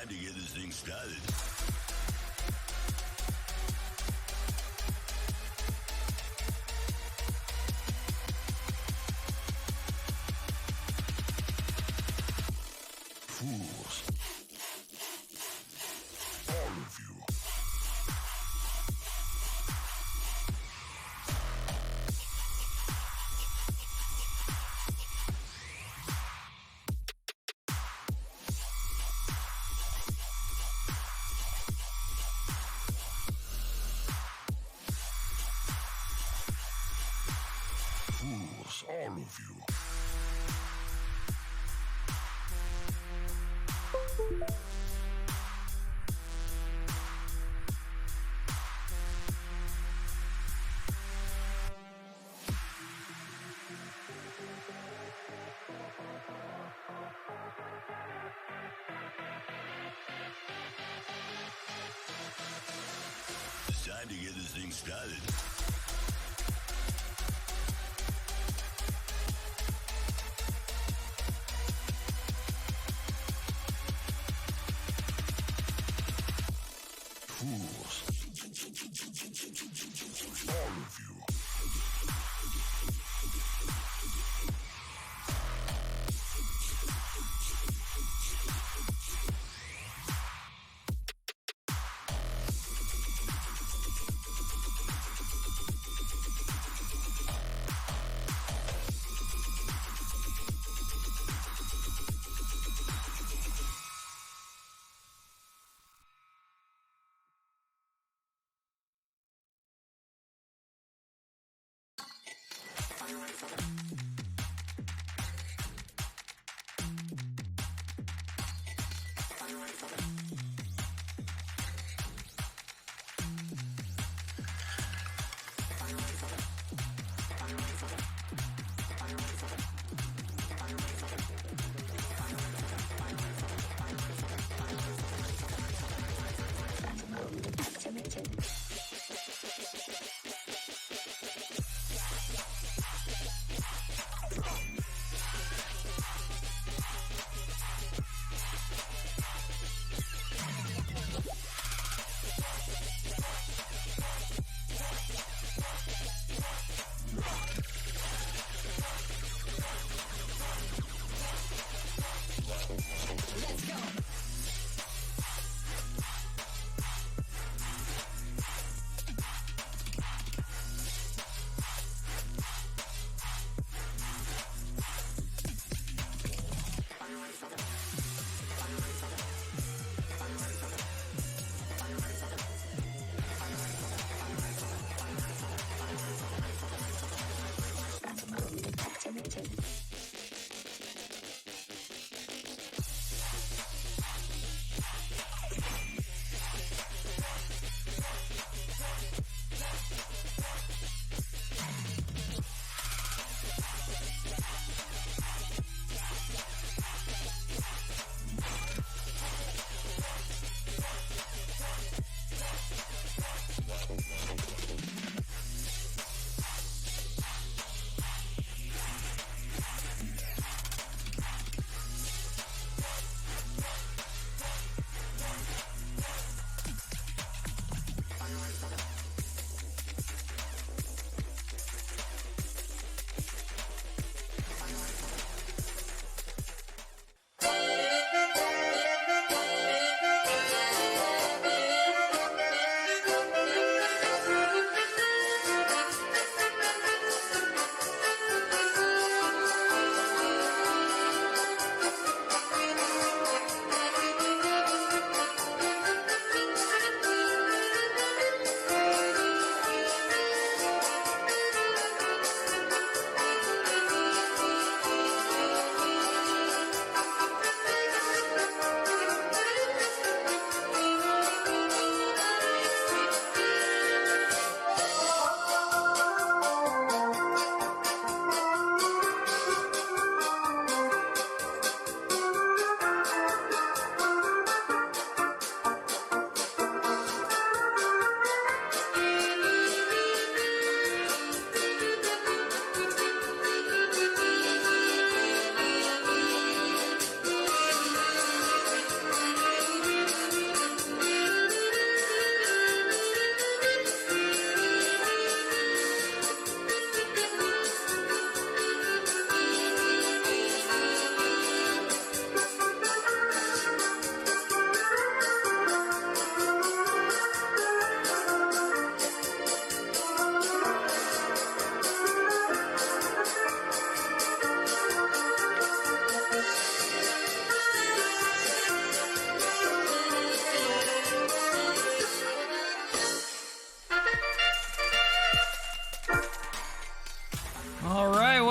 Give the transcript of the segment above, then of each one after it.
time to get this thing started. Fools. All of you. Fools, all of you. It's time to get this thing started. Fools. All of you.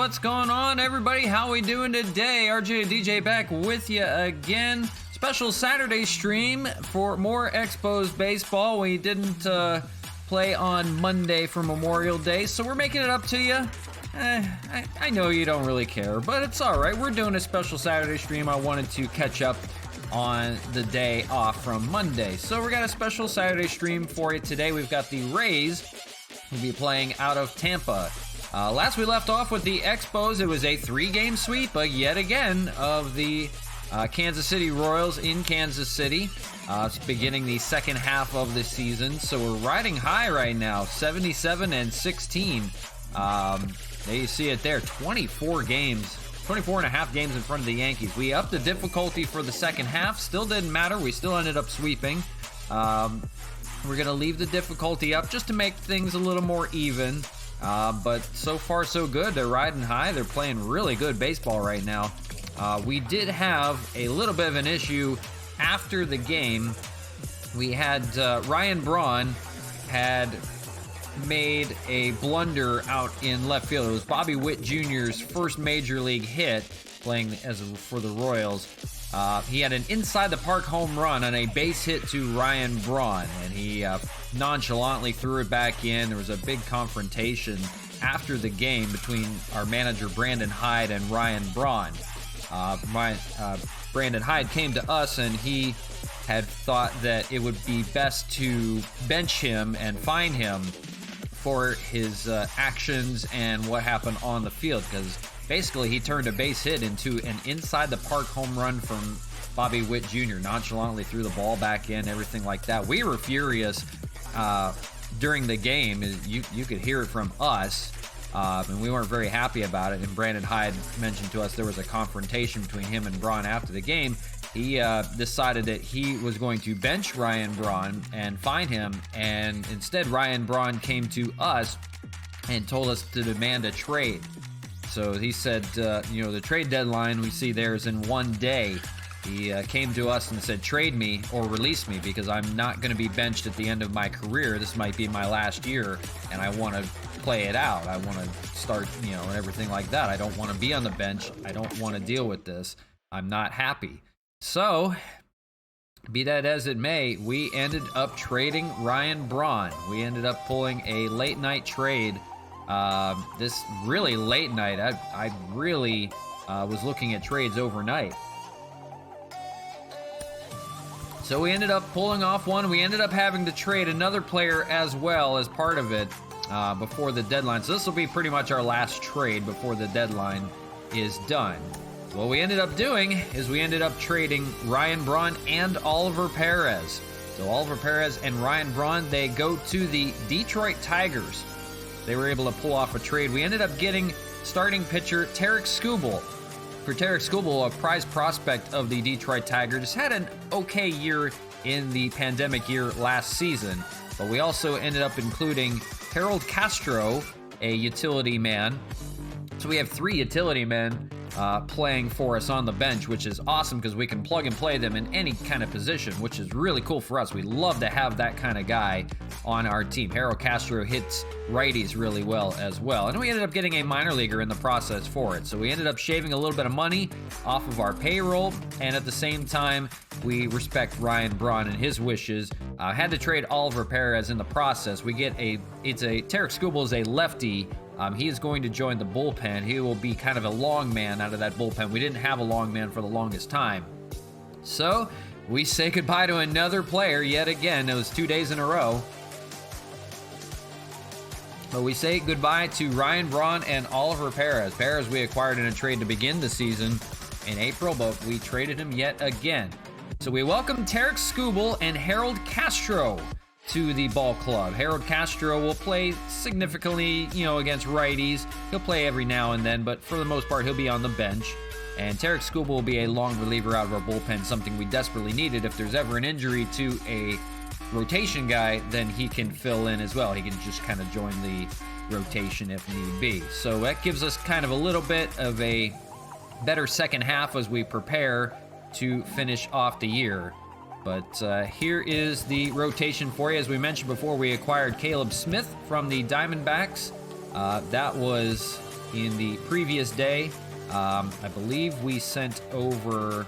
What's going on, everybody? How we doing today? RJtheDJ back with you again. Special Saturday stream for more Expos baseball. We didn't play on Monday for Memorial Day, so we're making it up to you. I know you don't really care, but it's all right. We're doing a special Saturday stream. I wanted to catch up on the day off from Monday. So we got a special Saturday stream for you today. We've got the Rays who'll be playing out of Tampa. Last we left off with the Expos, it was a 3-game sweep, yet again, of the Kansas City Royals in Kansas City. It's beginning the second half of the season, so we're riding high right now, 77-16. There you see it there, 24 and a half games in front of the Yankees. We upped the difficulty for the second half, still didn't matter, we still ended up sweeping. We're going to leave the difficulty up just to make things a little more even. But so far so good. They're riding high. They're playing really good baseball right now. We did have a little bit of an issue after the game. We had Ryan Braun had made a blunder out in left field. It was Bobby Witt Jr.'s first major league hit playing for the Royals. He had an inside the park home run on a base hit to Ryan Braun, and he nonchalantly threw it back in. There was a big confrontation after the game between our manager Brandon Hyde and Ryan Braun. Brandon Hyde came to us, and he had thought that it would be best to bench him and fine him for his actions and what happened on the field, because basically he turned a base hit into an inside the park home run from Bobby Witt Jr. Nonchalantly threw the ball back in, everything like that. We were furious during the game. You could hear it from us, and we weren't very happy about it. And Brandon Hyde mentioned to us there was a confrontation between him and Braun after the game. He decided that he was going to bench Ryan Braun and fine him, and instead Ryan Braun came to us and told us to demand a trade. So he said, the trade deadline we see there is in 1 day. He came to us and said, trade me or release me, because I'm not going to be benched at the end of my career. This might be my last year, and I want to play it out. I want to start, and everything like that. I don't want to be on the bench. I don't want to deal with this. I'm not happy. So, be that as it may, we ended up trading Ryan Braun. We ended up pulling a late night trade. This really late night. I really was looking at trades overnight. So we ended up pulling off one. We ended up having to trade another player as well as part of it before the deadline. So this will be pretty much our last trade before the deadline is done. What we ended up doing is we ended up trading Ryan Braun and Oliver Perez. So Oliver Perez and Ryan Braun, they go to the Detroit Tigers. They were able to pull off a trade. We ended up getting starting pitcher Tarik Skubal. For Tarik Skubal, a prized prospect of the Detroit Tigers, had an okay year in the pandemic year last season. But we also ended up including Harold Castro, a utility man. So we have 3 utility men playing for us on the bench, which is awesome because we can plug and play them in any kind of position, which is really cool for us. We love to have that kind of guy on our team. Harold Castro hits righties really well as well. And we ended up getting a minor leaguer in the process for it. So we ended up shaving a little bit of money off of our payroll, and at the same time, we respect Ryan Braun and his wishes. Had to trade Oliver Perez in the process. We get Tarik Skubal is a lefty. He is going to join the bullpen. He will be kind of a long man out of that bullpen. We didn't have a long man for the longest time. So we say goodbye to another player yet again. It was 2 days in a row. But we say goodbye to Ryan Braun and Oliver Perez. Perez we acquired in a trade to begin the season in April, but we traded him yet again. So we welcome Tarik Skubal and Harold Castro to the ball club. Harold Castro will play significantly, against righties. He'll play every now and then, but for the most part, he'll be on the bench. And Tarik Skubal will be a long reliever out of our bullpen, something we desperately needed. If there's ever an injury to a rotation guy, then he can fill in as well. He can just kind of join the rotation if need be. So that gives us kind of a little bit of a better second half as we prepare to finish off the year. But here is the rotation for you. As we mentioned before, we acquired Caleb Smith from the Diamondbacks. That was in the previous day. I believe we sent over,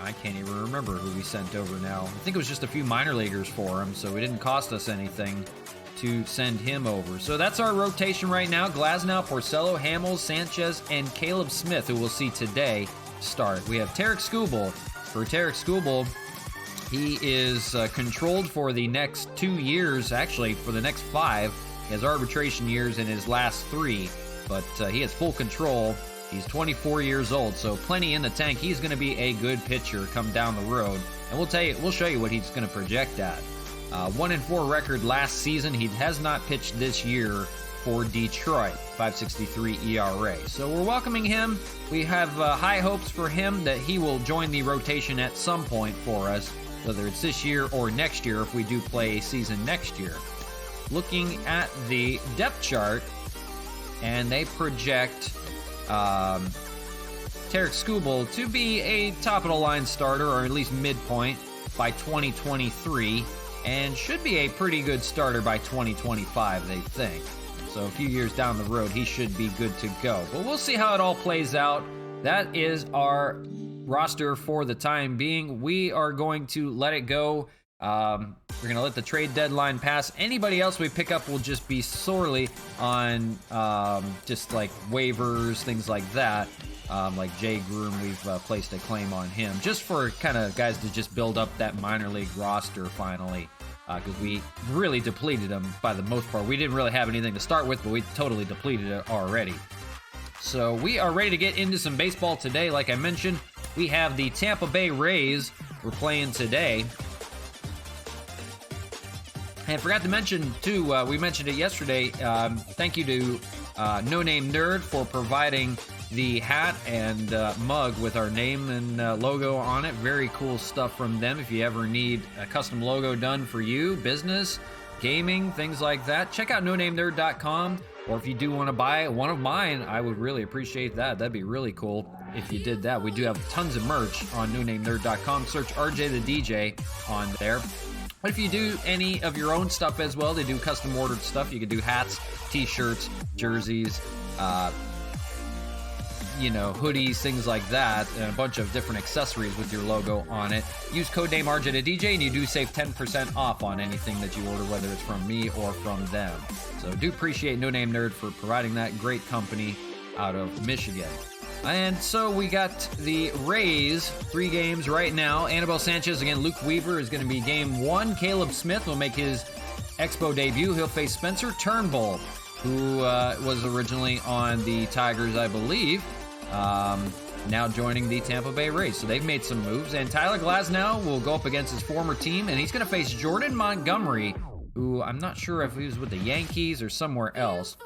I can't even remember who we sent over now. I think it was just a few minor leaguers for him, so it didn't cost us anything to send him over. So that's our rotation right now. Glasnow, Porcello, Hamels, Sanchez, and Caleb Smith, who we'll see today start. We have Tarek Skubal. For Tarek Skubal, he is controlled for the next 2 years, actually for the next 5. He has arbitration years in his last 3, but he has full control. He's 24 years old, so plenty in the tank. He's going to be a good pitcher come down the road, and we'll show you what he's going to project at. 1-4 record last season. He has not pitched this year for Detroit. 5.63 ERA. So we're welcoming him. We have high hopes for him that he will join the rotation at some point for us, whether it's this year or next year if we do play a season next year. Looking at the depth chart, and they project Tarek Skubal to be a top-of-the-line starter, or at least midpoint, by 2023, and should be a pretty good starter by 2025, they think. So a few years down the road, he should be good to go. But we'll see how it all plays out. That is our roster for the time being. We are going to let it go. We're going to let the trade deadline pass. Anybody else we pick up will just be sorely on just like waivers, things like that. Like Jay Groom, we've placed a claim on him just for kind of guys to just build up that minor league roster finally, because we really depleted them by the most part. We didn't really have anything to start with, but we totally depleted it already. So we are ready to get into some baseball today. Like I mentioned, we have the Tampa Bay Rays we're playing today. And I forgot to mention, too, we mentioned it yesterday, thank you to No Name Nerd for providing the hat and mug with our name and logo on it. Very cool stuff from them. If you ever need a custom logo done for you, business, gaming, things like that, check out NoNameNerd.com. Or if you do want to buy one of mine, I would really appreciate that. That'd be really cool if you did that. We do have tons of merch on NoNameNerd.com. Search RJtheDJ on there. But if you do any of your own stuff as well, they do custom ordered stuff. You can do hats, t-shirts, jerseys, hoodies, things like that, and a bunch of different accessories with your logo on it. Use codename RJtheDJ and you do save 10% off on anything that you order, whether it's from me or from them. So do appreciate No Name Nerd for providing that great company out of Michigan. And so we got the Rays, 3 games right now. Anibal Sanchez again. Luke Weaver is going to be game 1. Caleb Smith will make his Expo debut. He'll face Spencer Turnbull, who was originally on the Tigers, I believe. Now joining the Tampa Bay Rays. So they've made some moves. And Tyler Glasnow will go up against his former team, and he's going to face Jordan Montgomery, who I'm not sure if he was with the Yankees or somewhere else.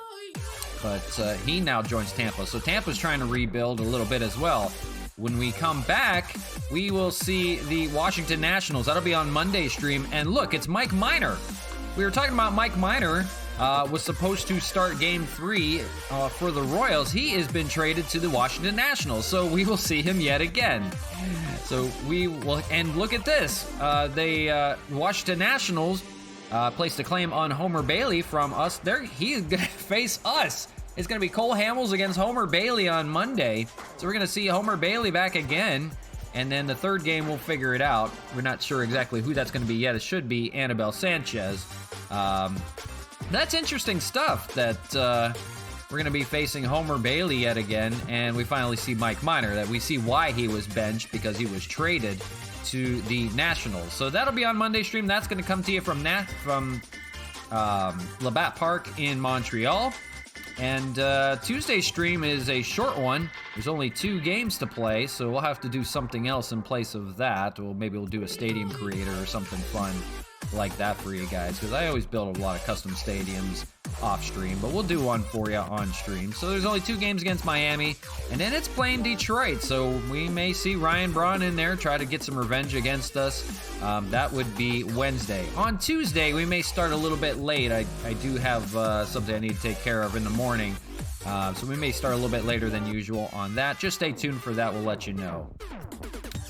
But he now joins Tampa. So Tampa's trying to rebuild a little bit as well. When we come back, we will see the Washington Nationals. That'll be on Monday's stream. And look, it's Mike Minor. We were talking about Mike Minor. Was supposed to start Game 3 for the Royals. He has been traded to the Washington Nationals, so we will see him yet again. So we will, and look at this. The Washington Nationals placed a claim on Homer Bailey from us. He's going to face us. It's going to be Cole Hamels against Homer Bailey on Monday. So we're going to see Homer Bailey back again. And then the third game, we'll figure it out. We're not sure exactly who that's going to be yet. It should be Anibal Sanchez. That's interesting stuff that we're going to be facing Homer Bailey yet again. And we finally see Mike Minor, that we see why he was benched, because he was traded to the Nationals. So that'll be on Monday's stream. That's going to come to you from Labatt Park in Montreal. And Tuesday's stream is a short one. There's only 2 games to play, so we'll have to do something else in place of that. Or maybe we'll do a stadium creator or something fun like that for you guys, because I always build a lot of custom stadiums off stream, but we'll do one for you on stream. So there's only 2 games against Miami, and then it's playing Detroit, so we may see Ryan Braun in there try to get some revenge against us. That would be Wednesday. On Tuesday, we may start a little bit late. I do have something I need to take care of in the morning, so we may start a little bit later than usual on that. Just stay tuned for that. We'll let you know.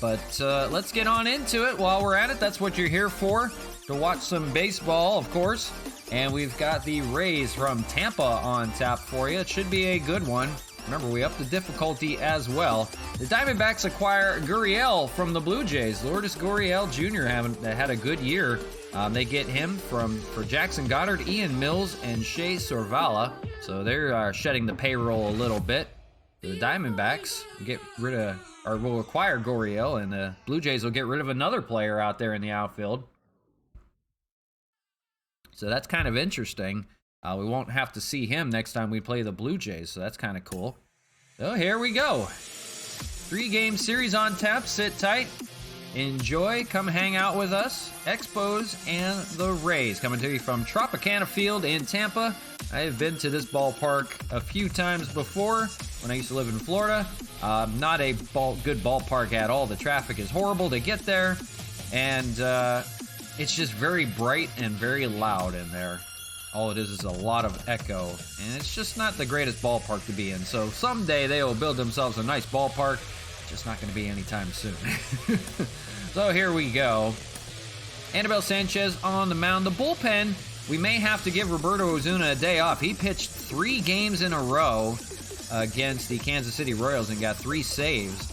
But let's get on into it while we're at it. That's what you're here for, to watch some baseball, of course. And we've got the Rays from Tampa on tap for you. It should be a good one. Remember, we upped the difficulty as well. The Diamondbacks acquire Gurriel from the Blue Jays. Lourdes Gurriel Jr. had a good year. They get him for Jackson Goddard, Ian Mills, and Shea Sorvala. So they're shedding the payroll a little bit. The Diamondbacks will acquire Gurriel, and the Blue Jays will get rid of another player out there in the outfield. So that's kind of interesting. We won't have to see him next time we play the Blue Jays, so that's kind of cool. So here we go. 3-game series on tap. Sit tight. Enjoy. Come hang out with us. Expos and the Rays coming to you from Tropicana Field in Tampa. I have been to this ballpark a few times before when I used to live in Florida. Not a good ballpark at all. The traffic is horrible to get there, and it's just very bright and very loud in there. All it is a lot of echo, and it's just not the greatest ballpark to be in. So someday they will build themselves a nice ballpark. Just not going to be anytime soon. So here we go. Anibal Sanchez on the mound. The bullpen, we may have to give Roberto Ozuna a day off. He pitched 3 games in a row against the Kansas City Royals and got 3 saves.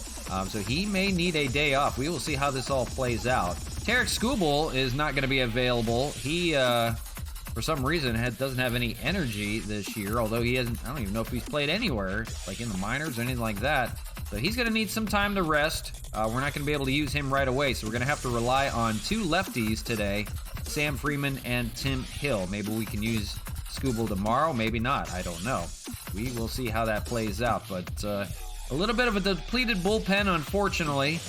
So he may need a day off. We will see how this all plays out. Tarek Skubal is not going to be available. He, for some reason, doesn't have any energy this year, although he hasn't, I don't even know if he's played anywhere, like in the minors or anything like that. So he's going to need some time to rest. We're not going to be able to use him right away, so we're going to have to rely on 2 lefties today, Sam Freeman and Tim Hill. Maybe we can use Skubal tomorrow, maybe not, I don't know. We will see how that plays out, but a little bit of a depleted bullpen, unfortunately.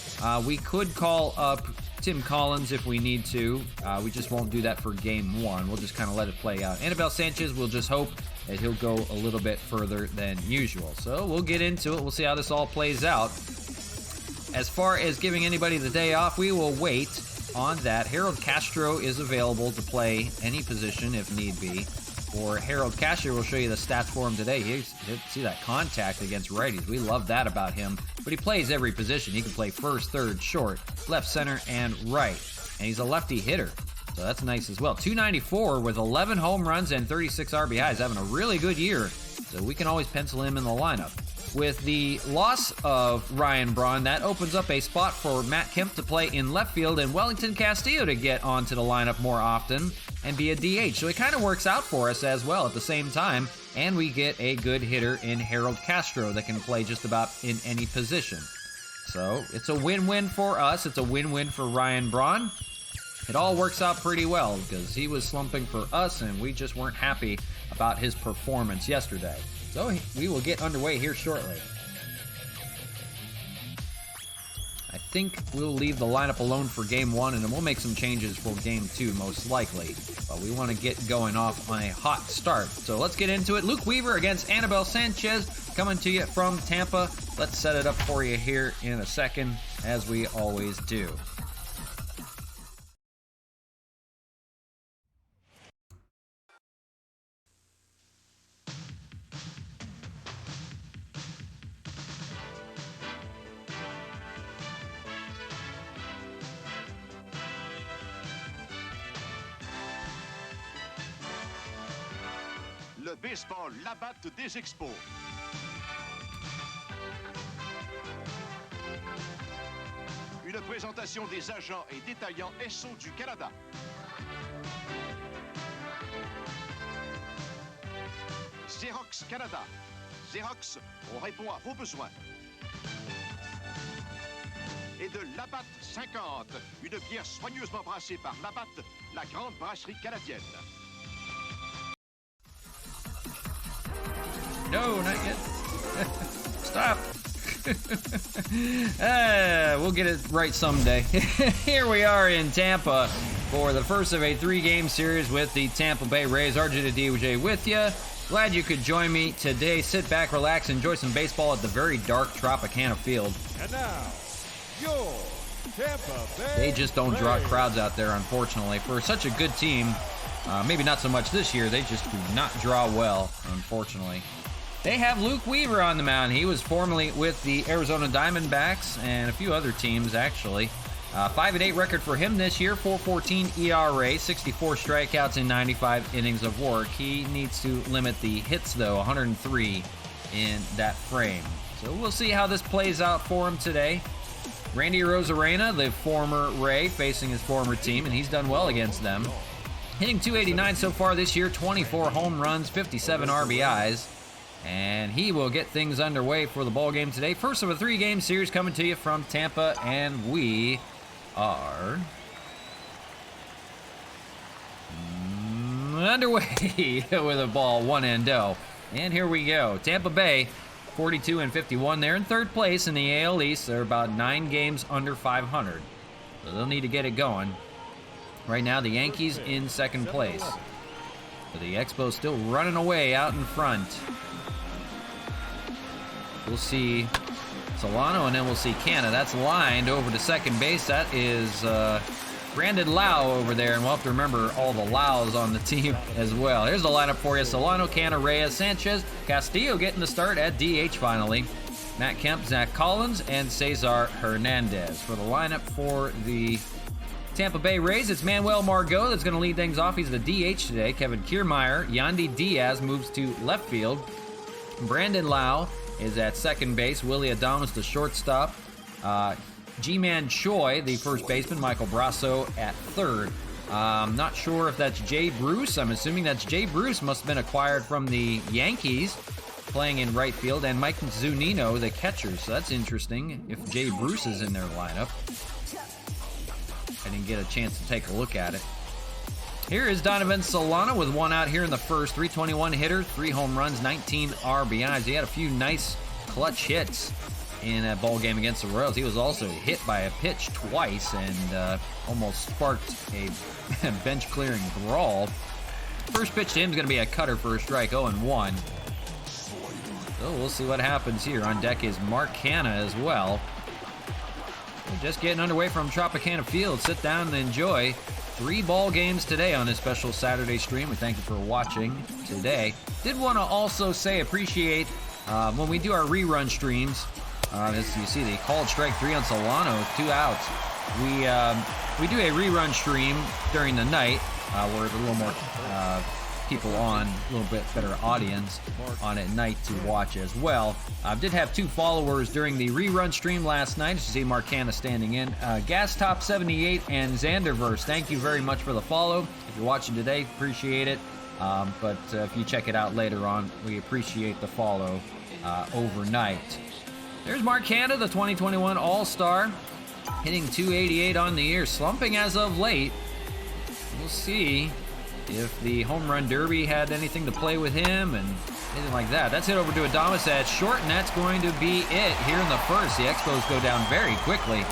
We could call up Tim Collins if we need to. We just won't do that for game 1. We'll just kind of let it play out. Anibal Sanchez, we'll just hope that he'll go a little bit further than usual. So we'll get into it. We'll see how this all plays out. As far as giving anybody the day off, we will wait on that. Harold Castro is available to play any position if need be. For Harold Castro, we'll show you the stats for him today. See that contact against righties. We love that about him. But he plays every position. He can play first, third, short, left, center, and right. And he's a lefty hitter. So that's nice as well. 294 with 11 home runs and 36 RBIs. Having a really good year. So we can always pencil him in the lineup. With the loss of Ryan Braun, that opens up a spot for Matt Kemp to play in left field and Wellington Castillo to get onto the lineup more often and be a DH. So it kind of works out for us as well at the same time. And we get a good hitter in Harold Castro that can play just about in any position. So it's a win-win for us. It's a win-win for Ryan Braun. It all works out pretty well because he was slumping for us and we just weren't happy about his performance yesterday. So we will get underway here shortly. I think we'll leave the lineup alone for game 1 and then we'll make some changes for game 2 most likely. But we want to get going off on a hot start. So let's get into it. Luke Weaver against Anibal Sanchez coming to you from Tampa. Let's set it up for you here in a second as we always do. Le baseball, la batte des Expos. Une présentation des agents et détaillants SO du Canada. Xerox Canada. Xerox, on répond à vos besoins. Et de Labatt 50, une bière soigneusement brassée par Labatt, la grande brasserie canadienne. No, not yet. Stop. We'll get it right someday. Here we are in Tampa for the first of a 3-game series with the Tampa Bay Rays. RJtheDJ with you. Glad you could join me today. Sit back, relax, enjoy some baseball at the very dark Tropicana Field. And now, your Tampa Bay They just don't draw Rays. crowds out there, unfortunately. For such a good team, maybe not so much this year, they just do not draw well, unfortunately. They have Luke Weaver on the mound. He was formerly with the Arizona Diamondbacks and a few other teams, actually. 5-8 record for him this year, 4.14 ERA, 64 strikeouts in 95 innings of work. He needs to limit the hits, though, 103 in that frame. So we'll see how this plays out for him today. Randy Arozarena, the former Ray, facing his former team, and he's done well against them. Hitting .289 so far this year, 24 home runs, 57 RBIs. And he will get things underway for the ball game today. First of a 3-game series coming to you from Tampa, and we are underway with a ball 1-0. And here we go. Tampa Bay, 42-51. They're in third place in the AL East. They're about 9 games under 500. So they'll need to get it going. Right now, the Yankees in second place. But the Expos still running away out in front. We'll see Solano, and then we'll see Canna. That's lined over to second base. That is Brandon Lau over there, and we'll have to remember all the Laus on the team as well. Here's the lineup for you. Solano, Canna, Reyes, Sanchez, Castillo getting the start at DH finally. Matt Kemp, Zach Collins, and Cesar Hernandez. For the lineup for the Tampa Bay Rays, it's Manuel Margot that's going to lead things off. He's the DH today. Kevin Kiermaier, Yandy Diaz moves to left field. Brandon Lau is at second base. Willie Adames, the shortstop. G-Man Choi, the first baseman. Michael Brasso at third. Not sure if that's Jay Bruce. I'm assuming that's Jay Bruce. Must have been acquired from the Yankees, playing in right field. And Mike Zunino, the catcher. So that's interesting if Jay Bruce is in their lineup. I didn't get a chance to take a look at it. Here is Donovan Solano with one out here in the first. 321 hitter, 3 home runs, 19 RBIs. He had a few nice clutch hits in that ball game against the Royals. He was also hit by a pitch twice and almost sparked a bench-clearing brawl. First pitch to him is going to be a cutter for a strike, 0-1. So we'll see what happens here. On deck is Mark Canna as well. We're just getting underway from Tropicana Field. Sit down and enjoy 3 ball games today on this special Saturday stream. We thank you for watching today. Did want to also say appreciate when we do our rerun streams. As you see, the called strike 3 on Solano, 2 outs. We do a rerun stream during the night where there's a little more people on, a little bit better audience on at night to watch as well. Did have 2 followers during the rerun stream last night. As you see, Marcana standing in. Gas Top 78 and Xanderverse, thank you very much for the follow. If you're watching today, appreciate it. But if you check it out later on, we appreciate the follow overnight. There's Marcana, the 2021 All-Star, hitting .288 on the year, slumping as of late. We'll see if the home run derby had anything to play with him and anything like that. That's hit over to Adames at short, and that's going to be it here in the first. The Expos go down very quickly.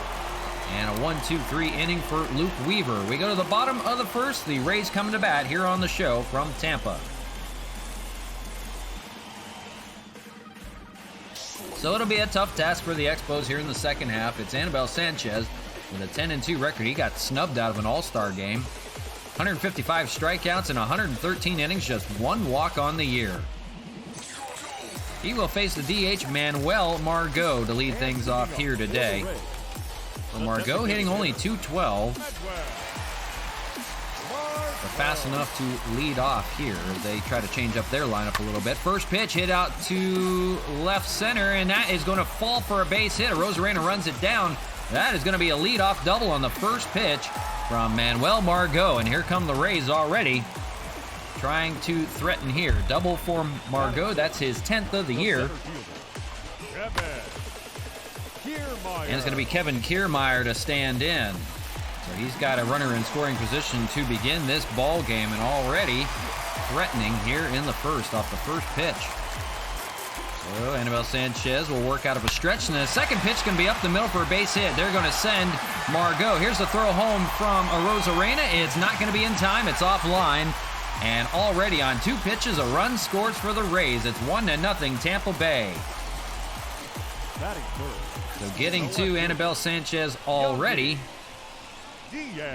And a 1-2-3 inning for Luke Weaver. We go to the bottom of the first. The Rays coming to bat here on the show from Tampa. So it'll be a tough task for the Expos here in the second half. It's Anibal Sanchez with a 10-2 record. He got snubbed out of an All-Star game. 155 strikeouts in 113 innings, just 1 walk on the year. He will face the DH Manuel Margot to lead things off here today. For Margot hitting only .212. They're fast enough to lead off here as they try to change up their lineup a little bit. First pitch hit out to left center, and that is going to fall for a base hit. Arozarena runs it down. That is going to be a leadoff double on the first pitch from Manuel Margot. And here come the Rays already trying to threaten here. Double for Margot. That's his 10th of the year. And it's going to be Kevin Kiermaier to stand in. So he's got a runner in scoring position to begin this ball game, and already threatening here in the first off the first pitch. So Anibal Sanchez will work out of a stretch, and the second pitch can be up the middle for a base hit. They're going to send Margot. Here's the throw home from Arozarena. It's not going to be in time. It's offline. And already on 2 pitches, a run scores for the Rays. It's 1-0 Tampa Bay. So getting to Anibal Sanchez already.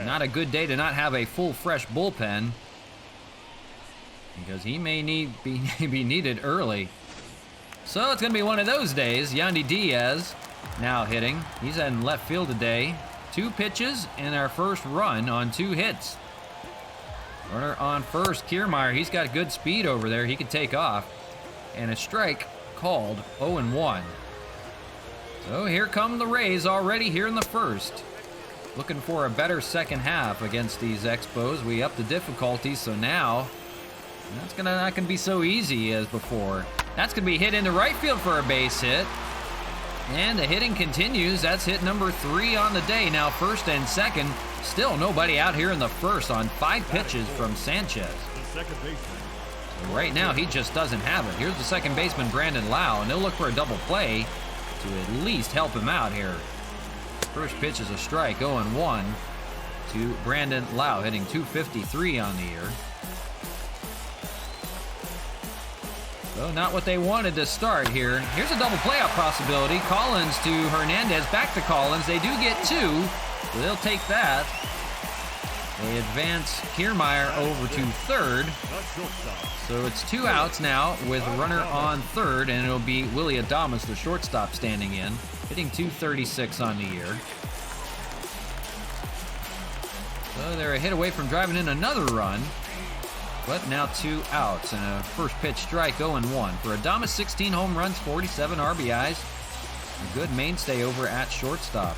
Not a good day to not have a full, fresh bullpen, because he may be needed early. So it's going to be one of those days. Yandy Diaz now hitting. He's in left field today 2 pitches and our first run on 2 hits. Runner on first, Kiermaier. He's got good speed over there. He could take off. And a strike called, 0-1. So here come the Rays already here in the first. Looking for a better second half against these Expos. We upped the difficulty, so now that's not gonna be so easy as before. That's gonna be hit into right field for a base hit. And the hitting continues. That's hit number 3 on the day. Now first and second. Still nobody out here in the first on 5 pitches from Sanchez. So right now he just doesn't have it. Here's the second baseman, Brandon Lau, and they'll look for a double play to at least help him out here. First pitch is a strike, 0-1 to Brandon Lau, hitting .253 on the year. So not what they wanted to start here. Here's a double playoff possibility. Collins to Hernandez, back to Collins. They do get 2, so they'll take that. They advance Kiermaier over to third. So it's 2 outs now with a runner on third, and it'll be Willie Adames, the shortstop, standing in, hitting .236 on the year. So they're a hit away from driving in another run. But now 2 outs and a first pitch strike, 0-1. For Adames, 16 home runs, 47 RBIs. A good mainstay over at shortstop.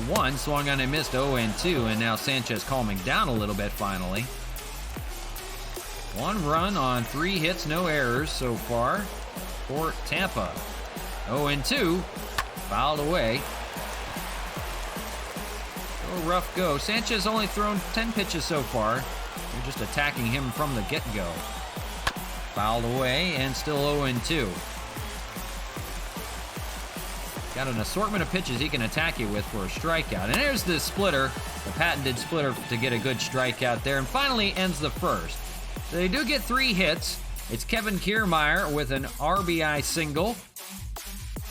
1 swung on and missed, 0-2, and now Sanchez calming down a little bit finally. 1 run on 3 hits, no errors so far for Tampa. 0-2, fouled away. Rough go. Sanchez only thrown 10 pitches so far. They're just attacking him from the get-go. Fouled away and still 0-2. Got an assortment of pitches he can attack you with for a strikeout. And there's the splitter, the patented splitter to get a good strikeout there. And finally ends the first. So they do get 3 hits. It's Kevin Kiermaier with an RBI single.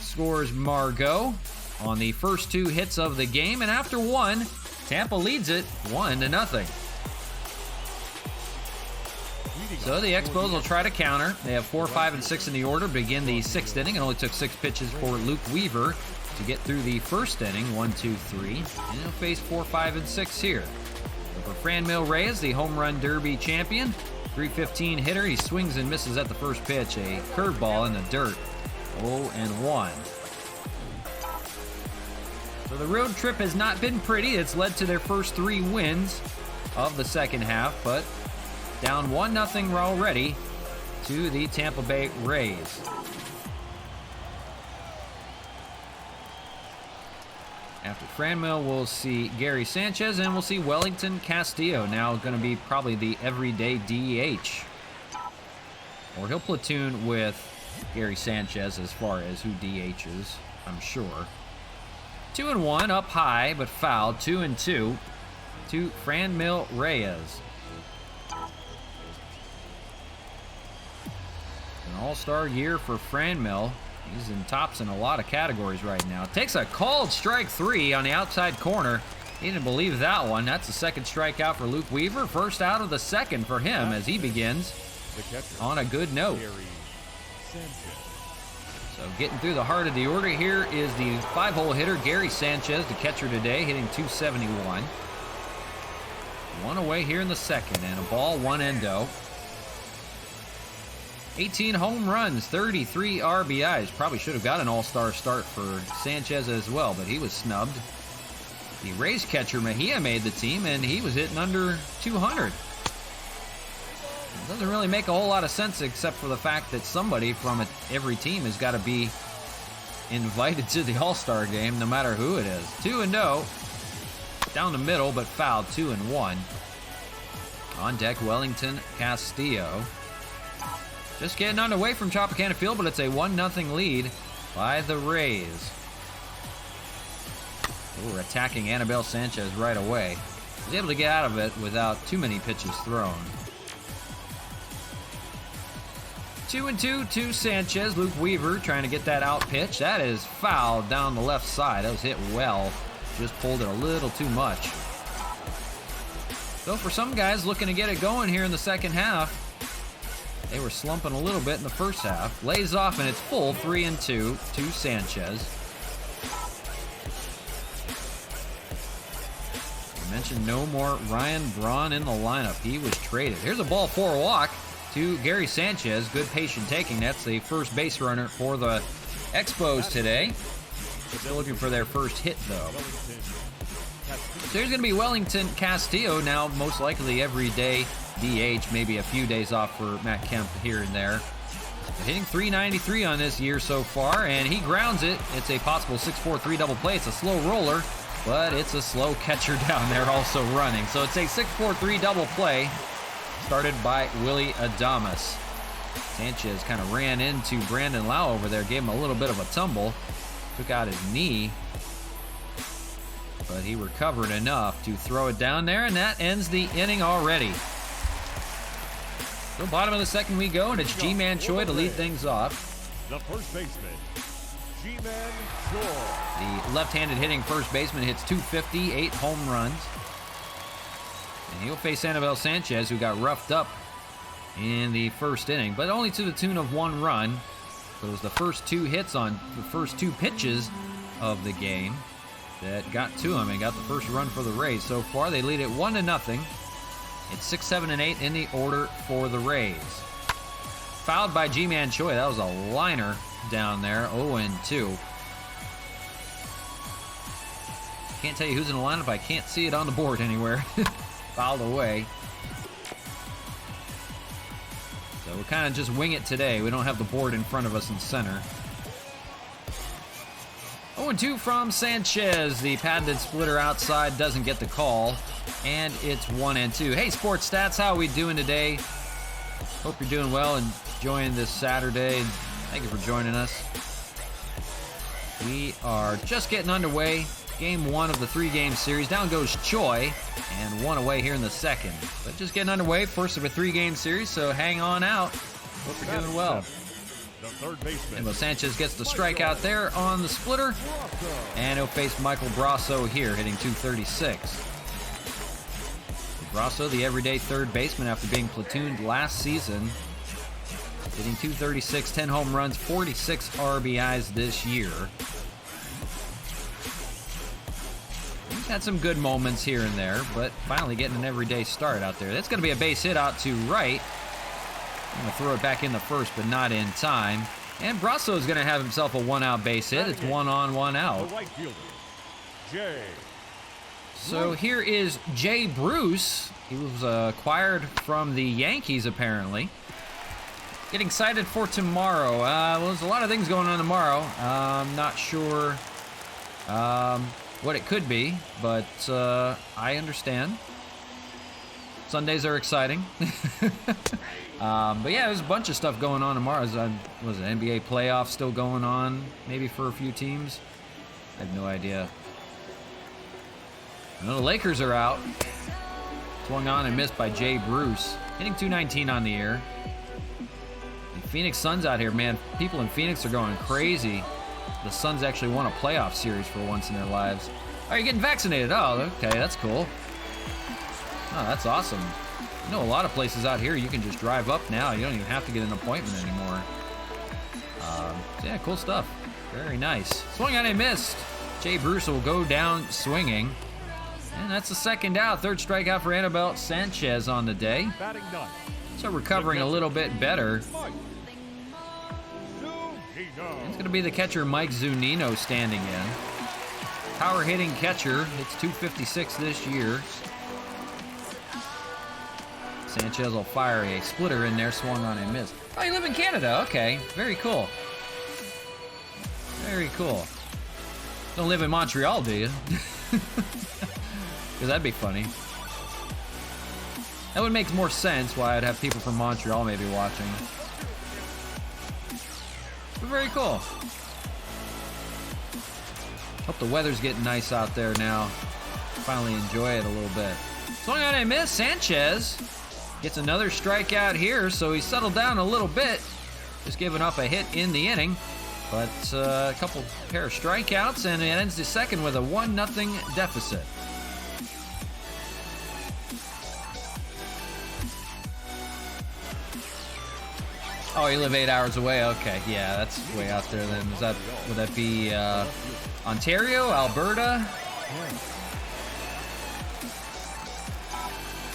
Scores Margot on the first 2 hits of the game, and after 1, Tampa leads it 1-0. So the Expos will try to counter. They have 4, 5, and 6 in the order. Begin the 6th inning. It only took 6 pitches for Luke Weaver to get through the first inning. 1, 2, 3, and he'll face 4, 5, and 6 here. So for Franmil Reyes, the home run derby champion, .315 hitter. He swings and misses at the first pitch. A curveball in the dirt. 0-1. So the road trip has not been pretty. It's led to their first 3 wins of the second half, but down 1-0 already to the Tampa Bay Rays. After Franmil, we'll see Gary Sanchez, and we'll see Wellington Castillo, now going to be probably the everyday DH. Or he'll platoon with Gary Sanchez as far as who DHs, I'm sure. 2-1, up high, but fouled. 2-2 to Franmil Reyes. An all-star year for Franmil. He's in tops in a lot of categories right now. Takes a called strike 3 on the outside corner. He didn't believe that one. That's the second strikeout for Luke Weaver. First out of the second for him as he begins on a good note. So getting through the heart of the order here is the 5-hole hitter, Gary Sanchez, the catcher today, hitting .271. 1 away here in the second, and a ball, 1-0. 18 home runs, 33 RBIs. Probably should have got an all-star start for Sanchez as well, but he was snubbed. The Rays catcher, Mejia, made the team, and he was hitting under 200. Doesn't really make a whole lot of sense except for the fact that somebody from every team has got to be invited to the All-Star game, no matter who it is. 2-0. Down the middle, but fouled. 2-1. On deck, Wellington Castillo. Just getting underway from Tropicana Field, but it's a 1-0 lead by the Rays. We're attacking Anibal Sanchez right away. He's able to get out of it without too many pitches thrown. 2-2 to Sanchez. Luke Weaver trying to get that out pitch. That is fouled down the left side. That was hit well. Just pulled it a little too much. So for some guys looking to get it going here in the second half, they were slumping a little bit in the first half. Lays off and it's full, 3-2 to Sanchez. mentioned no more Ryan Braun in the lineup. He was traded. Here's a ball for a walk to Gary Sanchez. Good patient taking. That's the first base runner for the Expos today. Still looking for their first hit, though. So here's going to be Wellington Castillo, now most likely every day DH, maybe a few days off for Matt Kemp here and there. But hitting .393 on this year so far, and he grounds it. It's a possible 6-4-3 double play. It's a slow roller, but it's a slow catcher down there also running. So it's a 6-4-3 double play started by Willie Adames. Sanchez kind of ran into Brandon Lau over there, gave him a little bit of a tumble, took out his knee, but he recovered enough to throw it down there, and that ends the inning already. So bottom of the second we go, and it's Ji-Man Choi to lead things off. The first baseman, Ji-Man Choi. The left-handed hitting first baseman hits .250, 8 home runs. And he'll face Anibal Sanchez, who got roughed up in the first inning, but only to the tune of 1 run. So it was the first 2 hits on the first 2 pitches of the game that got to him and got the first run for the Rays. So far, they lead it 1-0. It's 6, 7, and 8 in the order for the Rays. Fouled by Ji-Man Choi. That was a liner down there, 0-2. Can't tell you who's in the lineup. I can't see it on the board anywhere. Fouled away. So we'll kind of just wing it today. We don't have the board in front of us in center. 0-2 from Sanchez. The patented splitter outside doesn't get the call. And it's 1-2. Hey, Sports Stats, how are we doing today? Hope you're doing well and enjoying this Saturday. Thank you for joining us. We are just getting underway. Game 1 of the 3-game series. Down goes Choi, and 1 away here in the second. But just getting underway, first of a 3-game series, so hang on out. Hope you're doing well. The third baseman. Emil Sanchez gets the strikeout there on the splitter, and he'll face Michael Brasso here, hitting .236. Brasso, the everyday third baseman after being platooned last season, hitting .236, 10 home runs, 46 RBIs this year. He's had some good moments here and there, but finally getting an everyday start out there. That's going to be a base hit out to right. I'm going to throw it back in the first, but not in time. And Brasso is going to have himself a 1-out base hit. It's 1 on, 1 out. The right fielder, Jay. So here is Jay Bruce. He was acquired from the Yankees, apparently. Getting excited for tomorrow. Well, there's a lot of things going on tomorrow. I'm not sure what it could be, but I understand. Sundays are exciting. But yeah, there's a bunch of stuff going on tomorrow. Was it NBA playoffs still going on? Maybe for a few teams? I have no idea. I know the Lakers are out. Swung on and missed by Jay Bruce. Hitting .219 on the year. The Phoenix Suns out here, man. People in Phoenix are going crazy. The Suns actually won a playoff series for once in their lives. Oh, you're getting vaccinated. Oh, okay, that's cool. Oh, that's awesome. I know a lot of places out here you can just drive up now. You don't even have to get an appointment anymore. So yeah, cool stuff. Very nice. Swung on and missed. Jay Bruce will go down swinging. And that's the second out. Third strikeout for Anibal Sanchez on the day. Batting none. So recovering a little bit better. Mike Zunino. It's going to be the catcher Mike Zunino standing in. Power hitting catcher. It's .256 this year. Sanchez will fire a splitter in there, swung on and missed. Oh, you live in Canada. Okay, very cool. Very cool. Don't live in Montreal, do you? Because that'd be funny. That would make more sense why I'd have people from Montreal maybe watching. But very cool. Hope the weather's getting nice out there now. Finally enjoy it a little bit. Swung on and missed. Sanchez gets another strikeout here, so he settled down a little bit. Just giving up a hit in the inning. But a couple pair of strikeouts, and it ends the second with a 1-0 deficit. Oh, you live 8 hours away? Okay, yeah, that's way out there then. Would that be Ontario, Alberta?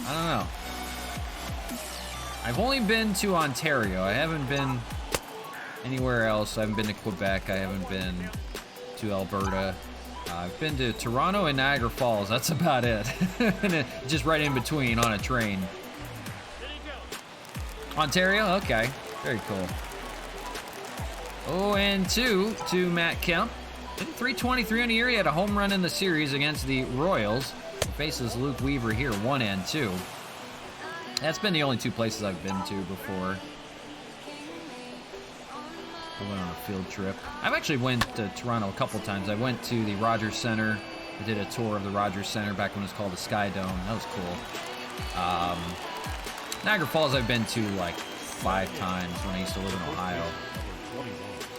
I don't know. I've only been to Ontario. I haven't been anywhere else. I haven't been to Quebec. I haven't been to Alberta. I've been to Toronto and Niagara Falls. That's about it. Just right in between on a train. Ontario? Okay. Very cool. 0-2 to Matt Kemp. Hitting .323 on the year. He had a home run in the series against the Royals. He faces Luke Weaver here, 1-2. That's been the only two places I've been to before. I went on a field trip. I've actually went to Toronto a couple times. I went to the Rogers Center. I did a tour of the Rogers Center back when it was called the Sky Dome. That was cool. Niagara Falls I've been to like 5 times when I used to live in Ohio.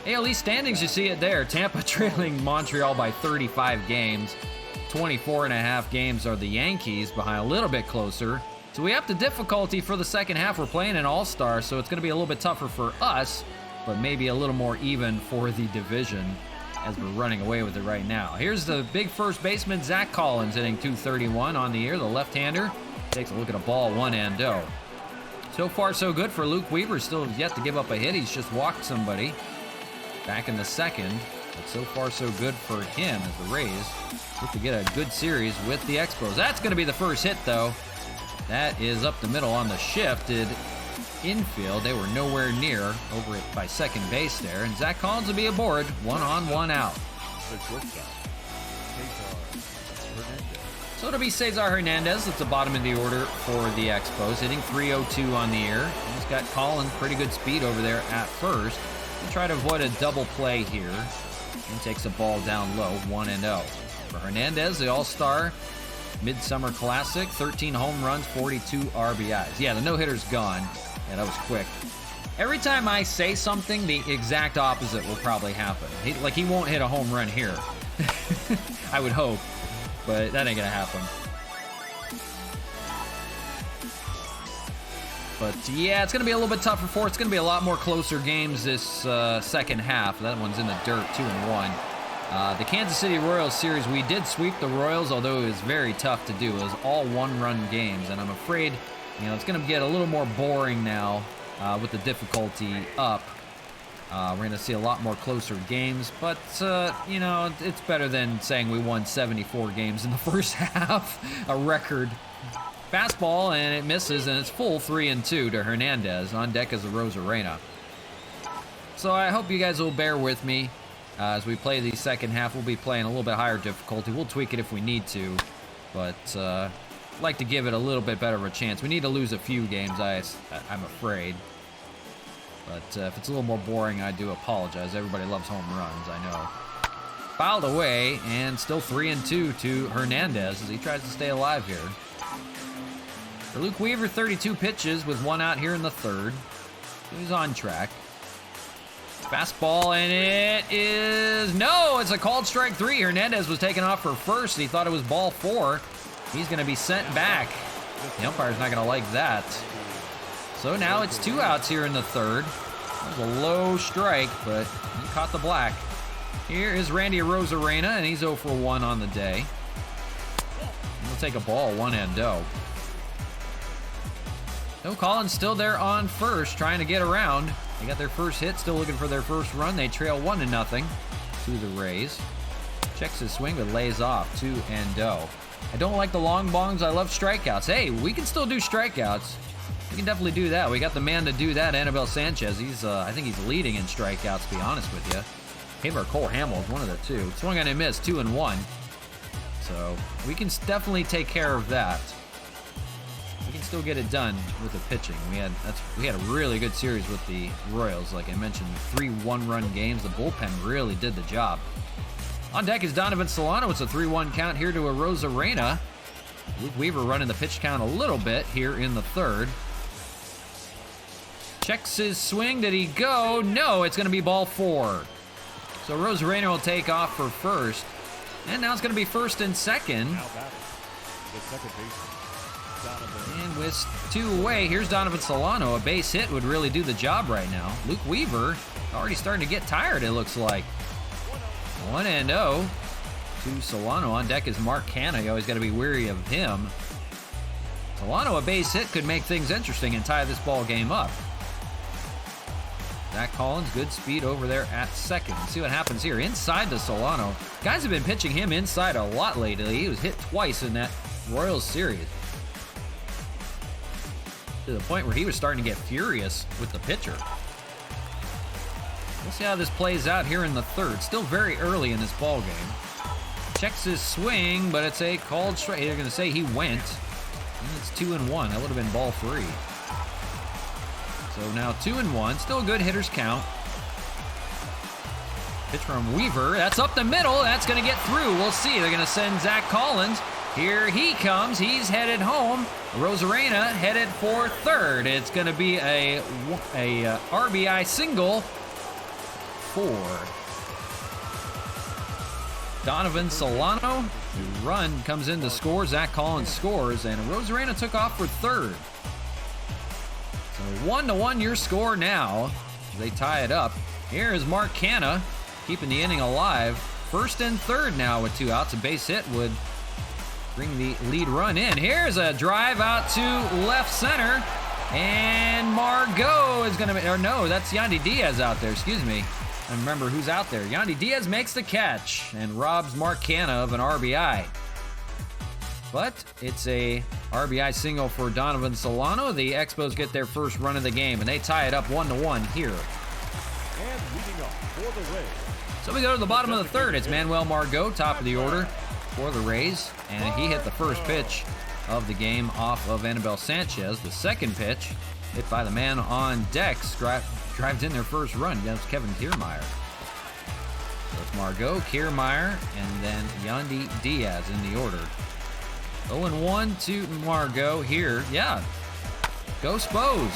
AL East standings, you see it there. Tampa trailing Montreal by 35 games. 24.5 games are the Yankees, behind a little bit closer. So we have the difficulty for the second half. We're playing an all-star, so it's going to be a little bit tougher for us, but maybe a little more even for the division as we're running away with it right now. Here's the big first baseman, Zach Collins, hitting .231 on the year. The left-hander takes a look at a ball, 1-0. So far, so good for Luke Weaver. Still yet to give up a hit. He's just walked somebody back in the second. But so far, so good for him as the Rays look to get a good series with the Expos. That's going to be the first hit, though. That is up the middle on the shifted infield. They were nowhere near over it by second base there. And Zach Collins will be aboard. 1 on, 1 out. So it'll be Cesar Hernandez at the bottom of the order for the Expos, hitting .302 on the year. He's got Collins pretty good speed over there at first. He'll try to avoid a double play here. And takes a ball down low, 1-0. For Hernandez, the All-Star Midsummer Classic, 13 home runs, 42 RBIs. Yeah, the no-hitter's gone. Yeah, that was quick. Every time I say something, the exact opposite will probably happen. He won't hit a home run here. I would hope, but that ain't gonna happen. But yeah, it's gonna be a little bit tougher for. It's gonna be a lot more closer games this second half. That one's in the dirt, 2-1. The Kansas City Royals series, we did sweep the Royals, although it was very tough to do. It was all one-run games, and I'm afraid, it's going to get a little more boring now with the difficulty up. We're going to see a lot more closer games, but, it's better than saying we won 74 games in the first half, a record. Fastball, and it misses, and it's full 3-2 to Hernandez. On deck is a Rosarena. So I hope you guys will bear with me. As we play the second half, we'll be playing a little bit higher difficulty. We'll tweak it if we need to, but I'd like to give it a little bit better of a chance. We need to lose a few games, I'm afraid. But if it's a little more boring, I do apologize. Everybody loves home runs, I know. Fouled away, and still 3-2 to Hernandez as he tries to stay alive here. For Luke Weaver, 32 pitches with 1 out here in the third. He's on track. Fastball, and it is... No, it's a called strike 3. Hernandez was taken off for first. He thought it was ball 4. He's going to be sent back. The umpire's not going to like that. So now it's 2 outs here in the third. That was a low strike, but he caught the black. Here is Randy Rosarena, and he's 0 for 1 on the day. He'll take a ball, 1-0. No, Collins still there on first, trying to get around. They got their first hit, still looking for their first run. They trail 1-0 to the Rays. Checks his swing, but lays off 2-0. I don't like the long bongs. I love strikeouts. Hey, we can still do strikeouts. We can definitely do that. We got the man to do that, Anibal Sanchez. I think he's leading in strikeouts, to be honest with you. Him or Cole Hamill is one of the two. Swung on and missed, 2-1. So we can definitely take care of that. We can still get it done with the pitching. We had a really good series with the Royals. Like I mentioned, 3 one-run games. The bullpen really did the job. On deck is Donovan Solano. It's a 3-1 count here to a Rosarena. Luke Weaver running the pitch count a little bit here in the third. Checks his swing. Did he go? No, it's going to be ball 4. So Rosarena will take off for first. And now it's going to be first and second. And with 2 away, here's Donovan Solano. A base hit would really do the job right now. Luke Weaver already starting to get tired, it looks like. 1-0 to Solano. On deck is Mark Canha. You always got to be weary of him. Solano, a base hit could make things interesting and tie this ball game up. Zach Collins, good speed over there at second. Let's see what happens here. Inside to Solano. Guys have been pitching him inside a lot lately. He was hit twice in that Royals series. To the point where he was starting to get furious with the pitcher. We'll see how this plays out here in the third. Still very early in this ball game. Checks his swing, but it's a called strike. They're going to say he went. And it's 2-1. That would have been ball 3. So now 2-1. Still a good hitter's count. Pitch from Weaver. That's up the middle. That's going to get through. We'll see. They're going to send Zach Collins. Here he comes. He's headed home. Rosarena headed for third. It's going to be a RBI single for Donovan Solano. The run comes in to score. Zach Collins scores, and Rosarena took off for third. So 1-1 your score now. They tie it up. Here is Mark Canna keeping the inning alive. First and third now with 2 outs. A base hit would bring the lead run in. Here's a drive out to left center. And Margot is going to... Or no, that's Yandy Diaz out there. Excuse me. I remember who's out there. Yandy Diaz makes the catch and robs Mark Canna of an RBI. But it's a RBI single for Donovan Solano. The Expos get their first run of the game, and they tie it up 1-1 here. And leading off for the Rays. So we go to the bottom of the third. It's Manuel Margot, top of the order for the Rays. And he hit the first pitch of the game off of Anibal Sanchez. The second pitch, hit by the man on decks, drives in their first run. That's Kevin Kiermaier. So it's Margot, Kiermaier, and then Yandy Diaz in the order. 0-1 to Margot here. Yeah. Go Spos.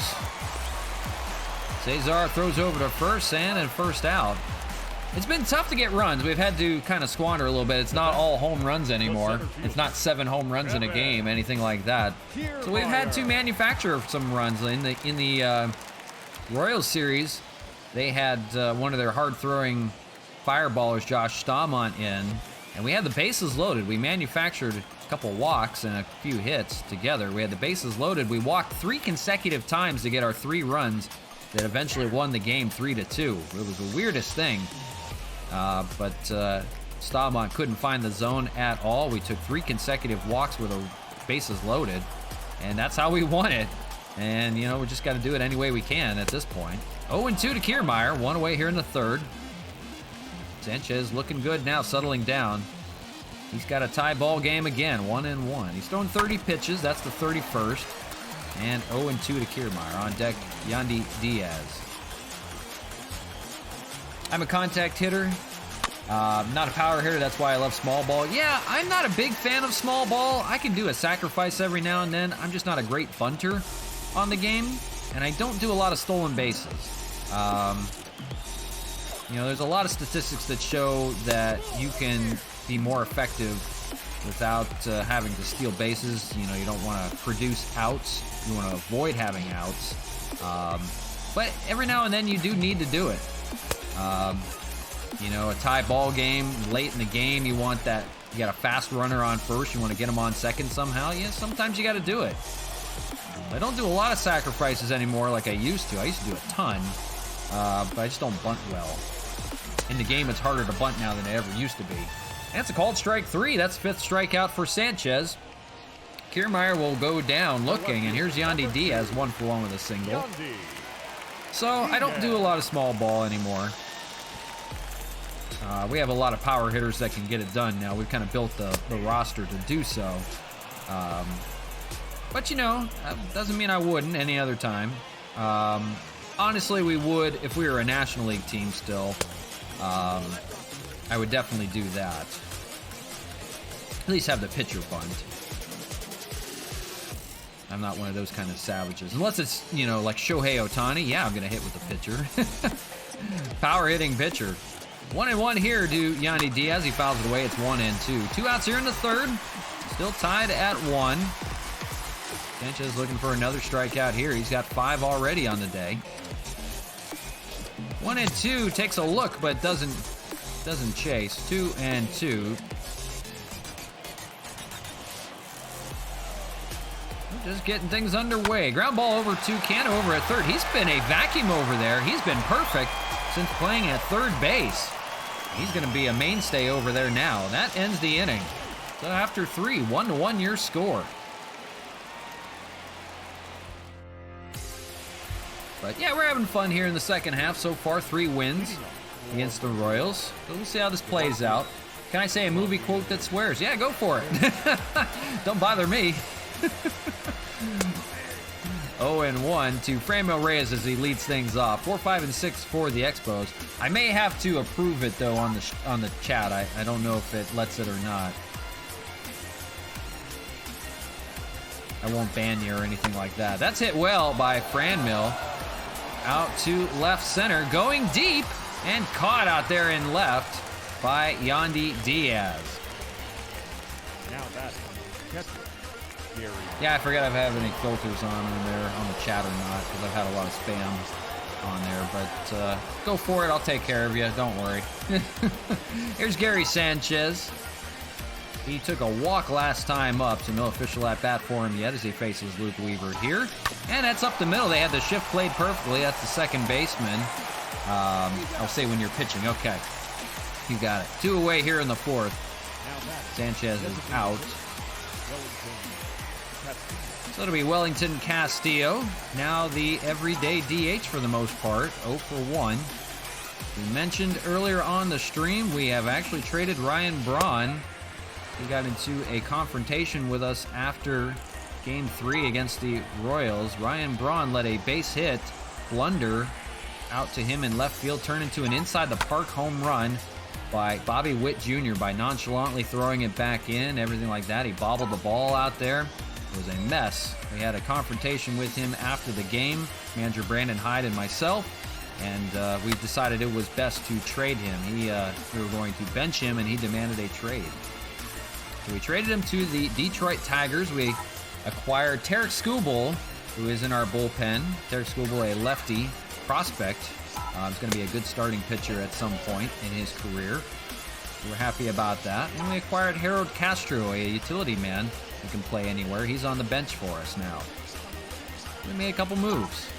Cesar throws over to first and first out. It's been tough to get runs. We've had to kind of squander a little bit. It's not all home runs anymore. It's not 7 home runs in a game, anything like that. So we've had to manufacture some runs. In the Royals series, they had one of their hard-throwing fireballers, Josh Staumont, in, and we had the bases loaded. We manufactured a couple walks and a few hits together. We had the bases loaded. We walked 3 consecutive times to get our 3 runs that eventually won the game 3-2. It was the weirdest thing. But Staumont couldn't find the zone at all. We took 3 consecutive walks with the bases loaded, and that's how we won it. And, you know, we just got to do it any way we can at this point. 0-2 to Kiermaier, 1 away here in the third. Sanchez looking good now, settling down. He's got a tie ball game again, 1-1. He's thrown 30 pitches, that's the 31st. And 0-2 to Kiermaier. On deck, Yandy Diaz. I'm a contact hitter, not a power hitter. That's why I love small ball. Yeah, I'm not a big fan of small ball. I can do a sacrifice every now and then. I'm just not a great bunter on the game, and I don't do a lot of stolen bases. You know, there's a lot of statistics that show that you can be more effective without having to steal bases. You know, you don't want to produce outs. You want to avoid having outs. But every now and then you do need to do it. You know, a tie ball game, late in the game, you want that, you got a fast runner on first, you want to get him on second somehow. Yeah, sometimes you got to do it. I don't do a lot of sacrifices anymore like I used to. I used to do a ton, but I just don't bunt well. In the game, it's harder to bunt now than it ever used to be. That's a called strike 3. That's 5th strikeout for Sanchez. Kiermaier will go down looking, and here's Yandy Diaz, 1 for 1 with a single. So I don't do a lot of small ball anymore. We have a lot of power hitters that can get it done now. We've kind of built the roster to do so. But, you know, that doesn't mean I wouldn't any other time. Honestly, we would if we were a National League team still. I would definitely do that. At least have the pitcher bunt. I'm not one of those kind of savages. Unless it's, you know, like Shohei Ohtani. Yeah, I'm going to hit with the pitcher. Power hitting pitcher. 1-1 here to Yandy Diaz. He fouls it away. It's 1-2. 2 outs here in the third. Still tied at 1. Sanchez looking for another strikeout here. He's got 5 already on the day. 1-2. Takes a look, but doesn't chase. 2-2. just getting things underway. Ground ball over to Cano over at third. He's been a vacuum over there. He's been perfect since playing at third base. He's going to be a mainstay over there now. That ends the inning. So after 3, 1-1 your score. But yeah, we're having fun here in the second half. So far, 3 wins against the Royals. So we'll see how this plays out. Can I say a movie quote that swears? Yeah, go for it. Don't bother me. 0-1 to Franmil Reyes as he leads things off. 4, 5, and 6 for the Expos. I may have to approve it though on the chat. I don't know if it lets it or not. I won't ban you or anything like that. That's hit well by Franmil. Out to left center, going deep and caught out there in left by Yandy Diaz. Now that's catcher, Gary. Yeah, I forget if I have any filters on in there on the chat or not, because I've had a lot of spam on there. But go for it. I'll take care of you. Don't worry. Here's Gary Sanchez. He took a walk last time up, so no official at-bat for him yet as he faces Luke Weaver here. And that's up the middle. They had the shift played perfectly. That's the second baseman. I'll say when you're pitching. Okay. You got it. 2 away here in the 4th. Sanchez is out. So it'll be Wellington Castillo. Now the everyday DH for the most part. 0 for 1. We mentioned earlier on the stream, we have actually traded Ryan Braun. He got into a confrontation with us after Game 3 against the Royals. Ryan Braun let a base hit blunder out to him in left field, turn into an inside the park home run by Bobby Witt Jr. by nonchalantly throwing it back in, everything like that. He bobbled the ball out there. It was a mess. We had a confrontation with him after the game, manager Brandon Hyde and myself, and we decided it was best to trade him. We were going to bench him, and he demanded a trade. So we traded him to the Detroit Tigers. We acquired Tarek Skubal, who is in our bullpen. Tarek Skubal, a lefty prospect. He's going to be a good starting pitcher at some point in his career. We're happy about that. And we acquired Harold Castro, a utility man who can play anywhere. He's on the bench for us now. We made a couple moves.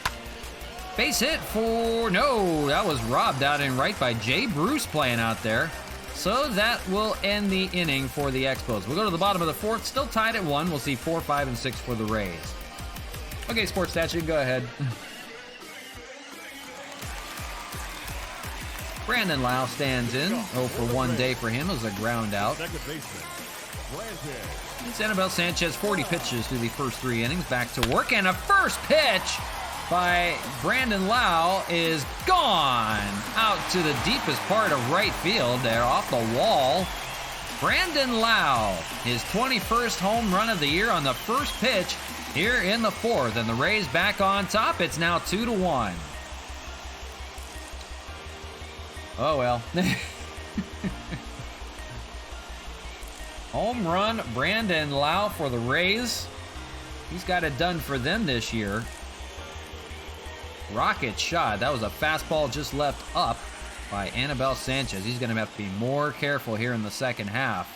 Base hit for... No, that was robbed out in right by Jay Bruce playing out there. So that will end the inning for the Expos. We'll go to the bottom of the 4th, still tied at 1. We'll see 4, 5, and 6 for the Rays. Okay, Sports Stats, you can go ahead. Brandon Lau stands in. 0 for 1 day for him as a ground out. Second baseman, Brandon. It's Anibal Sanchez, 40 pitches through the first 3 innings. Back to work, and a first pitch by Brandon Lau is gone out to the deepest part of right field there off the wall. Brandon Lau, his 21st home run of the year on the first pitch here in the 4th, and the Rays back on top. It's now 2-1. Oh well. Home run Brandon Lau for the Rays. He's got it done for them this year. Rocket shot. That was a fastball just left up by Anibal Sanchez. He's going to have to be more careful here in the second half.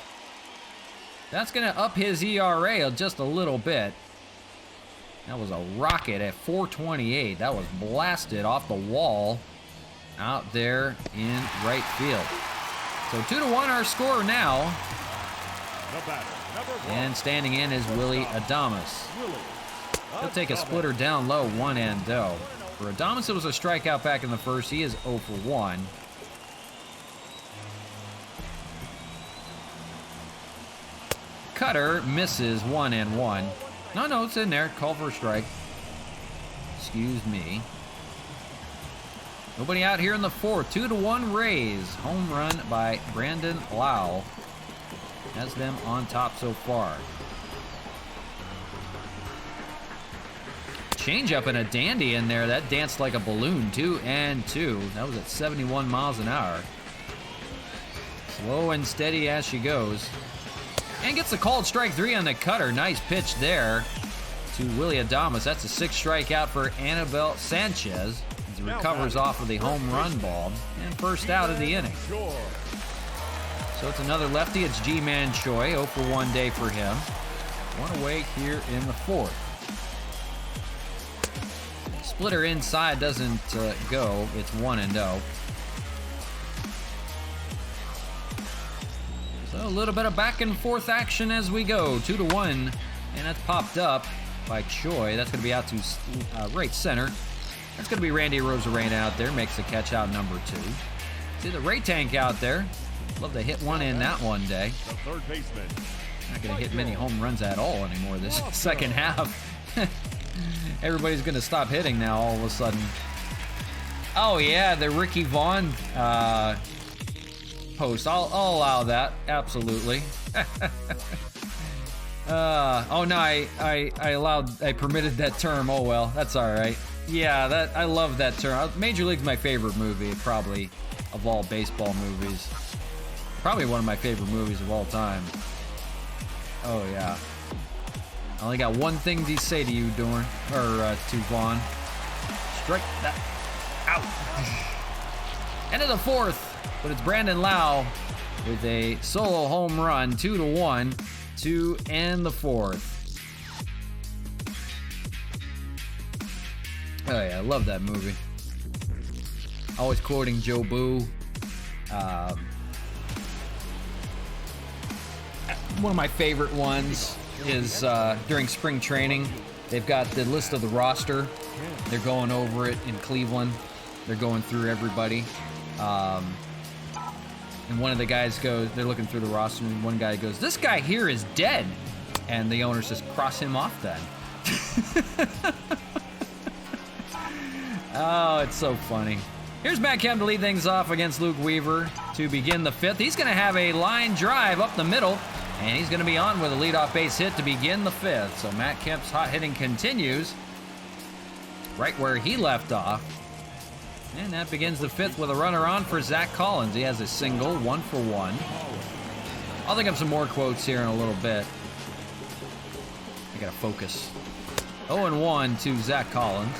That's going to up his ERA just a little bit. That was a rocket at 428. That was blasted off the wall out there in right field. So 2-1 our score now. And standing in is Willie Adames. He'll take a splitter down low, 1-0. For Adames, it was a strikeout back in the first. He is 0 for 1. Cutter misses 1-1. No, it's in there. Call for a strike. Excuse me. Nobody out here in the 4th. 2-1 Rays. Home run by Brandon Lau. Has them on top so far. Change up and a dandy in there. That danced like a balloon. 2-2. That was at 71 miles an hour. Slow and steady as she goes. And gets a called strike 3 on the cutter. Nice pitch there to Willie Adames. That's a 6th strikeout for Anibal Sanchez as he recovers off of the home run ball. And first out of the inning. So it's another lefty. It's G-Man Choi. 0 for 1 day for him. 1 away here in the 4th. splitter inside doesn't go. It's 1-0. So a little bit of back and forth action as we go. 2-1. And that's popped up by Choi. That's going to be out to right center. That's going to be Randy Arozarena out there. Makes the catch out number 2. See the Ray Tank out there. Love to hit one in that one day. The third baseman. Not going to hit many home runs at all anymore this second half. Everybody's going to stop hitting now all of a sudden. Oh, yeah, the Ricky Vaughn post. I'll allow that. Absolutely. Oh, no, I permitted that term. Oh, well, that's all right. Yeah, I love that term. Major League's my favorite movie, probably, of all baseball movies. Probably one of my favorite movies of all time. Oh, yeah. I only got one thing to say to you, Dorn, or to Vaughn. Strike that out. End of the 4th, but it's Brandon Lau with a solo home run, 2-1 to end the 4th. Oh yeah, I love that movie. Always quoting Joe Boo. One of my favorite ones is during spring training. They've got the list of the roster. They're going over it in Cleveland. They're going through everybody. And one of the guys goes, they're looking through the roster, and one guy goes, "This guy here is dead." And the owner says, "Cross him off then." Oh, it's so funny. Here's Matt Kemp to lead things off against Luke Weaver to begin the 5th. He's going to have a line drive up the middle, and he's going to be on with a leadoff base hit to begin the 5th. So Matt Kemp's hot hitting continues right where he left off. And that begins the 5th with a runner on for Zach Collins. He has a single, 1 for 1. I'll think of some more quotes here in a little bit. I got to focus. 0-1 to Zach Collins.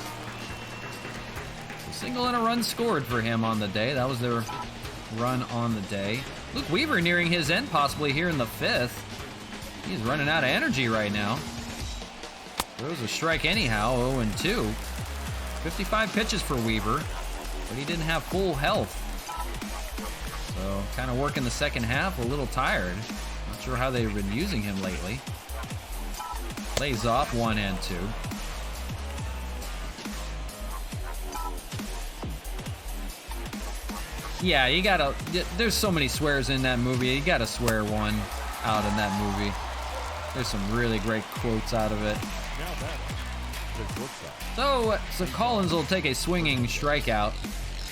Single and a run scored for him on the day. That was their run on the day. Luke Weaver nearing his end possibly here in the 5th. He's running out of energy right now. Throws a strike anyhow, 0-2. 55 pitches for Weaver, but he didn't have full health. So kind of working the second half, a little tired. Not sure how they've been using him lately. Lays off 1-2. Yeah, you gotta, there's so many swears in that movie. You gotta swear one out in that movie. There's some really great quotes out of it. So Collins will take a swinging strikeout.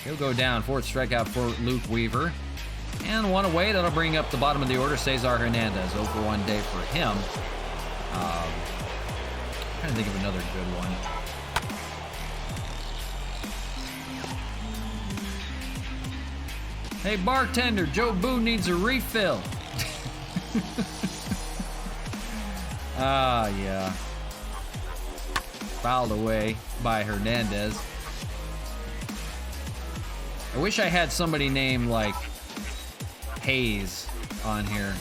He'll go down, 4th strikeout for Luke Weaver. And one away, that'll bring up the bottom of the order, Cesar Hernandez. 0 for 1 day for him. Trying to think of another good one. Hey, bartender, Joe Boo needs a refill. Ah, yeah. Fouled away by Hernandez. I wish I had somebody named, like, Hayes on here.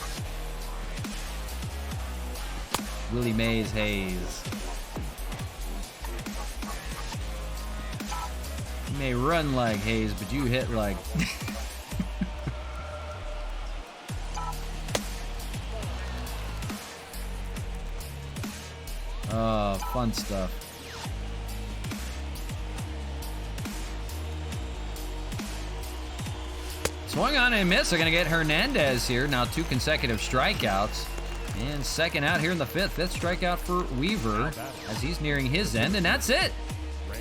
Willie Mays Hayes. You may run like Hayes, but you hit like... Oh, fun stuff. Swung on and miss. They're going to get Hernandez here. Now 2 consecutive strikeouts. And second out here in the 5th. 5th strikeout for Weaver as he's nearing his end. And that's it.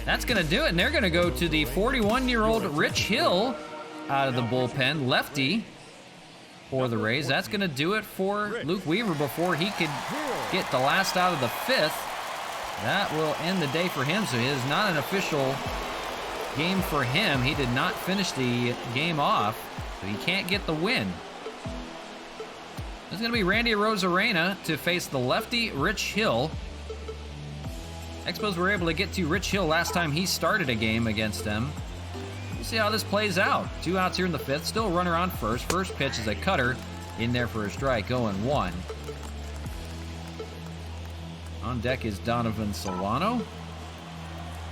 That's going to do it. And they're going to go to the 41-year-old Rich Hill out of the bullpen. Lefty for the Rays. That's going to do it for Luke Weaver before he could get the last out of the 5th. That will end the day for him. So it is not an official game for him. He did not finish the game off, so he can't get the win. It's going to be Randy Arozarena to face the lefty Rich Hill. Expos were able to get to Rich Hill last time he started a game against them. We'll see how this plays out. 2 outs here in the 5th. Still runner on first. First pitch is a cutter in there for a strike, 0-1. On deck is Donovan Solano.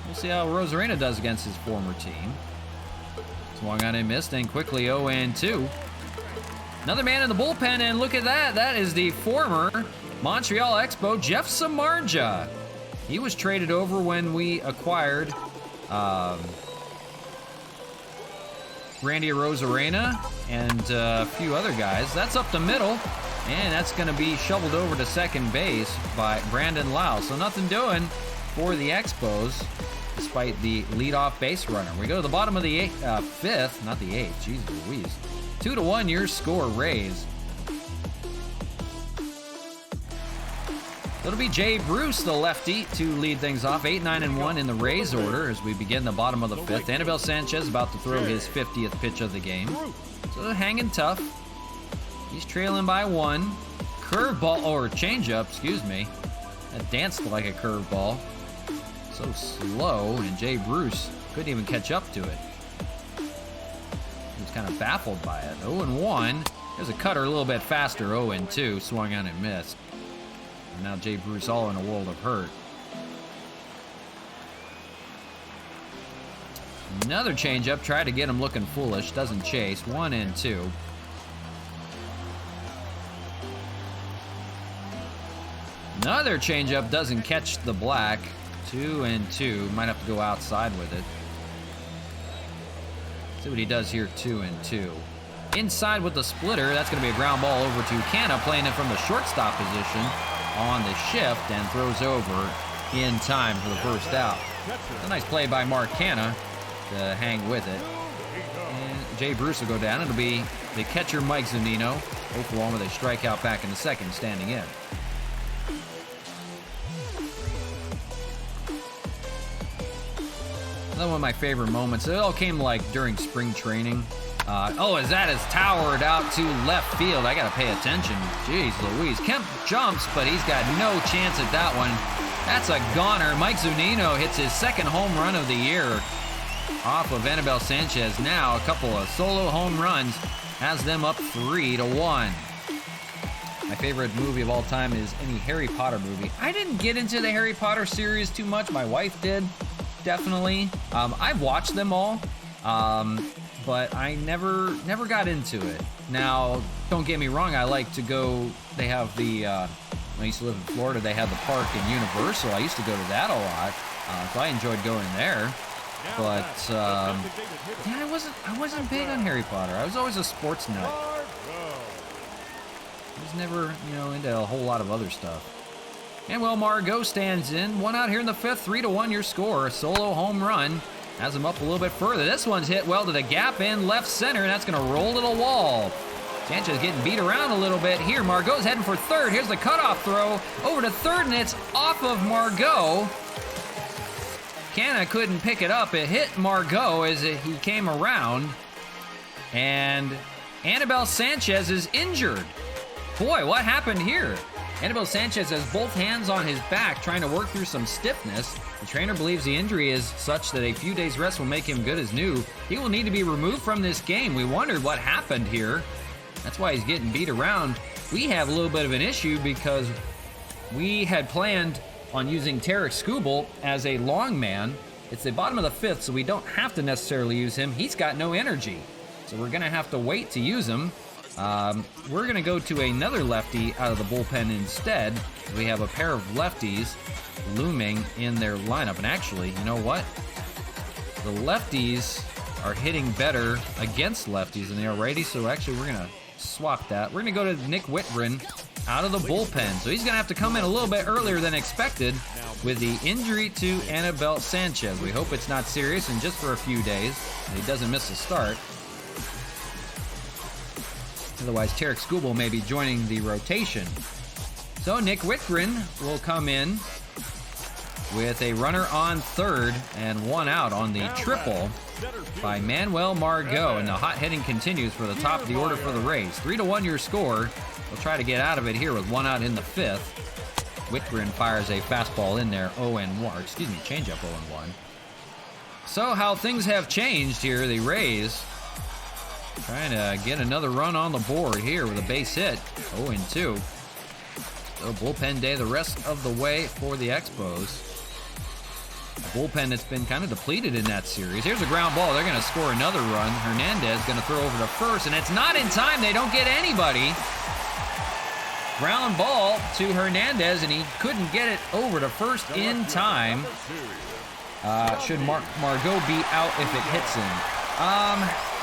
We'll see how Rosarena does against his former team. Swung on and missed, and quickly 0-2. Another man in the bullpen, and look at that. That is the former Montreal Expo, Jeff Samardzija. He was traded over when we acquired Randy Rosarena and a few other guys. That's up the middle, and that's going to be shoveled over to second base by Brandon Lau. So nothing doing for the Expos, despite the leadoff base runner. We go to the bottom of the fifth, not the eighth, jeez Louise. 2-1 your score, Rays. It'll be Jay Bruce, the lefty, to lead things off. 8-9-1 in the Rays order as we begin the bottom of the fifth. Anibal Sanchez about to throw his 50th pitch of the game. So they're hanging tough. He's trailing by 1. Curveball, or changeup, excuse me. That danced like a curveball. So slow, and Jay Bruce couldn't even catch up to it. He was kind of baffled by it. 0-1. There's a cutter a little bit faster. 0-2. Swung on and missed. And now Jay Bruce all in a world of hurt. Another changeup. Tried to get him looking foolish. Doesn't chase. 1-2. Another changeup. Doesn't catch the black. 2-2. Might have to go outside with it. See what he does here. 2-2. Inside with the splitter. That's going to be a ground ball over to Canna, playing it from the shortstop position on the shift, and throws over in time for the first out. A nice play by Mark Canna to hang with it. And Jay Bruce will go down. It'll be the catcher Mike Zunino. 0-1 with a strikeout back in the second, standing in. Another one of my favorite moments. It all came like during spring training. As that is towered out to left field. I got to pay attention. Jeez Louise. Kemp jumps, but he's got no chance at that one. That's a goner. Mike Zunino hits his second home run of the year off of Anibal Sanchez. Now a couple of solo home runs has them up 3-1. My favorite movie of all time is any Harry Potter movie. I didn't get into the Harry Potter series too much. My wife did, definitely. I've watched them all. But I never got into it. Now, don't get me wrong, I like to go, they have the, when I used to live in Florida, they had the park in Universal. I used to go to that a lot, so I enjoyed going there. But, yeah, I wasn't big on Harry Potter. I was always a sports nut. I was never, into a whole lot of other stuff. And, well, Margot stands in. 1 out here in the fifth, 3-1 your score. A solo home run. Has him up a little bit further. This one's hit well to the gap in left center, and that's going to roll to the wall. Sanchez getting beat around a little bit here. Margot's heading for third. Here's the cutoff throw over to third, and it's off of Margot. Canna couldn't pick it up. It hit Margot as he came around, and Anibal Sanchez is injured. Boy, what happened here? Anibal Sanchez has both hands on his back, trying to work through some stiffness. The trainer believes the injury is such that a few days rest will make him good as new. He will need to be removed from this game. We wondered what happened here. That's why he's getting beat around. We have a little bit of an issue because we had planned on using Tarek Skubal as a long man. It's the bottom of the fifth, so we don't have to necessarily use him. He's got no energy, so we're going to have to wait to use him. We're going to go to another lefty out of the bullpen instead. We have a pair of lefties looming in their lineup. And actually, you know what? The lefties are hitting better against lefties than they are righties. So actually, we're going to swap that. We're going to go to Nick Whitgren out of the bullpen. So he's going to have to come in a little bit earlier than expected with the injury to Anibal Sanchez. We hope it's not serious and just for a few days, and he doesn't miss a start. Otherwise, Tarek Skubal may be joining the rotation. So Nick Whitgren will come in with a runner on third and 1 out on the triple by Manuel Margot. And the hot hitting continues for the top of the order for the Rays. 3-1 your score. They'll try to get out of it here with 1 out in the fifth. Whitgren fires a fastball in there, 0-1. Changeup 0-1. So how things have changed here. The Rays trying to get another run on the board here with a base hit, 0-2. So bullpen day the rest of the way for the Expos. bullpen that's been kind of depleted in that series. Here's a ground ball. They're going to score another run. Hernandez going to throw over to first, and it's not in time. They don't get anybody. Ground ball to Hernandez, and he couldn't get it over to first in time. Should Margot be out if it hits him?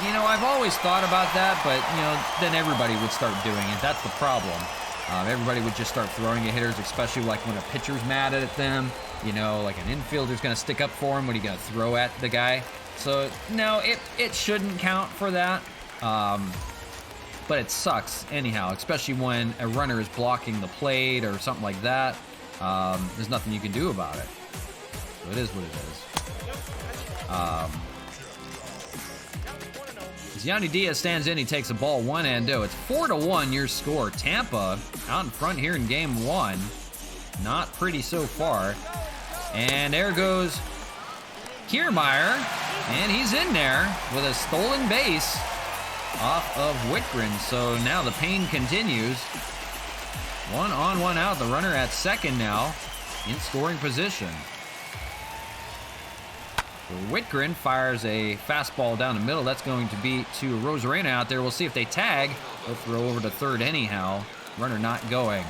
You know, I've always thought about that, but, you know, then everybody would start doing it. That's the problem. Everybody would just start throwing at hitters, especially like when a pitcher's mad at them. You know, like an infielder's going to stick up for him. What are you going to throw at the guy? So, no, it shouldn't count for that. But it sucks anyhow, especially when a runner is blocking the plate or something like that. There's nothing you can do about it. So it is what it is. As Yandy Diaz stands in, he takes a ball 1-0. It's 4-1 your score. Tampa out in front here in game one. Not pretty so far. And there goes Kiermaier, and he's in there with a stolen base off of Whitgren. So now the pain continues. 1 on, 1 out. The runner at second now in scoring position. So Whitgren fires a fastball down the middle. That's going to be to Rosarena out there. We'll see if they tag. They'll throw over to third anyhow. Runner not going.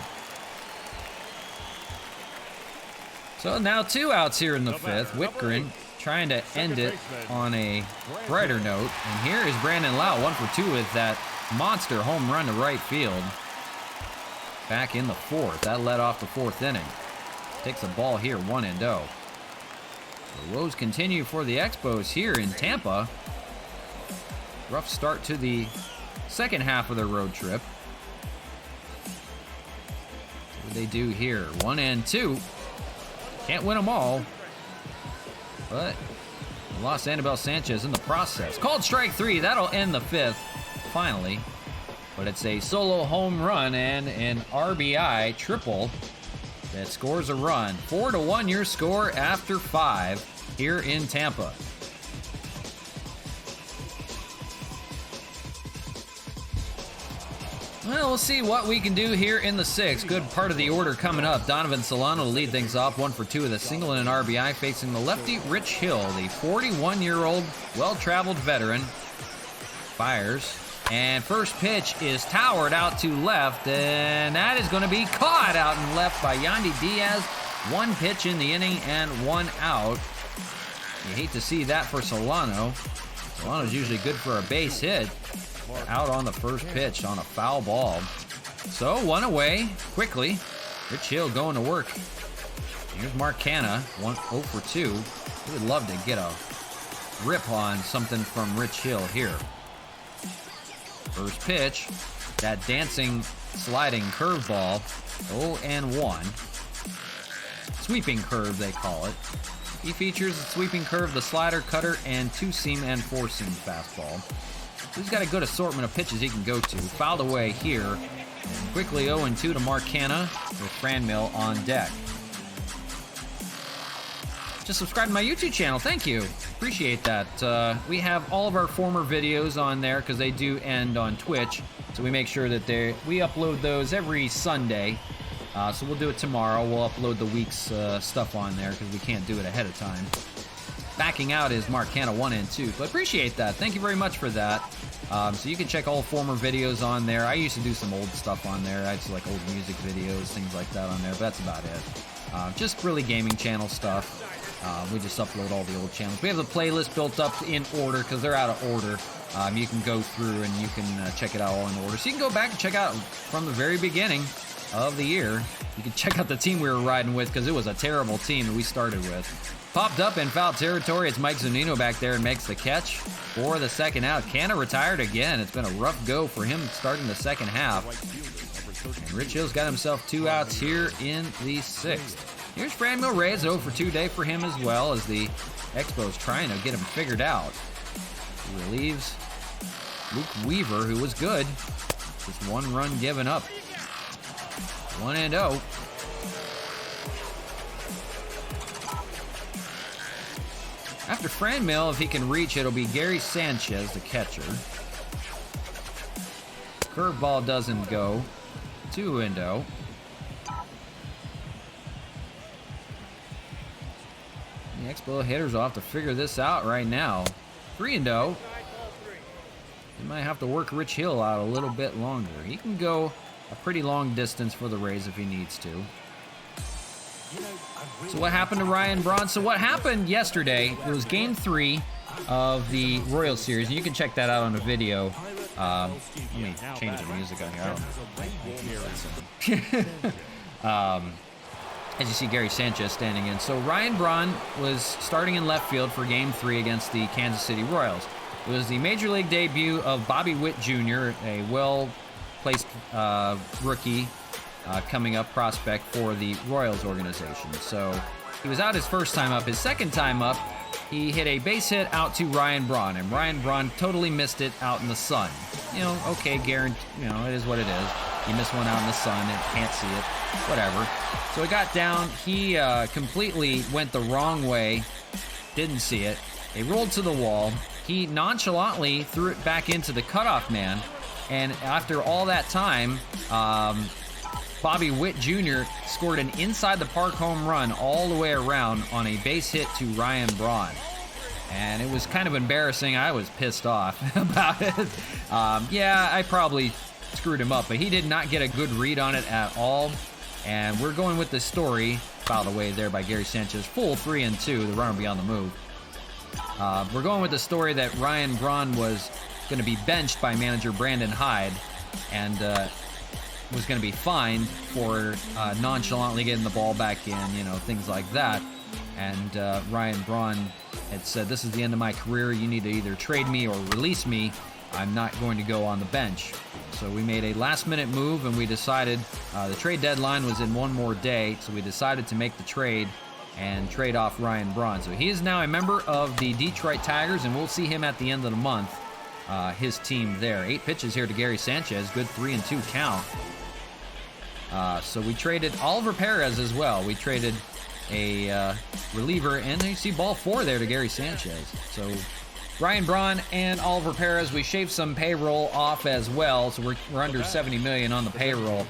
So now 2 outs here in the fifth. Whitgren trying to end it on a brighter note. And here is Brandon Lau, 1 for 2 with that monster home run to right field. Back in the fourth. That led off the fourth inning. Takes a ball here, 1-0. The woes continue for the Expos here in Tampa. Rough start to the second half of their road trip. What do they do here? 1-2. Can't win them all. But lost Anibal Sanchez in the process. Called strike 3. That'll end the fifth, finally. But it's a solo home run and an RBI triple that scores a run. 4-1 your score after 5 here in Tampa. Well, we'll see what we can do here in the sixth. Good part of the order coming up. Donovan Solano will lead things off, 1 for 2 with a single and an RBI, facing the lefty Rich Hill, the 41-year-old, well-traveled veteran. Fires. And first pitch is towered out to left, and that is going to be caught out and left by Yandy Diaz. 1 pitch in the inning and 1 out. You hate to see that for Solano. Solano's usually good for a base hit. Out on the first pitch on a foul ball. So 1 away quickly. Rich Hill going to work. Here's Mark Canha, 0 for 2. He would love to get a rip on something from Rich Hill here. First pitch, that dancing, sliding curveball, 0-1. Sweeping curve, they call it. He features the sweeping curve, the slider, cutter, and 2-seam and 4-seam fastball. He's got a good assortment of pitches he can go to. Fouled away here. And quickly 0-2 to Mark Canha with Franmil on deck. Just subscribe to my YouTube channel. Thank you. Appreciate that. We have all of our former videos on there because they do end on Twitch. So we make sure that we upload those every Sunday. So we'll do it tomorrow. We'll upload the week's stuff on there because we can't do it ahead of time. Backing out is Mark Canha 1-2. So I appreciate that. Thank you very much for that. So you can check all former videos on there. I used to do some old stuff on there. I used to like old music videos, things like that on there, but that's about it. Just really gaming channel stuff. We just upload all the old channels. We have the playlist built up in order because they're out of order. You can go through and you can check it out all in order. So you can go back and check out from the very beginning of the year. You can check out the team we were riding with because it was a terrible team that we started with. Popped up in foul territory. It's Mike Zunino back there and makes the catch for the second out. Canha retired again. It's been a rough go for him starting the second half. And Rich Hill's got himself 2 outs here in the sixth. Here's Franmil Reyes, 0 for 2 day for him as well as the Expos trying to get him figured out. He relieves Luke Weaver, who was good. Just 1 run given up. 1-0. After Franmil, if he can reach, it'll be Gary Sanchez, the catcher. Curveball doesn't go. 2-0. The Expo hitters will have to figure this out right now. 3-0. He might have to work Rich Hill out a little bit longer. He can go a pretty long distance for the Rays if he needs to. So what happened to Ryan Braun? So what happened yesterday, it was game 3 of the Royals series, and you can check that out on the video. Let me change the music on here. As you see Gary Sanchez standing in. So Ryan Braun was starting in left field for game 3 against the Kansas City Royals. It was the major league debut of Bobby Witt Jr., a well-placed rookie coming up prospect for the Royals organization. So he was out his first time up. His second time up, he hit a base hit out to Ryan Braun, and Ryan Braun totally missed it out in the sun. You know, okay, guarantee, you know, it is what it is. He missed one out in the sun and can't see it, whatever. So he got down, he completely went the wrong way, didn't see it. It rolled to the wall. He nonchalantly threw it back into the cutoff man, and after all that time, Bobby Witt Jr. scored an inside-the-park home run all the way around on a base hit to Ryan Braun. And it was kind of embarrassing. I was pissed off about it. Yeah, I probably screwed him up, but he did not get a good read on it at all. And we're going with the story, by the way, there by Gary Sanchez. Full 3-2, the runner will be on the move. We're going with the story that Ryan Braun was going to be benched by manager Brandon Hyde, and was going to be fined for nonchalantly getting the ball back in, you know, things like that. And Ryan Braun had said, this is the end of my career. You need to either trade me or release me. I'm not going to go on the bench. So we made a last-minute move, and we decided the trade deadline was in one more day, so we decided to make the trade and trade off Ryan Braun. So he is now a member of the Detroit Tigers, and we'll see him at the end of the month, his team there. 8 pitches here to Gary Sanchez, good 3-2 count. So we traded Oliver Perez as well. We traded a reliever, and you see ball 4 there to Gary Sanchez. So Ryan Braun and Oliver Perez, we shaved some payroll off as well, so we're under $70 million on the payroll,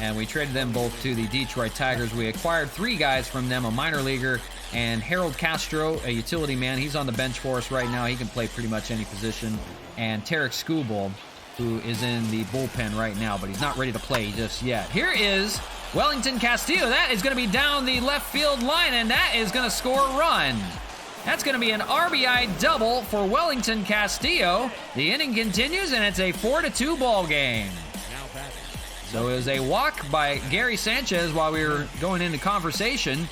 and we traded them both to the Detroit Tigers. We acquired 3 guys from them, a minor leaguer, and Harold Castro, a utility man. He's on the bench for us right now. He can play pretty much any position. And Tarek Skubal, who is in the bullpen right now, but he's not ready to play just yet. Here is Wellington Castillo. That is going to be down the left field line, and that is going to score a run. That's going to be an RBI double for Wellington Castillo. The inning continues, and it's a 4-2 ball game. So it was a walk by Gary Sanchez while we were going into conversation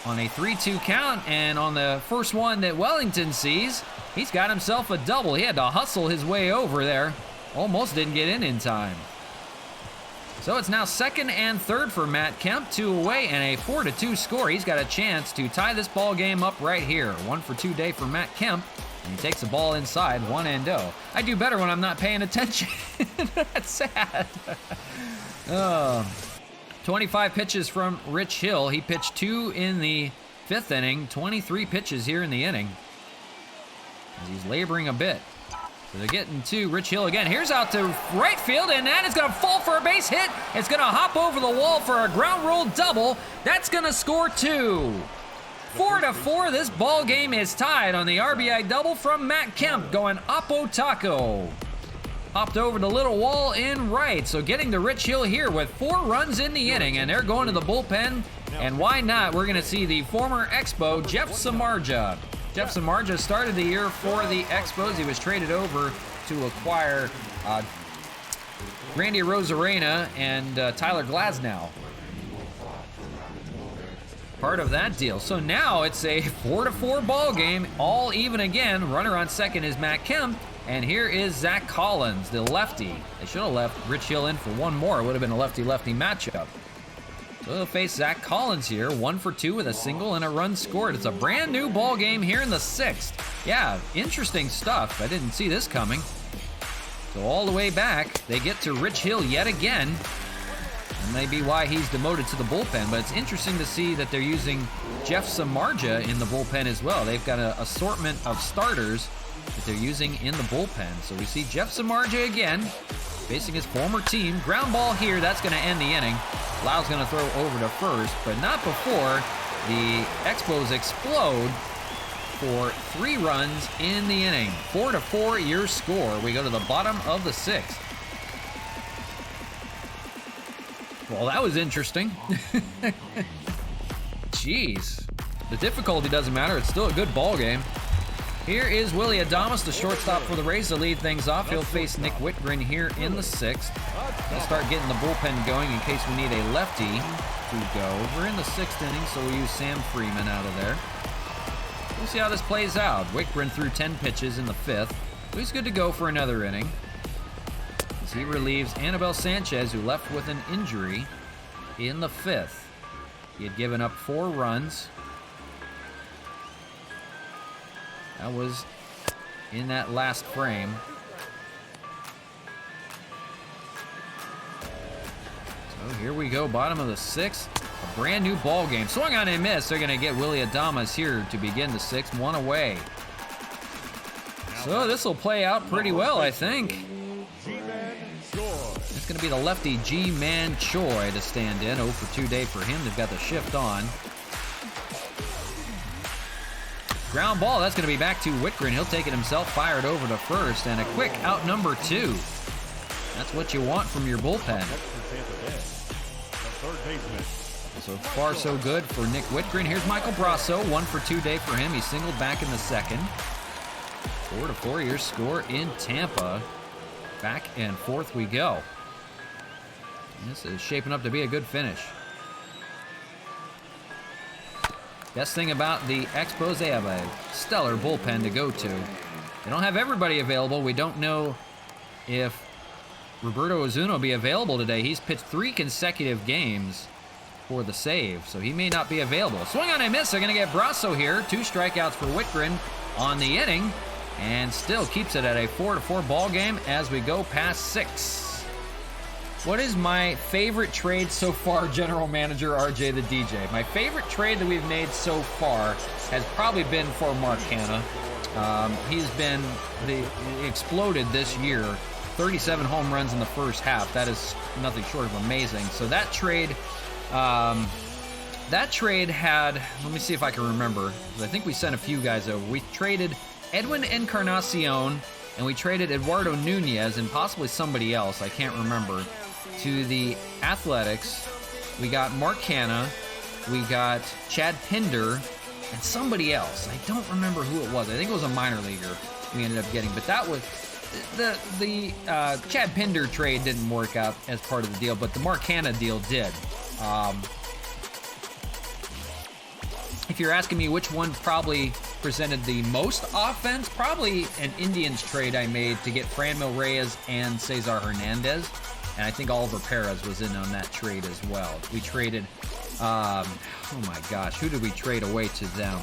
on a 3-2 count, and on the first one that Wellington sees, he's got himself a double. He had to hustle his way over there. Almost didn't get in time. So it's now 2nd and 3rd for Matt Kemp, 2 away, and a 4-2 score. He's got a chance to tie this ball game up right here. 1-for-2 day for Matt Kemp, and he takes the ball inside, 1-0. I do better when I'm not paying attention. That's sad. 25 pitches from Rich Hill. He pitched 2 in the 5th inning, 23 pitches here in the inning. As he's laboring a bit. So they're getting to Rich Hill again. Here's out to right field, and that is going to fall for a base hit. It's going to hop over the wall for a ground roll double. That's going to score 2. 4-4, this ball game is tied on the RBI double from Matt Kemp, going Oppo Taco. Hopped over the little wall in right, so getting to Rich Hill here with 4 runs in the inning, and they're going to the bullpen, and why not? We're going to see the former Expo, Jeff Samardzija. Jeff Samardzija started the year for the Expos. He was traded over to acquire Randy Rosarena and Tyler Glasnow. Part of that deal. So now it's a 4-4 ball game, all even again. Runner on second is Matt Kemp, and here is Zach Collins, the lefty. They should have left Rich Hill in for one more. It would have been a lefty-lefty matchup. So they'll face Zach Collins here, 1-for-2 with a single and a run scored. It's a brand new ball game here in the 6th. Yeah, interesting stuff. I didn't see this coming. So all the way back, they get to Rich Hill yet again. And maybe why he's demoted to the bullpen, but it's interesting to see that they're using Jeff Samardzija in the bullpen as well. They've got an assortment of starters that they're using in the bullpen. So we see Jeff Samardzija again, facing his former team. Ground ball here, that's going to end the inning. Lau's going to throw over to first, but not before the Expos explode for 3 runs in the inning. 4-4 your score. We go to the bottom of the 6th. Well, that was interesting. Jeez. The difficulty doesn't matter. It's still a good ball game. Here is Willie Adames, the shortstop for the Rays, to lead things off. He'll face Nick Whitgren here in the 6th. We'll start getting the bullpen going in case we need a lefty to go. We're in the 6th inning, so we'll use Sam Freeman out of there. We'll see how this plays out. Whitgren threw 10 pitches in the 5th. So he's good to go for another inning, as he relieves Anibal Sanchez, who left with an injury in the 5th. He had given up 4 runs. That was in that last frame. So here we go, bottom of the 6th. A brand new ball game. Swung on and missed. They're going to get Willie Adames here to begin the 6th. 1 away. So this will play out pretty well, I think. It's going to be the lefty G-Man Choi to stand in. 0 for 2 day for him. They've got the shift on. Ground ball, that's going to be back to Whitgren. He'll take it himself, fired over to first, and a quick out number 2. That's what you want from your bullpen. So far, so good for Nick Whitgren. Here's Michael Brasso, 1 for 2 day for him. He singled back in the 2nd. 4-4 your score in Tampa. Back and forth we go. This is shaping up to be a good finish. Best thing about the Expos, they have a stellar bullpen to go to. They don't have everybody available. We don't know if Roberto Ozuna will be available today. He's pitched 3 consecutive games for the save, so he may not be available. Swing on and miss. They're going to get Brasso here. 2 strikeouts for Whitgren on the inning, and still keeps it at a 4-4 ball game as we go past 6. What is my favorite trade so far, General Manager RJ the DJ? My favorite trade that we've made so far has probably been for Mark Hanna. He's been he exploded this year. 37 home runs in the first half. That is nothing short of amazing. So that trade had, let me see if I can remember, because I think we sent a few guys over. We traded Edwin Encarnacion, and we traded Eduardo Nunez and possibly somebody else, I can't remember, to the Athletics. We got Mark Hanna, we got Chad Pinder, and somebody else. I don't remember who it was. I think it was a minor leaguer we ended up getting, but that was the Chad Pinder trade didn't work out as part of the deal, but the Mark Hanna deal did. If you're asking me which one probably presented the most offense, probably an Indians trade I made to get Franmil Reyes and Cesar Hernandez. And I think Oliver Perez was in on that trade as well. We traded, oh my gosh, who did we trade away to them?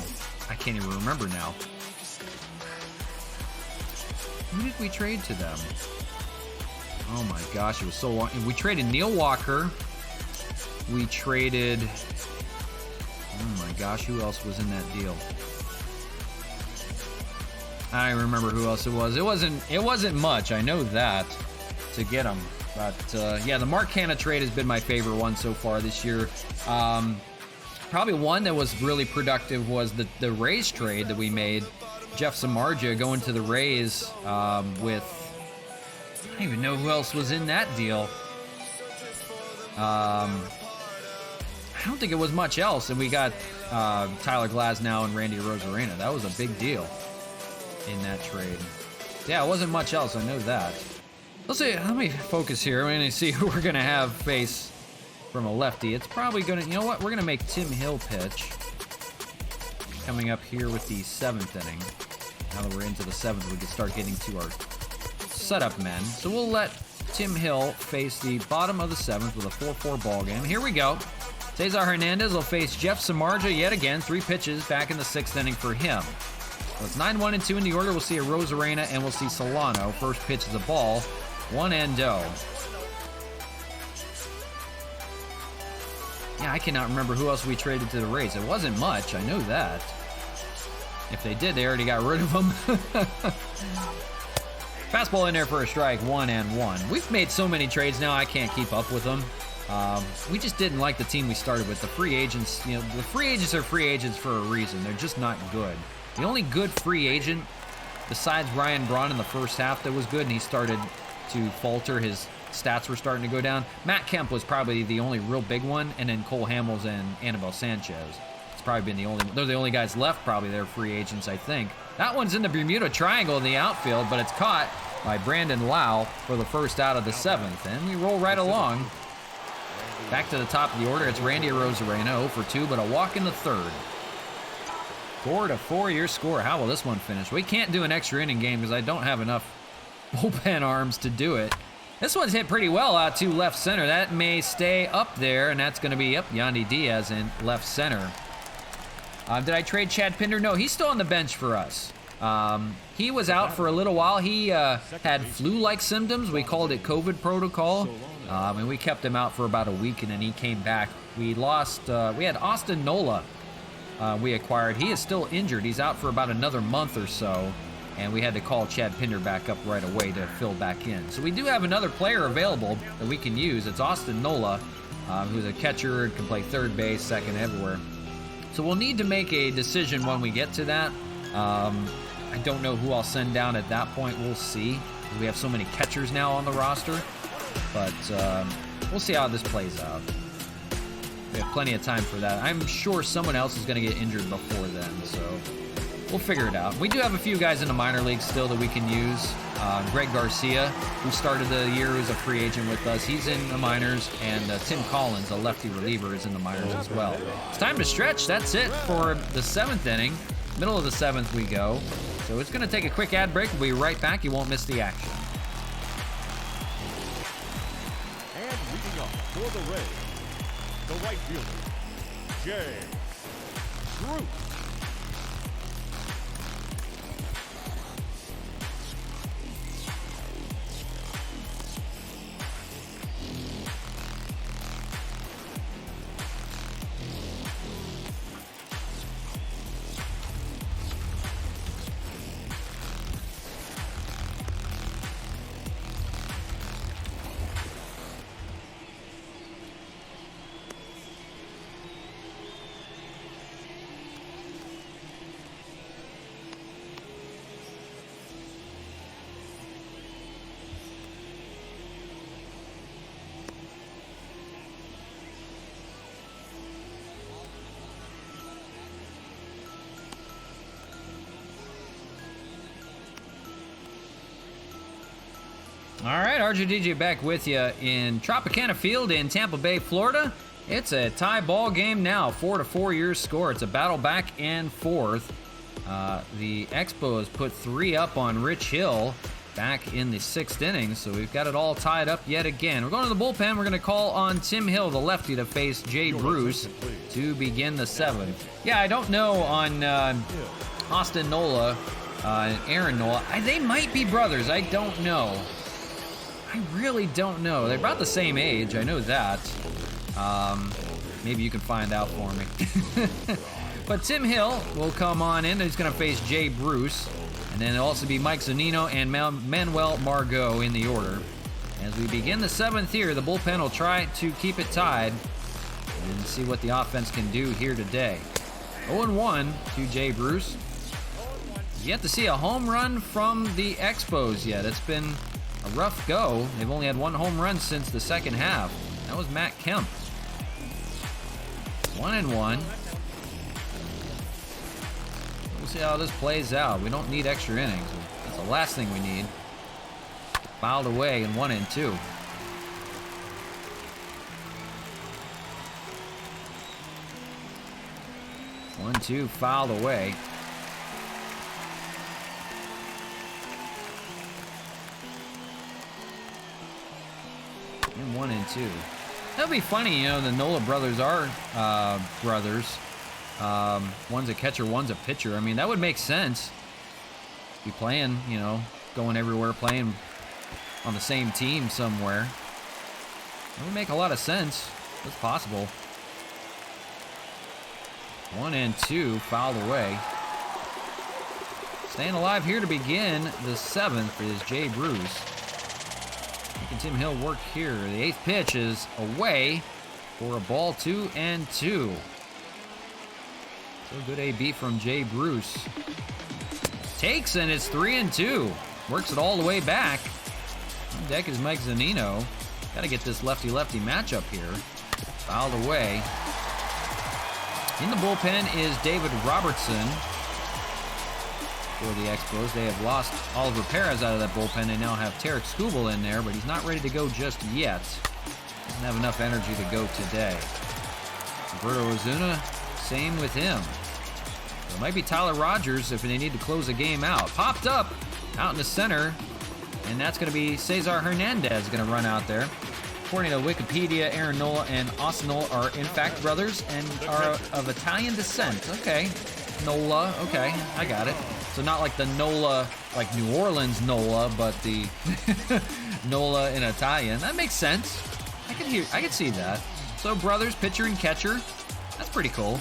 I can't even remember now. Who did we trade to them? Oh my gosh, it was so long. We traded Neil Walker. We traded, oh my gosh, who else was in that deal? I don't remember who else it was. It wasn't much, I know that, to get them. But yeah, the Mark Hanna trade has been my favorite one so far this year. Probably one that was really productive was the Rays trade that we made. Jeff Samardzija going to the Rays with, I don't even know who else was in that deal. I don't think it was much else. And we got Tyler Glasnow and Randy Arozarena. That was a big deal in that trade. Yeah, it wasn't much else. I know that. Let's see. Let me focus here. We're going to see who we're going to have face from a lefty. It's probably going to, you know what? We're going to make Tim Hill pitch. Coming up here with the 7th inning. Now that we're into the 7th, we can start getting to our setup men. So we'll let Tim Hill face the bottom of the 7th with a 4-4 ball game. Here we go. Cesar Hernandez will face Jeff Samardzija yet again. 3 pitches back in the 6th inning for him. So it's 9-1 and 2 in the order. We'll see a Arozarena and we'll see Solano. First pitch is a ball. 1-0. Yeah, I cannot remember who else we traded to the Rays. It wasn't much. I know that. If they did, they already got rid of them. Fastball in there for a strike. 1-1. We've made so many trades now, I can't keep up with them. We just didn't like the team we started with. The free agents, you know, the free agents are free agents for a reason. They're just not good. The only good free agent, besides Ryan Braun in the first half that was good, and he started to falter, his stats were starting to go down. Matt Kemp was probably the only real big one, and then Cole Hamels and Anibal Sanchez. It's probably been the only, they're the only guys left, probably they're free agents, I think. That one's in the Bermuda Triangle in the outfield, but it's caught by Brandon Lau for the first out of the 7th, and we roll right along. Back to the top of the order, it's Randy Arozarena, 0 for 2, but a walk in the 3rd. 4-4 your score. How will this one finish? We can't do an extra inning game because I don't have enough bullpen arms to do it. This one's hit pretty well out to left center. That may stay up there, and that's going to be Yandy Diaz in left center. Did I trade Chad Pinder? No, he's still on the bench for us. He was out for a little while. He had flu-like symptoms. We called it COVID protocol, and we kept him out for about a week, and then he came back. We had Austin Nola we acquired. He is still injured. He's out for about another month or so, and we had to call Chad Pinder back up right away to fill back in. So we do have another player available that we can use. It's Austin Nola, who's a catcher, can play third base, second, everywhere. So we'll need to make a decision when we get to that. I don't know who I'll send down at that point. We'll see. We have so many catchers now on the roster, but we'll see how this plays out. We have plenty of time for that. I'm sure someone else is going to get injured before then, so we'll figure it out. We do have a few guys in the minor leagues still that we can use. Greg Garcia, who started the year as a free agent with us, he's in the minors, and Tim Collins, a lefty reliever, is in the minors as well. It's time to stretch. That's it for the 7th inning. Middle of the 7th we go. So it's going to take a quick ad break. We'll be right back. You won't miss the action. And leading up for the Rays, the right fielder, Jay Bruce. All right, RJtheDJ back with you in Tropicana Field in Tampa Bay, Florida. It's a tie ball game now, 4-4 your score. It's a battle back and forth. The Expos put 3 up on Rich Hill back in the 6th inning, so we've got it all tied up yet again. We're going to the bullpen. We're going to call on Tim Hill, the lefty, to face Jay Bruce to begin the 7th. Yeah, I don't know on Austin Nola and Aaron Nola. They might be brothers. I don't know. I really don't know. They're about the same age. I know that. Maybe you can find out for me. But Tim Hill will come on in. He's going to face Jay Bruce. And then it'll also be Mike Zunino and Manuel Margot in the order. As we begin the 7th here, the bullpen will try to keep it tied and see what the offense can do here today. 0-1 to Jay Bruce. Yet to see a home run from the Expos yet. It's been a rough go. They've only had 1 home run since the second half. That was Matt Kemp. 1-1. We'll see how this plays out. We don't need extra innings. That's the last thing we need. Fouled away in 1-2. One-two fouled away. And 1-2. That'd be funny, you know, the Nola brothers are brothers. One's a catcher, one's a pitcher. I mean, that would make sense. Be playing, you know, going everywhere, playing on the same team somewhere. That would make a lot of sense. It's possible. 1-2, fouled away. Staying alive here to begin the 7th is Jay Bruce. Making Tim Hill work here. The 8th pitch is away for a ball 2-2. So good AB from Jay Bruce. Takes, and it's 3-2. Works it all the way back. On deck is Mike Zunino. Got to get this lefty-lefty matchup here. Fouled away. In the bullpen is David Robertson for the Expos. They have lost Oliver Perez out of that bullpen. They now have Tarek Skubal in there, but he's not ready to go just yet. Doesn't have enough energy to go today. Roberto Ozuna, same with him. So it might be Tyler Rogers if they need to close the game out. Popped up out in the center, and that's going to be Cesar Hernandez going to run out there. According to Wikipedia, Aaron Nola and Osnol are in fact brothers and are of Italian descent. Okay, Nola, okay, I got it. So not like the Nola, like New Orleans Nola, but the Nola in Italian. That makes sense. I could see that. So brothers, pitcher and catcher. That's pretty cool.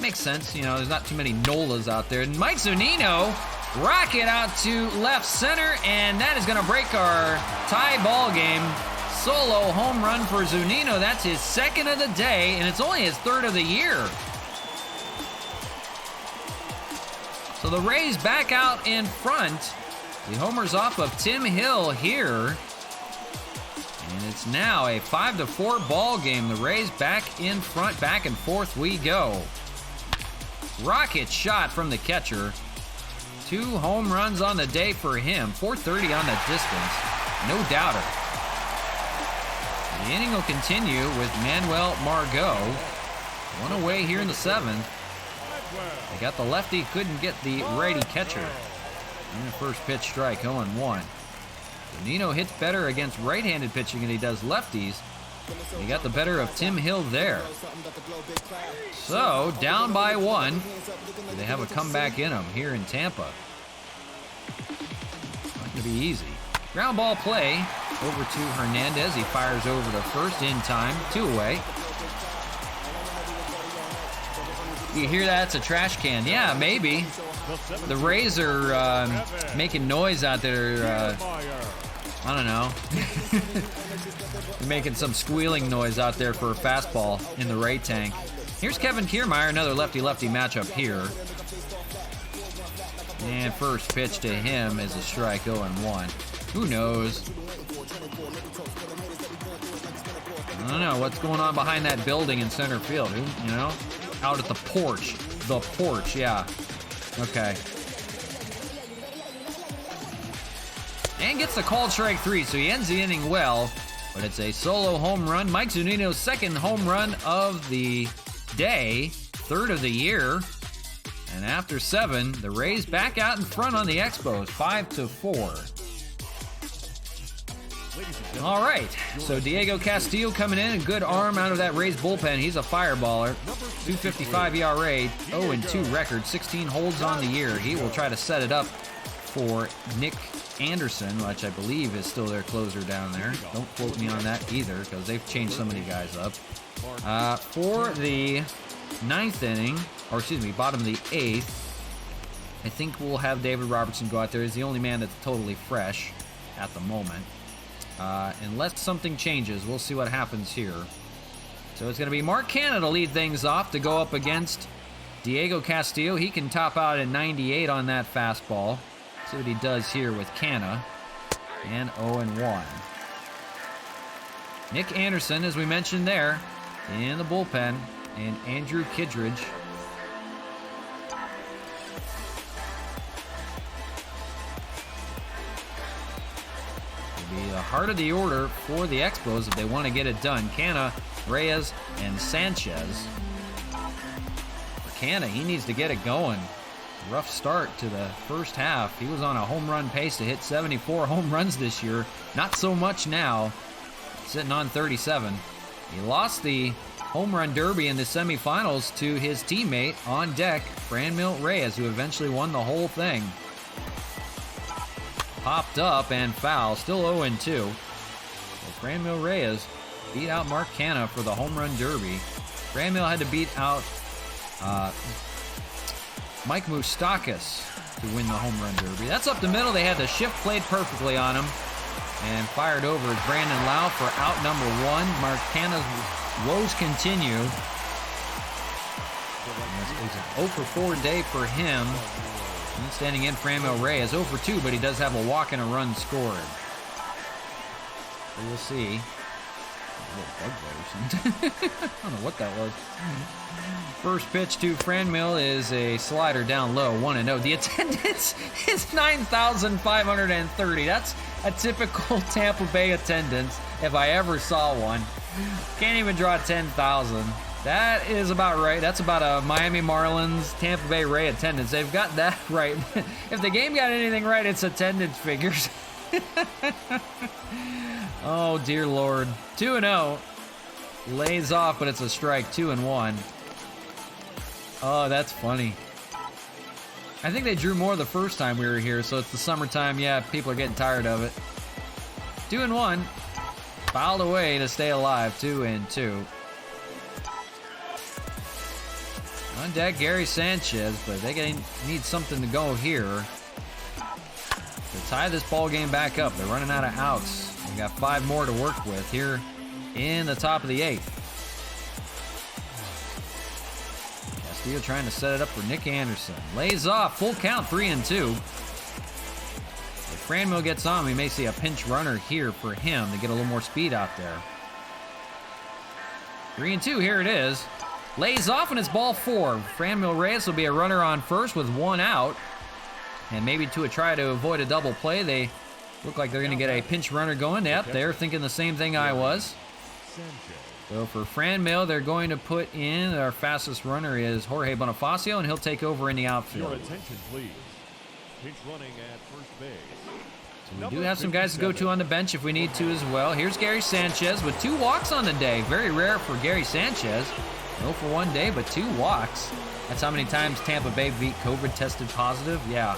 Makes sense. You know, there's not too many Nolas out there. And Mike Zunino, rocket out to left center, and that is going to break our tie ball game. Solo home run for Zunino. That's his 2nd of the day, and it's only his 3rd of the year. So the Rays back out in front. The homer's off of Tim Hill here. And it's now a 5-4 ball game. The Rays back in front, back and forth we go. Rocket shot from the catcher. 2 home runs on the day for him. 430 on the distance. No doubter. The inning will continue with Manuel Margot. 1 away here in the 7th. They got the lefty, couldn't get the righty catcher. And the first pitch strike, 0-1. Nino hits better against right-handed pitching than he does lefties. He got the better of Tim Hill there. So, down by 1. They have a comeback in them here in Tampa. Not going to be easy. Ground ball play over to Hernandez. He fires over to first in time. 2 away. You hear that? It's a trash can. Yeah, maybe. The Rays are making noise out there. I don't know. They're making some squealing noise out there for a fastball in the Ray tank. Here's Kevin Kiermaier, another lefty-lefty matchup here. And first pitch to him is a strike, 0-1. Who knows? I don't know what's going on behind that building in center field. Who, you know? Out at the porch. The porch, yeah. Okay. And gets the called strike 3, so he ends the inning well. But it's a solo home run. Mike Zunino's 2nd home run of the day, 3rd of the year. And after 7, the Rays back out in front on the Expos, 5-4. All right, so Diego Castillo coming in, a good arm out of that Rays bullpen. He's a fireballer. 2.55 ERA, 0-2 record, 16 holds on the year. He will try to set it up for Nick Anderson, which I believe is still their closer down there. Don't quote me on that either, because they've changed so many guys up. For the 9th inning, or excuse me, bottom of the 8th, I think we'll have David Robertson go out there. He's the only man that's totally fresh at the moment. Unless something changes, we'll see what happens here. So it's going to be Mark Canha to lead things off to go up against Diego Castillo. He can top out at 98 on that fastball. See what he does here with Canha. And 0-1. Nick Anderson, as we mentioned there, in the bullpen. And Andrew Kittredge. Be the heart of the order for the Expos if they want to get it done. Canha, Reyes, and Sanchez. For Canha, he needs to get it going. Rough start to the first half. He was on a home run pace to hit 74 home runs this year. Not so much now. Sitting on 37. He lost the home run derby in the semifinals to his teammate on deck, Franmil Reyes, who eventually won the whole thing. Popped up and foul, still 0-2. So Franmil Reyes beat out Mark Canha for the home run derby. Franmil had to beat out Mike Moustakas to win the home run derby. That's up the middle. They had the shift played perfectly on him. And fired over is Brandon Lau for out number 1. Marcana's woes continue. It's an 0 for 4 day for him. And standing in, Franmil Reyes 0 for 2, but he does have a walk and a run scored. So we'll see. A little bug bite or something. I don't know what that was. First pitch to Franmil is a slider down low, 1-0. The attendance is 9,530. That's a typical Tampa Bay attendance, if I ever saw one. Can't even draw 10,000. That is about right. That's about a Miami Marlins, Tampa Bay Ray attendance. They've got that right. If the game got anything right, it's attendance figures. Oh, dear Lord. 2-0. Lays off, but it's a strike. 2-1. Oh, that's funny. I think they drew more the first time we were here, so it's the summertime. Yeah, people are getting tired of it. 2-1. Fouled away to stay alive. 2-2. On deck, Gary Sanchez, but they need something to go here to tie this ball game back up. They're running out of outs. We got 5 more to work with here in the top of the 8th. Castillo trying to set it up for Nick Anderson. Lays off, full count, 3-2. If Franmil gets on, we may see a pinch runner here for him to get a little more speed out there. 3-2, here it is. Lays off, and it's ball 4. Franmil Reyes will be a runner on first with 1 out. And maybe to try to avoid a double play, they look like they're going to get a pinch runner going. Yep, they're thinking the same thing I was. So for Franmil, they're going to put in, our fastest runner is Jorge Bonifacio, and he'll take over in the outfield. Your attention, please. Pinch running at first base. So we do have some guys to go to on the bench if we need to as well. Here's Gary Sanchez with 2 walks on the day. Very rare for Gary Sanchez. 0 for 1 day, but 2 walks. That's how many times Tampa Bay beat COVID tested positive? Yeah.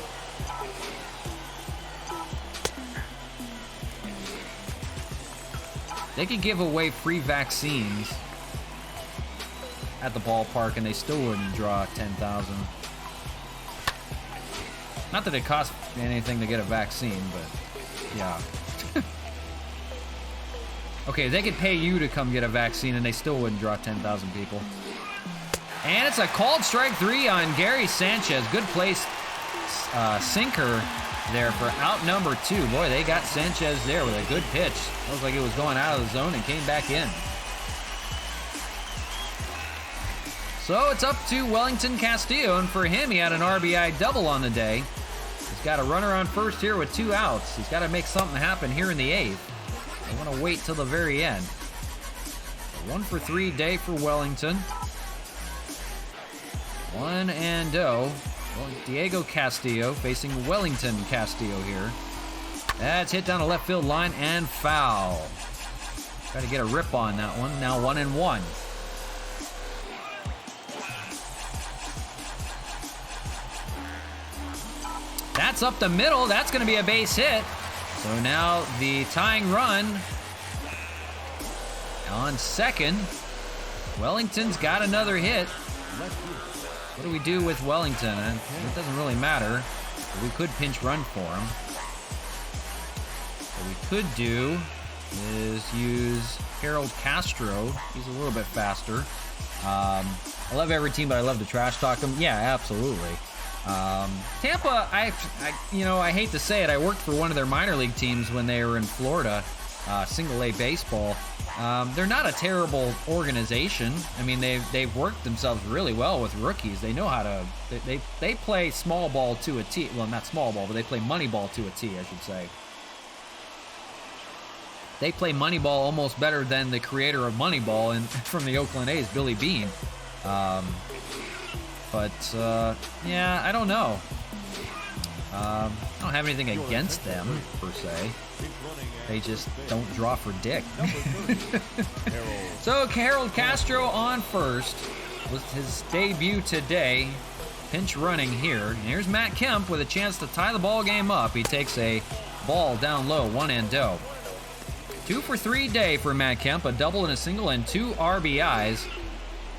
They could give away free vaccines at the ballpark and they still wouldn't draw 10,000. Not that it costs anything to get a vaccine, but yeah. Okay, they could pay you to come get a vaccine and they still wouldn't draw 10,000 people. And it's a called strike 3 on Gary Sanchez. Good place sinker there for out number 2. Boy, they got Sanchez there with a good pitch. Looks like it was going out of the zone and came back in. So it's up to Wellington Castillo, and for him, he had an RBI double on the day. He's got a runner on first here with 2 outs. He's got to make something happen here in the 8th. I want to wait till the very end. A 1 for 3 day for Wellington. 1-0. Well, Diego Castillo facing Wellington Castillo here. That's hit down the left field line and foul. Try to get a rip on that one. Now 1-1. That's up the middle. That's going to be a base hit. So now the tying run on second. Wellington's got another hit. What do we do with Wellington? It doesn't really matter. We could pinch run for him. What we could do is use Harold Castro. He's a little bit faster. I love every team, but I love to trash talk them. Yeah, absolutely. Tampa, I hate to say it, I worked for one of their minor league teams when they were in Florida, single A baseball. They're not a terrible organization. I mean, they've worked themselves really well with rookies. They know how to, they play small ball to a T. Well, not small ball, but they play money ball to a T, I should say. They play Moneyball almost better than the creator of Moneyball from the Oakland A's, Billy Beane. Yeah, I don't know. I don't have anything against them, per se. They just don't draw for dick. So, Harold Castro on first with his debut today. Pinch running here. And here's Matt Kemp with a chance to tie the ball game up. He takes a ball down low, 1-0. 2 for 3 day for Matt Kemp, a double and a single and 2 RBIs.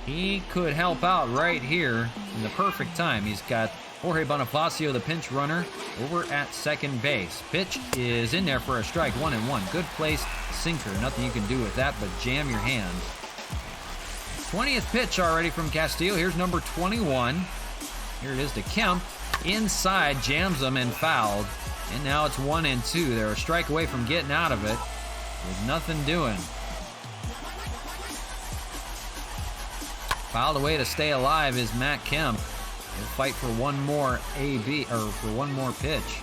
He could help out right here in the perfect time. He's got Jorge Bonifacio, the pinch runner, over at second base. Pitch is in there for a strike, 1-1. Good placed sinker. Nothing you can do with that but jam your hand. 20th pitch already from Castillo. Here's number 21. Here it is to Kemp. Inside, jams them and fouled. And now it's 1-2. They're a strike away from getting out of it with nothing doing. Fouled away to stay alive is Matt Kemp. He'll fight for one more for one more pitch.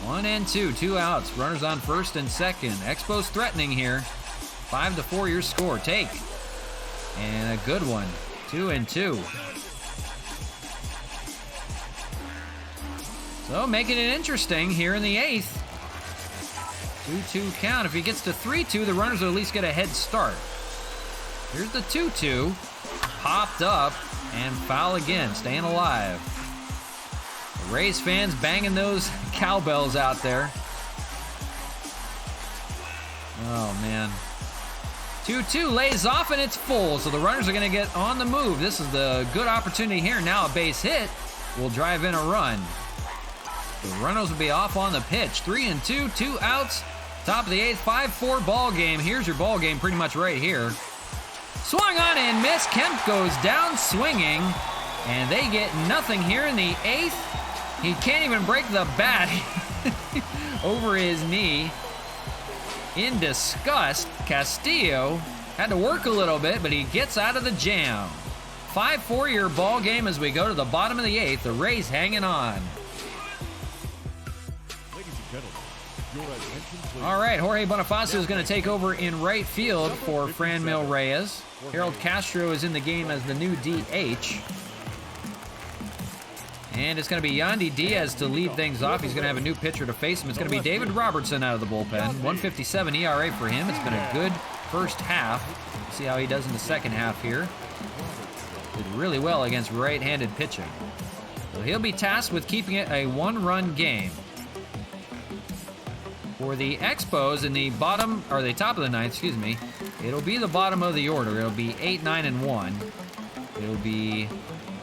1-2, 2 outs. Runners on first and second. Expos threatening here. 5-4 your score. Take. And a good one. 2-2. So making it interesting here in the 8th. 2-2 count. If he gets to 3-2, the runners will at least get a head start. Here's the 2-2. Popped up and foul again, staying alive. The Rays fans banging those cowbells out there. Oh, man. 2-2 lays off and it's full, so the runners are going to get on the move. This is the good opportunity here. Now a base hit will drive in a run. The runners will be off on the pitch. 3-2, 2 outs. Top of the 8th, 5-4 ball game. Here's your ball game pretty much right here. Swung on and missed. Kemp goes down swinging, and they get nothing here in the 8th. He can't even break the bat over his knee. In disgust, Castillo had to work a little bit, but he gets out of the jam. 5-4 your ball game as we go to the bottom of the 8th. The Rays hanging on. Ladies and gentlemen, your attention please. All right, Jorge Bonifacio is going to take over in right field for Franmil Reyes. Harold Castro is in the game as the new DH. And it's going to be Yandy Diaz to lead things off. He's going to have a new pitcher to face him. It's going to be David Robertson out of the bullpen. 1.57 ERA for him. It's been a good first half. We'll see how he does in the second half here. Did really well against right-handed pitching. So he'll be tasked with keeping it a one-run game. For the Expos in the bottom, or the top of the 9th, excuse me, it'll be the bottom of the order. It'll be 8, 9, and 1. It'll be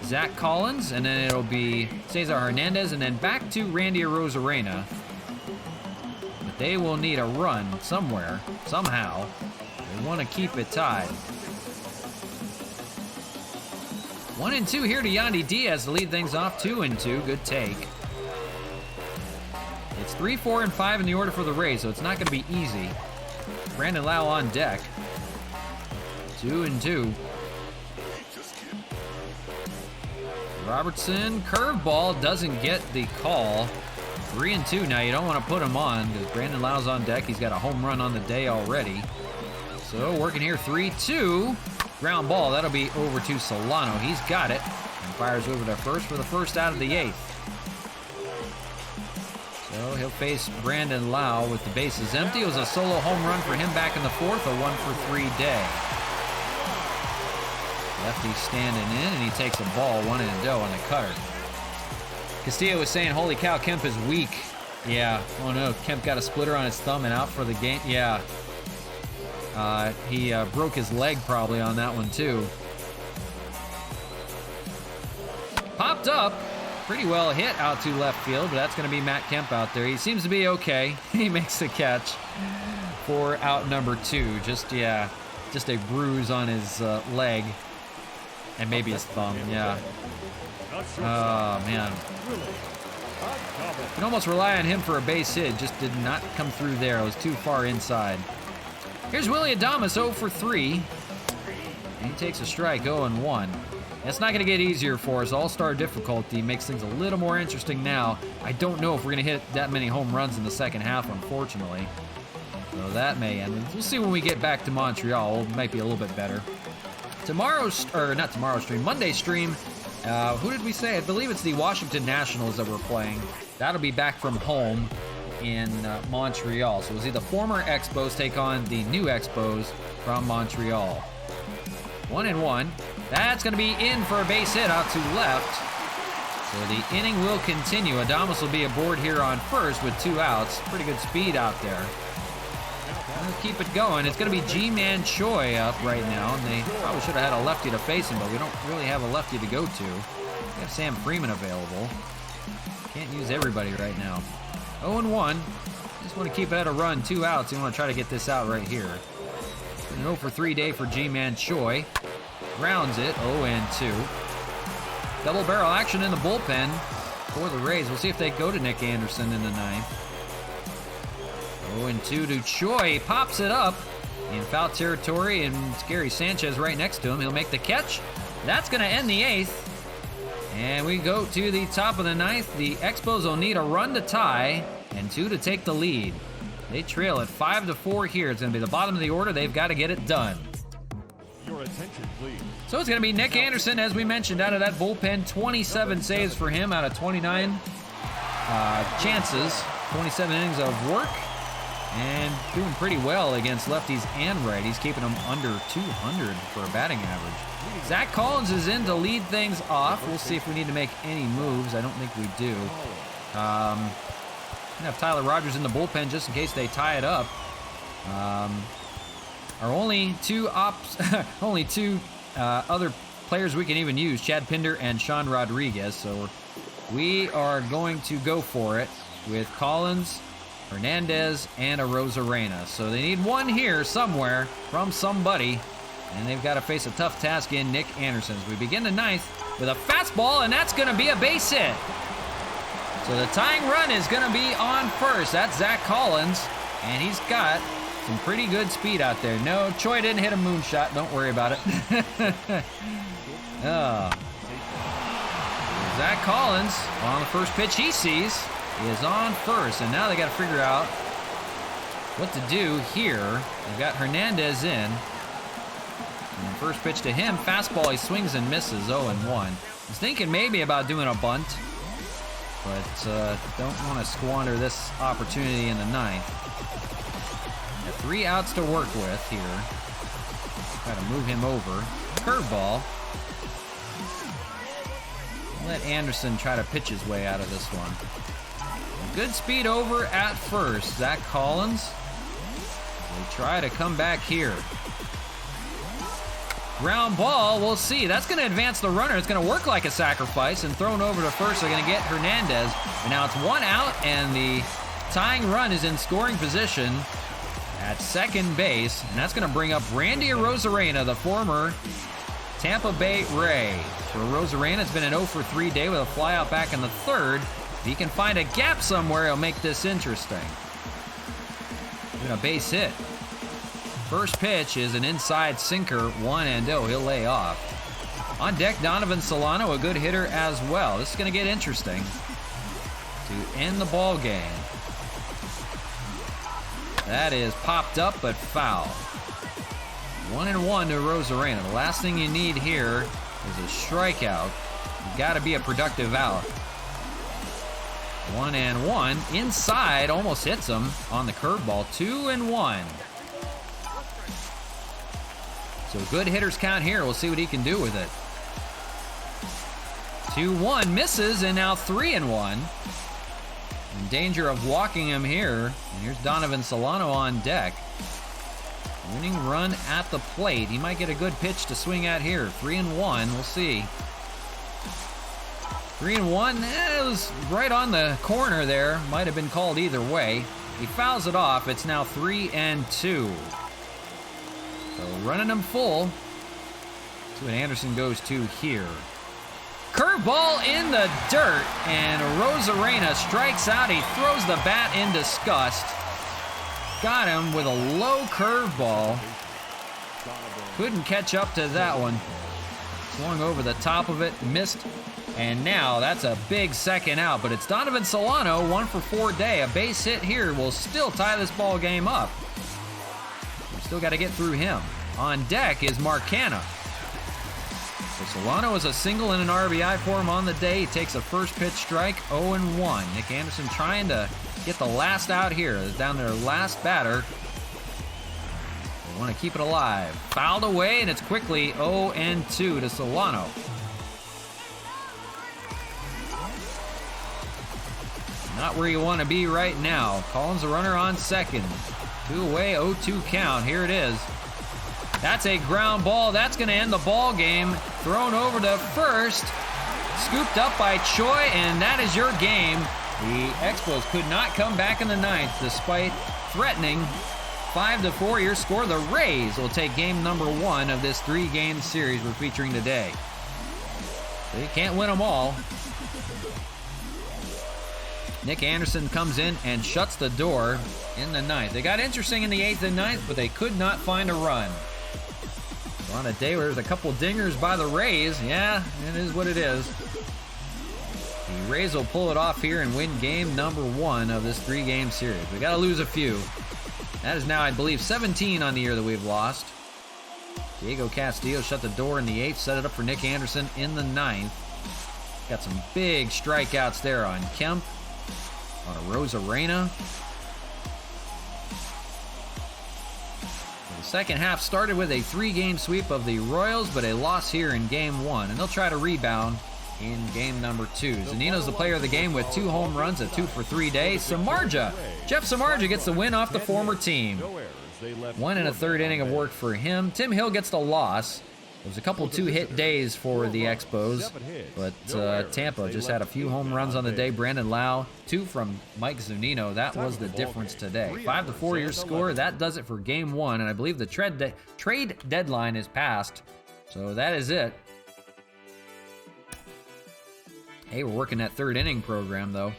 Zach Collins, and then it'll be Cesar Hernandez, and then back to Randy Arozarena. But they will need a run somewhere, somehow. They want to keep it tied. 1-2 here to Yandy Diaz to lead things off. 2-2, good take. It's 3, 4, and 5 in the order for the Rays, so it's not going to be easy. Brandon Lau on deck. 2-2. Robertson, curveball, doesn't get the call. 3-2 now. You don't want to put him on because Brandon Lau's on deck. He's got a home run on the day already. So working here, 3-2. Ground ball, that'll be over to Solano. He's got it and fires over to first for the first out of the 8th. So he'll face Brandon Lau with the bases empty. It was a solo home run for him back in the 4th, a 1-for-3 day. Lefty standing in, and he takes a ball 1-0 on the cutter. Castillo was saying, holy cow, Kemp is weak. Yeah, oh no, Kemp got a splitter on his thumb and out for the game. Yeah, he broke his leg probably on that one too. Popped up, pretty well hit out to left field, but that's going to be Matt Kemp out there. He seems to be okay. He makes the catch for out number 2. Just a bruise on his leg. And maybe his thumb, yeah. Oh, man. You can almost rely on him for a base hit. Just did not come through there. It was too far inside. Here's Willy Adames, 0-for-3. And he takes a strike, 0-1. It's not going to get easier for us. All-star difficulty makes things a little more interesting now. I don't know if we're going to hit that many home runs in the second half, unfortunately. So that may end. We'll see when we get back to Montreal. It might be a little bit better. Monday stream, who did we say? I believe it's the Washington Nationals that we're playing. That'll be back from home in Montreal. So we'll see the former Expos take on the new Expos from Montreal. 1-1. That's going to be in for a base hit out to left. So the inning will continue. Adames will be aboard here on first with 2 outs. Pretty good speed out there. Let's keep it going. It's going to be G-Man Choi up right now, and they probably should have had a lefty to face him, but we don't really have a lefty to go to. We have Sam Freeman available. Can't use everybody right now. 0-1. Just want to keep it at a run. 2 outs. You want to try to get this out right here. An 0-for-3 day for G-Man Choi. Grounds it. 0-2. Double barrel action in the bullpen for the Rays. We'll see if they go to Nick Anderson in the 9th. 0-2 to Choi. Pops it up in foul territory, and it's Gary Sanchez right next to him. He'll make the catch. That's going to end the 8th. And we go to the top of the 9th. The Expos will need a run to tie and 2 to take the lead. They trail at 5-4 here. It's going to be the bottom of the order. They've got to get it done. Your attention, please. So it's going to be Nick Anderson, as we mentioned, out of that bullpen. 27 saves for him out of 29 chances. 27 innings of work. And doing pretty well against lefties and righties, keeping them under 200 for a batting average. Zach Collins is in to lead things off. We'll see if we need to make any moves. I don't think we do. Have Tyler Rogers in the bullpen just in case they tie it up. Our only two other players we can even use, Chad Pinder and Sean Rodriguez. So we are going to go for it with Collins, Hernandez, and Arozarena. So they need one here somewhere from somebody, and they've got to face a tough task in Nick Anderson. As we begin the 9th with a fastball, and that's going to be a base hit. So the tying run is going to be on first. That's Zach Collins, and he's got some pretty good speed out there. No, Choi didn't hit a moonshot. Don't worry about it. Zach Collins, on the first pitch he sees, is on first, and now they got to figure out what to do here. They've got Hernandez in. And first pitch to him, fastball, he swings and misses, 0-1. He's thinking maybe about doing a bunt, but don't want to squander this opportunity in the 9th. Got 3 outs to work with here. Try to move him over. Curveball. Let Anderson try to pitch his way out of this one. Good speed over at first. Zach Collins will try to come back here. Ground ball, we'll see. That's going to advance the runner. It's going to work like a sacrifice, and thrown over to first. They're going to get Hernandez. And now it's 1 out, and the tying run is in scoring position at second base. And that's going to bring up Randy Arozarena, the former Tampa Bay Ray. For Arozarena, it's been an 0-for-3 day with a flyout back in the 3rd. If he can find a gap somewhere, he'll make this interesting. Doing a base hit. First pitch is an inside sinker, 1-0. He'll lay off. On deck, Donovan Solano, a good hitter as well. This is going to get interesting to end the ball game. That is popped up, but foul. 1-1 to Arozarena. The last thing you need here is a strikeout. You've got to be a productive out. 1-1. Inside, almost hits him on the curveball. 2-1. So good hitters count here. We'll see what he can do with it. 2-1 misses, and now 3-1. In danger of walking him here. And here's Donovan Solano on deck. Winning run at the plate. He might get a good pitch to swing at here. 3-1. We'll see. 3-1. It was right on the corner there. Might have been called either way. He fouls it off. It's now 3-2. So running him full. See what Anderson goes to here. Curveball in the dirt, and Arozarena strikes out. He throws the bat in disgust. Got him with a low curveball. Couldn't catch up to that one. Swung over the top of it, missed, and now that's a big second out. But it's Donovan Solano, 1-for-4 day. A base hit here will still tie this ball game up. Still got to get through him. On deck is Marcana. So Solano is a single and an RBI for him on the day. He takes a first pitch strike, 0-1. Nick Anderson trying to get the last out here. They're down their last batter. They want to keep it alive. Fouled away, and it's quickly 0-2 to Solano. Not where you want to be right now. Collins, the runner on second. 2 away, 0-2 count. Here it is. That's a ground ball. That's going to end the ball game. Thrown over to first. Scooped up by Choi, and that is your game. The Expos could not come back in the ninth despite threatening. 5-4 your score. The Rays will take game number 1 of this 3-game series we're featuring today. They can't win them all. Nick Anderson comes in and shuts the door in the ninth. They got interesting in the 8th and 9th, but they could not find a run. So on a day where there's a couple dingers by the Rays, yeah, it is what it is. The Rays will pull it off here and win game number 1 of this 3-game series. We got to lose a few. That is now, I believe, 17 on the year that we've lost. Diego Castillo shut the door in the 8th, set it up for Nick Anderson in the 9th. Got some big strikeouts there on Kemp, on a Rosarena. The second half started with a 3-game sweep of the Royals, but a loss here in game 1, and they'll try to rebound in game number 2. Zunino's the player of the game with 2 home runs, a 2-for-3 day. Samardzija, Jeff Samardzija gets the win off the former team. 1 1/3 inning of work for him. Tim Hill gets the loss. There was a couple 2-hit days for the Expos, but Tampa just had a few home runs on the day. Brandon Lau, 2 from Mike Zunino. That was the difference today. 5-4 your score. That does it for game 1, and I believe the trade deadline is passed, so that is it. Hey, we're working that 3rd inning program, though.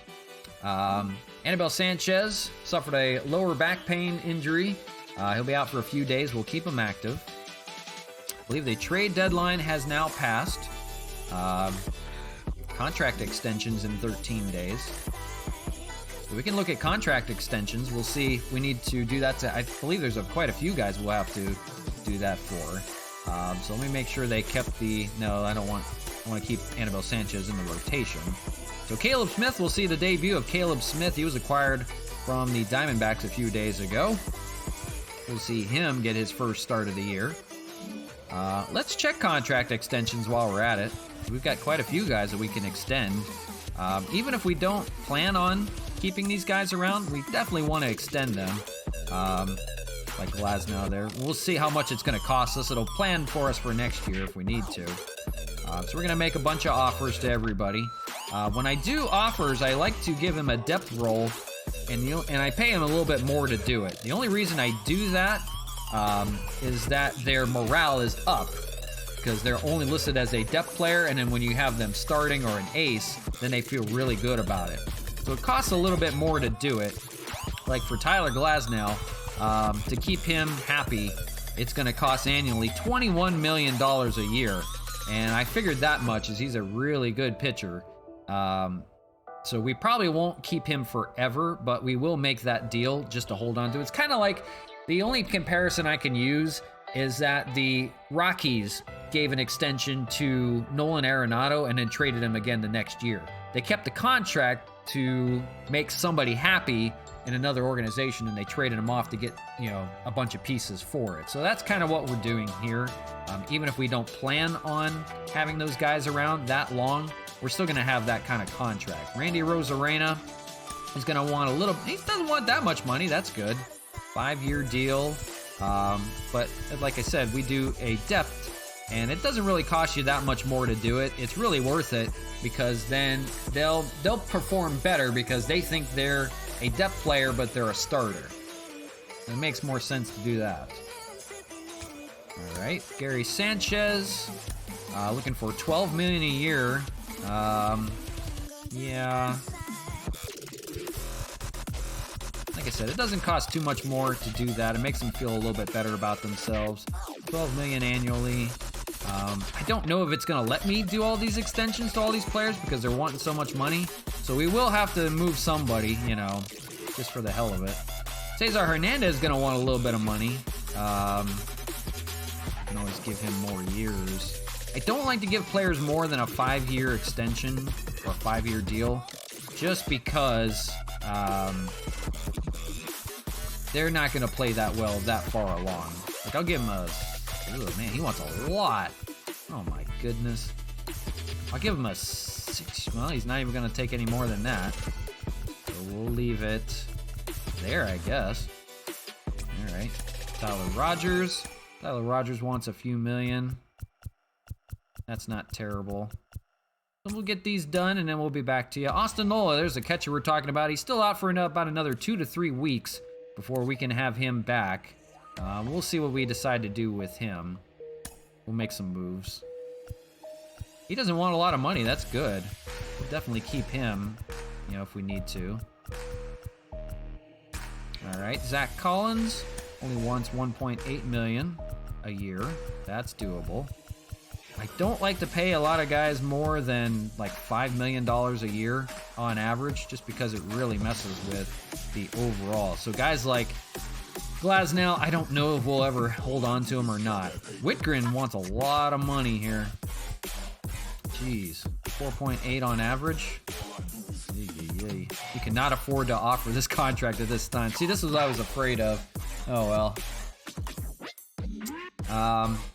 Anibal Sanchez suffered a lower back pain injury. He'll be out for a few days. We'll keep him active. I believe the trade deadline has now passed. Contract extensions in 13 days. So we can look at contract extensions. We'll see if we need to do that. I believe there's quite a few guys we'll have to do that for. So let me make sure they kept the... No, I want to keep Anibal Sanchez in the rotation. So Caleb Smith, we'll see the debut of Caleb Smith. He was acquired from the Diamondbacks a few days ago. We'll see him get his first start of the year. Let's check contract extensions while we're at it. We've got quite a few guys that we can extend. Even if we don't plan on keeping these guys around, we definitely want to extend them. Like Glasnow there. We'll see how much it's going to cost us. It'll plan for us for next year if we need to. So we're going to make a bunch of offers to everybody. When I do offers, I like to give him a depth roll, and I pay him a little bit more to do it. The only reason I do that is that their morale is up, because they're only listed as a depth player, and then when you have them starting or an ace, then they feel really good about it. So it costs a little bit more to do it. Like for Tyler Glasnow, to keep him happy, it's going to cost annually $21 million a year. And I figured that much, as he's a really good pitcher. So we probably won't keep him forever, but we will make that deal just to hold on to. It's kind of like, the only comparison I can use is that the Rockies gave an extension to Nolan Arenado and then traded him again the next year. They kept the contract to make somebody happy in another organization, and they traded him off to get, a bunch of pieces for it. So that's kind of what we're doing here. Even if we don't plan on having those guys around that long, we're still going to have that kind of contract. Randy Rosarena is going to want a little... He doesn't want that much money. That's good. 5-year deal. But like I said, we do a depth, and it doesn't really cost you that much more to do it. It's really worth it, because then they'll perform better because they think they're a depth player, but they're a starter. It makes more sense to do that. All right, Gary Sanchez, looking for $12 million a year. Yeah. Like I said, it doesn't cost too much more to do that. It makes them feel a little bit better about themselves. $12 million annually. I don't know if it's going to let me do all these extensions to all these players because they're wanting so much money. So we will have to move somebody, just for the hell of it. Cesar Hernandez is going to want a little bit of money. I can always give him more years. I don't like to give players more than a 5-year extension or a 5-year deal, just because they're not going to play that well that far along. Like, I'll give him man, he wants a lot. Oh my goodness. I'll give him a 6. Well, he's not even going to take any more than that. So we'll leave it there, I guess. right. Tyler Rogers. Tyler Rogers wants a few million. That's not terrible. So we'll get these done, and then we'll be back to you. Austin Nola, there's a catcher we're talking about. He's still out for about another 2 to 3 weeks before we can have him back. We'll see what we decide to do with him. We'll make some moves. He doesn't want a lot of money. That's good. We'll definitely keep him, you know, if we need to. All right, Zach Collins only wants $1.8 million a year. That's doable. I don't like to pay a lot of guys more than like $5 million a year on average, just because it really messes with the overall. So guys like Glasnow, I don't know if we'll ever hold on to him or not. Whitgren wants a lot of money here. Jeez, 4.8 on average. You cannot afford to offer this contract at this time. See, this is what I was afraid of. Oh well.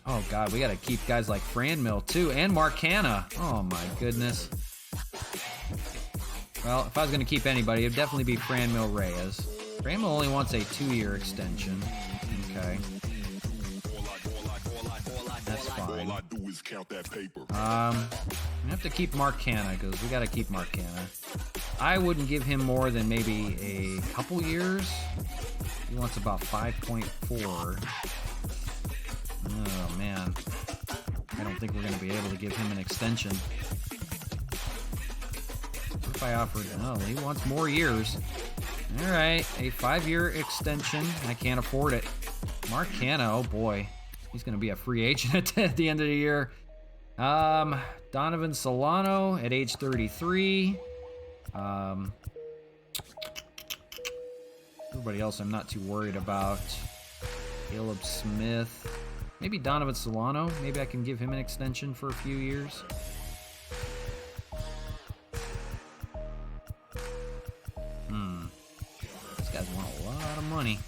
Oh god, we gotta keep guys like Franmil too, and Mark Hanna. Oh my goodness. Well, if I was gonna keep anybody, it'd definitely be Franmil Reyes. Franmil only wants a 2-year extension. Okay. That's fine. We have to keep Mark Hanna, because we gotta keep Mark Hanna. I wouldn't give him more than maybe a couple years. He wants about 5.4. Oh, man. I don't think we're going to be able to give him an extension. What if I offered... Oh, he wants more years. All right, a 5-year extension. I can't afford it. Mark Hanna, oh boy. He's going to be a free agent at the end of the year. Donovan Solano at age 33. Everybody else I'm not too worried about. Caleb Smith. Maybe Donovan Solano. Maybe I can give him an extension for a few years. These guys want a lot of money.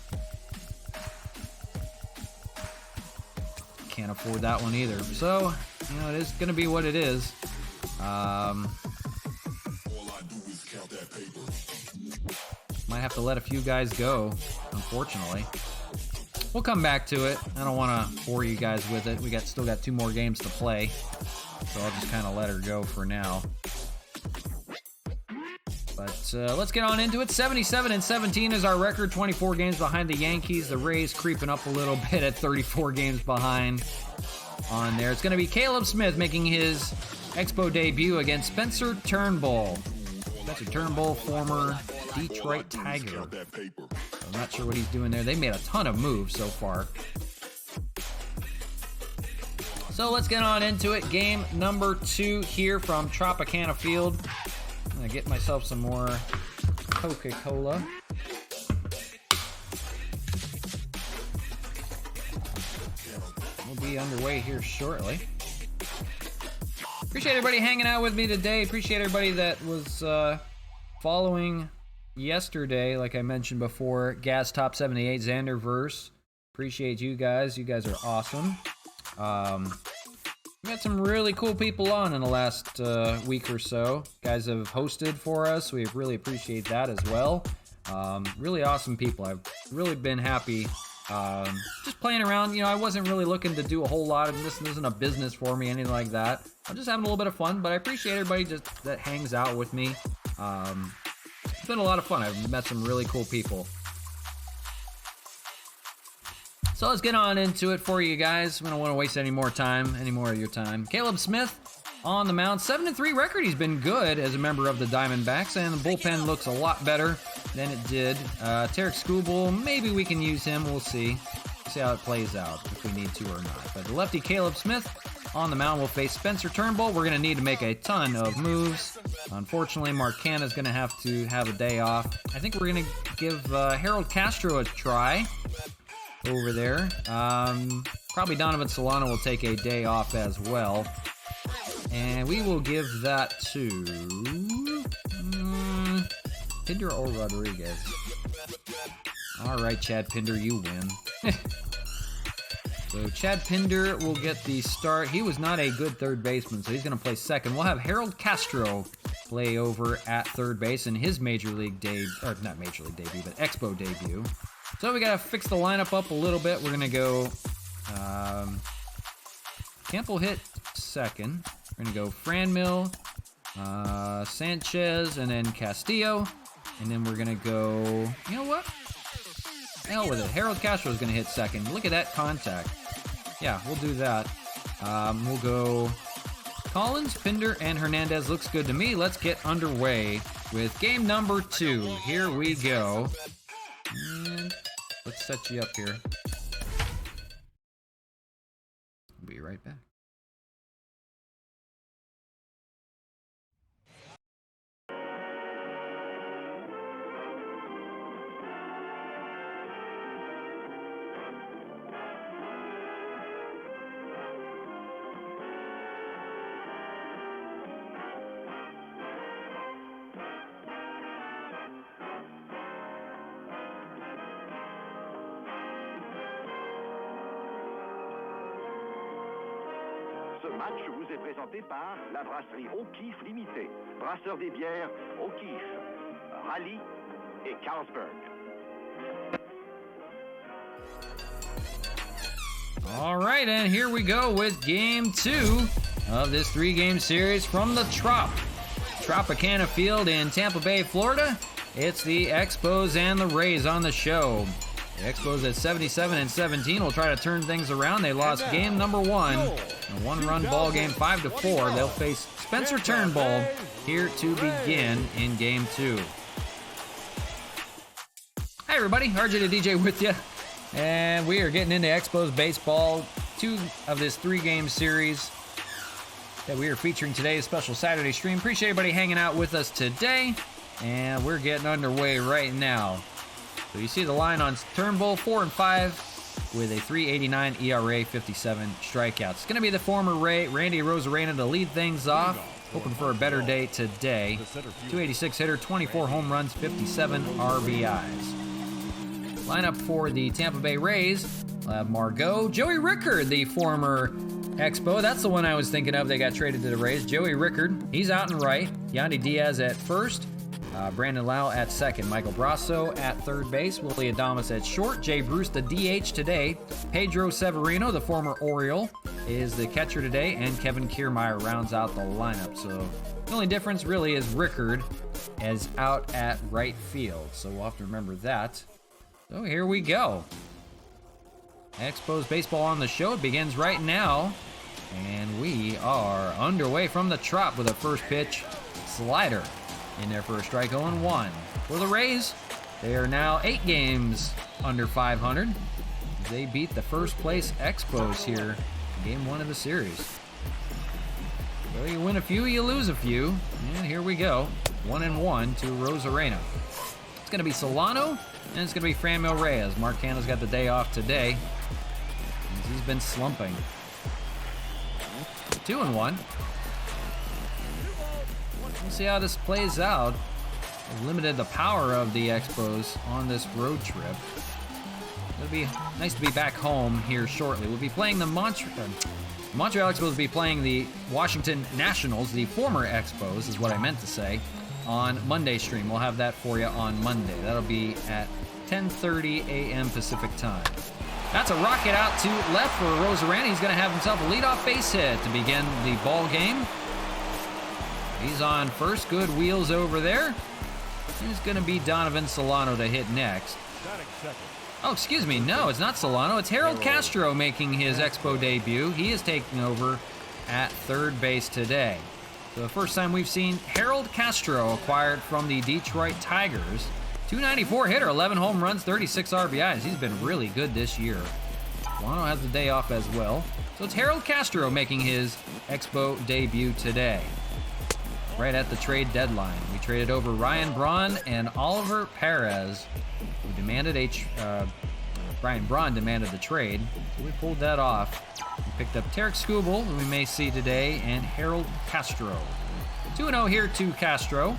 Can't afford that one either. So, you know, it is going to be what it is. Might have to let a few guys go, unfortunately. We'll come back to it. I don't want to bore you guys with it. We still got 2 more games to play, so I'll just kind of let her go for now. But let's get on into it. 77-17 is our record. 24 games behind the Yankees. The Rays creeping up a little bit at 34 games behind on there. It's going to be Caleb Smith making his Expo debut against Spencer Turnbull. Spencer Turnbull, former Detroit Tiger. I'm not sure what he's doing there. They made a ton of moves so far. So let's get on into it. Game number 2 here from Tropicana Field. I'm going to get myself some more Coca-Cola. We'll be underway here shortly. Appreciate everybody hanging out with me today. Appreciate everybody that was following yesterday, like I mentioned before. Gas Top 78, Xanderverse. Appreciate you guys. You guys are awesome. We got some really cool people on in the last week or so. Guys have hosted for us. We really appreciate that as well. Really awesome people. I've really been happy just playing around. You know, I wasn't really looking to do a whole lot, and this isn't a business for me, anything like that. I'm just having a little bit of fun, but I appreciate everybody just that hangs out with me. It's been a lot of fun. I've met some really cool people. So let's get on into it for you guys. We don't want to waste any more of your time. Caleb Smith on the mound. 7-3 record. He's been good as a member of the Diamondbacks, and the bullpen looks a lot better than it did. Tarek Skubal, maybe we can use him. We'll see. See how it plays out, if we need to or not. But the lefty Caleb Smith on the mound will face Spencer Turnbull. We're going to need to make a ton of moves. Unfortunately, Mark Hanna is going to have a day off. I think we're going to give Harold Castro a try over there. Probably Donovan Solano will take a day off as well. And we will give that to Pinder or Rodriguez. All right, Chad Pinder, you win. So Chad Pinder will get the start. He was not a good third baseman, so he's going to play second. We'll have Harold Castro play over at third base in his major league debut, or not major league debut, but Expo debut. So we got to fix the lineup up a little bit. We're going to go Campbell hit second. We're going to go Franmil, Sanchez, and then Castillo. And then we're going to go, you know what? Hell with it. Harold Castro is going to hit second. Look at that contact. Yeah, we'll do that. We'll go Collins, Pinder, and Hernandez. Looks good to me. Let's get underway with game number 2. Here we go. And let's set you up here. I'll be right back. Ce match vous est présenté par la brasserie O'Keefe Limitée, brasseur des bières O'Keefe, Raleigh et Carlsberg. All right, and here we go with game 2 of this 3-game series from the Tropicana Field in Tampa Bay, Florida. It's the Expos and the Rays on the show. The Expos at 77-17 will try to turn things around. They lost game number 1, a 1-run ball game, 5-4. They'll face Spencer Turnbull here to begin in game 2. Hi everybody, RJtheDJ with you. And we are getting into Expos baseball, 2 of this 3-game series that we are featuring today, a special Saturday stream. Appreciate everybody hanging out with us today, and we're getting underway right now. So you see the line on Turnbull, 4-5 with a 3.89 ERA, 57 strikeouts. It's going to be the former Randy Arozarena to lead things off. Hoping for a better day today. 286 hitter, 24 home runs, 57 RBIs. Lineup for the Tampa Bay Rays, Margot, Joey Rickard, the former Expo. That's the one I was thinking of. They got traded to the Rays. Joey Rickard, he's out and right. Yandy Diaz at first. Brandon Lau at second. Michael Brasso at third base. Willie Adames at short. Jay Bruce, the DH today. Pedro Severino, the former Oriole, is the catcher today. And Kevin Kiermaier rounds out the lineup. So the only difference really is Rickard is out at right field. So we'll have to remember that. So here we go. Expos baseball on the show. It begins right now. And we are underway from the Trop with a first pitch slider. In there for a strike, 0-1. For the Rays, they are now 8 games under 500. They beat the first place Expos here in game 1 of the series. So you win a few, you lose a few. And here we go. 1-1 to Arozarena. It's going to be Solano, and it's going to be Franmil Reyes. Mark Canna's got the day off today. He's been slumping. 2-1. We'll see how this plays out. We've limited the power of the Expos on this road trip. It'll be nice to be back home here shortly. We'll be playing the Montreal Expos will be playing the Washington Nationals, the former Expos is what I meant to say, on Monday stream. We'll have that for you on Monday. That'll be at 10:30 a.m. Pacific time. That's a rocket out to left for Arozarena. He's going to have himself a leadoff base hit to begin the ball game. He's on first. Good wheels over there. It's going to be Donovan Solano to hit next. Oh, excuse me. No, it's not Solano. It's Harold Castro making his Expo debut. He is taking over at third base today. So the first time we've seen Harold Castro acquired from the Detroit Tigers. 294 hitter, 11 home runs, 36 RBIs. He's been really good this year. Solano has the day off as well. So it's Harold Castro making his Expo debut today. Right at the trade deadline. We traded over Ryan Braun and Oliver Perez, who demanded Ryan Braun demanded the trade, so we pulled that off. We picked up Tarek Skubal, who we may see today, and Harold Castro. 2-0 here to Castro.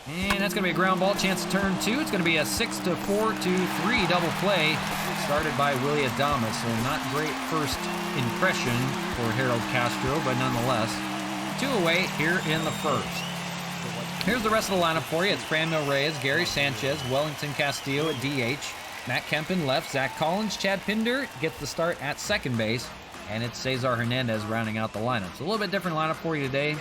And that's going to be a ground ball, chance to turn 2. It's going to be a 6-4-3 double play, started by Willie Adames. So not great first impression for Harold Castro, but nonetheless, 2 away here in the first. Here's the rest of the lineup for you. It's Franmil Reyes, Gary Sanchez, Wellington Castillo at DH, Matt Kempin left, Zach Collins, Chad Pinder gets the start at second base, and it's Cesar Hernandez rounding out the lineup. So a little bit different lineup for you today.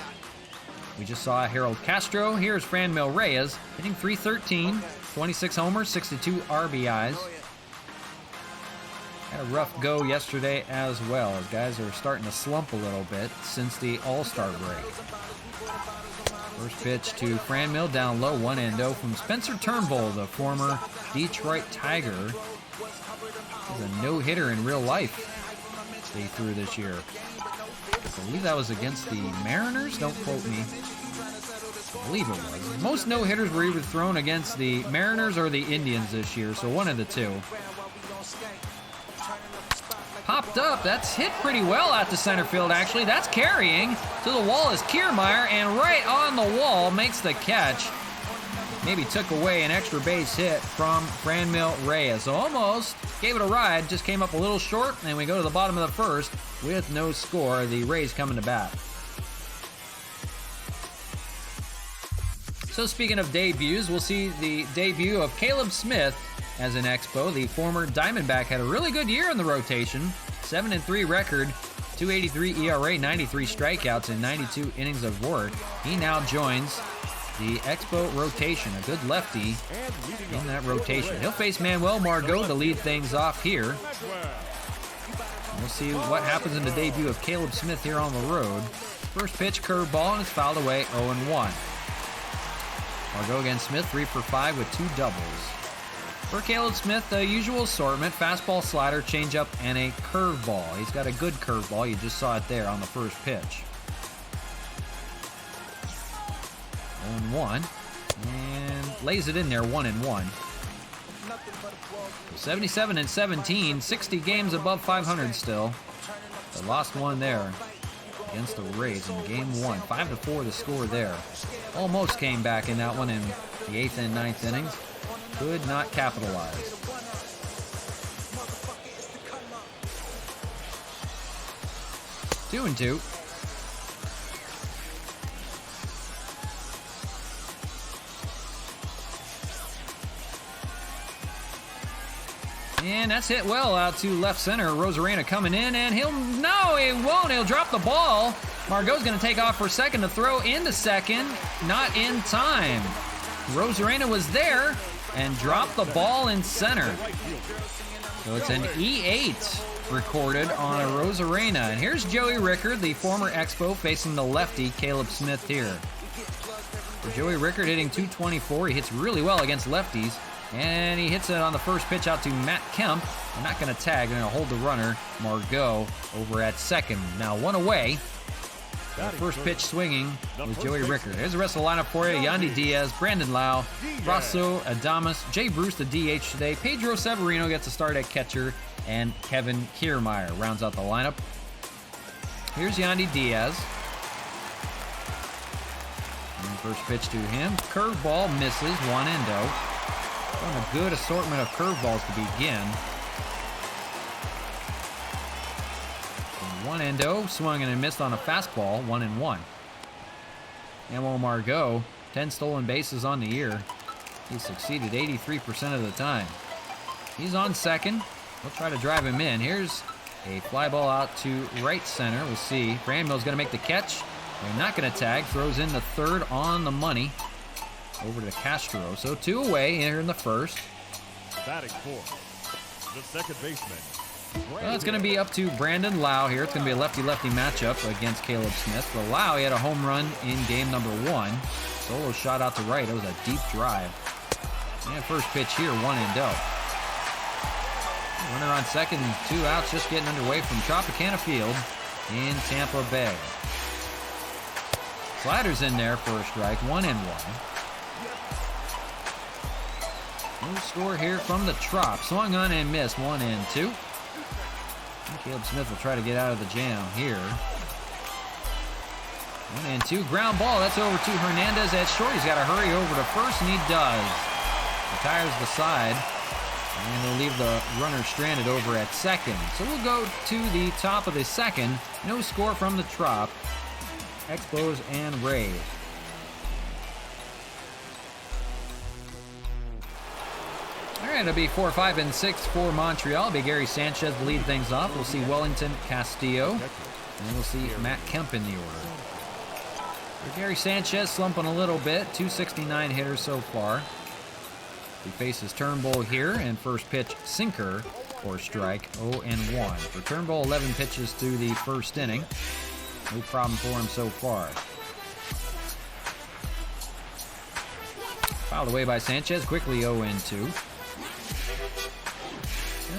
We just saw Harold Castro. Here's Franmil Reyes, hitting .313, 26 homers, 62 RBIs. Had a rough go yesterday as well, as guys are starting to slump a little bit since the All-Star break. First pitch to Franmil, down low, 1-0 from Spencer Turnbull, the former Detroit Tiger. He's a no-hitter in real life they threw this year. I believe that was against the Mariners. Don't quote me. I believe it was. Most no-hitters were either thrown against the Mariners or the Indians this year, so one of the two. Popped up. That's hit pretty well out to center field, actually. That's carrying. To the wall is Kiermaier, and right on the wall makes the catch. Maybe took away an extra base hit from Franmil Reyes. So almost gave it a ride, just came up a little short, and we go to the bottom of the first with no score. The Rays coming to bat. So speaking of debuts, we'll see the debut of Caleb Smith as an Expo. The former Diamondback had a really good year in the rotation. 7-3 record, .283 ERA, 93 strikeouts, and 92 innings of work. He now joins the Expo rotation, a good lefty in that rotation. He'll face Manuel Margot to lead things off here. We'll see what happens in the debut of Caleb Smith here on the road. First pitch, curveball, and it's fouled away, 0-1. Margot against Smith, 3 for 5 with 2 doubles. For Caleb Smith, the usual assortment, fastball, slider, changeup, and a curveball. He's got a good curveball. You just saw it there on the first pitch. 0-1. And lays it in there, 1-1. 77-17, 60 games above 500 still. They lost one there against the Rays in game 1. 5-4 the score there. Almost came back in that one in the 8th and 9th innings. Could not capitalize. Two and two. And that's hit well out to left center. Rosarena coming in, and he won't. He'll drop the ball. Margot's going to take off for second to throw into second. Not in time. Rosarena was there and dropped the ball in center. So it's an E8 recorded on a Rosarena. And here's Joey Rickard, the former Expo, facing the lefty Caleb Smith here. For Joey Rickard hitting .224. He hits really well against lefties. And he hits it on the first pitch out to Matt Kemp. They're not going to tag. They're going to hold the runner, Margot, over at second. Now one away. First pitch swinging with Joey Rickard. Here's the rest of the lineup for you. Yandy Diaz, Brandon Lau, Brasso Adamas, Jay Bruce, the DH today. Pedro Severino gets a start at catcher, and Kevin Kiermaier rounds out the lineup. Here's Yandy Diaz. And first pitch to him. Curveball misses, 1-0. A good assortment of curveballs to begin. 1-0, swung and missed on a fastball, 1-1. Manuel Margot, 10 stolen bases on the year. He succeeded 83% of the time. He's on second. We'll try to drive him in. Here's a fly ball out to right center. We'll see. Franmil's going to make the catch. They're not going to tag. Throws in the third on the money. Over to Castro. So 2 away here in the first. Batting fourth, the second baseman. Well, it's going to be up to Brandon Lau here. It's going to be a lefty-lefty matchup against Caleb Smith. For Lau, he had a home run in game number 1. Solo shot out to right. It was a deep drive. And first pitch here, 1-0. Runner on second, 2 outs, just getting underway from Tropicana Field in Tampa Bay. Sliders in there for a strike, 1-1. No score here from the Trop. Swung on and missed, 1-2. Caleb Smith will try to get out of the jam here. 1-2. Ground ball. That's over to Hernandez at short. He's got to hurry over to first, and he does. Retires the side. And they'll leave the runner stranded over at second. So we'll go to the top of the second. No score from the Trop. Expos and Rays. right, it'll be 4, 5, and 6 for Montreal. It'll be Gary Sanchez to lead things off. We'll see Wellington Castillo, and then we'll see Matt Kemp in the order. For Gary Sanchez slumping a little bit, 269 hitter so far. He faces Turnbull here, and first pitch sinker for strike, 0-1. For Turnbull, 11 pitches through the first inning. No problem for him so far. Fouled away by Sanchez, quickly 0-2.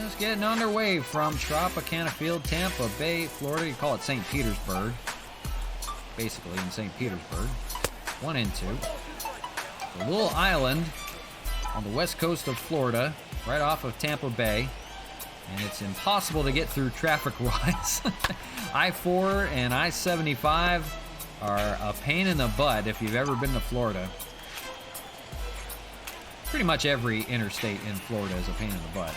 Just getting underway from Tropicana Field, Tampa Bay, Florida. You call it St. Petersburg. Basically in St. Petersburg. 1-2. A little island on the west coast of Florida, right off of Tampa Bay. And it's impossible to get through traffic-wise. I-4 and I-75 are a pain in the butt if you've ever been to Florida. Pretty much every interstate in Florida is a pain in the butt.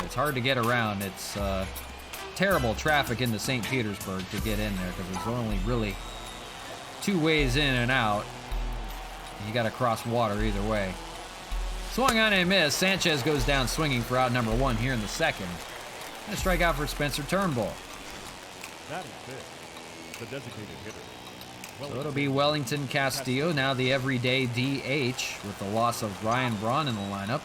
It's hard to get around. It's terrible traffic into St. Petersburg to get in there because there's only really 2 ways in and out. You got to cross water either way. Swung on and missed. Sanchez goes down swinging for out number 1 here in the second. And a strikeout for Spencer Turnbull. That is big. The designated hitter. So it'll be Wellington Castillo, now the everyday DH, with the loss of Ryan Braun in the lineup.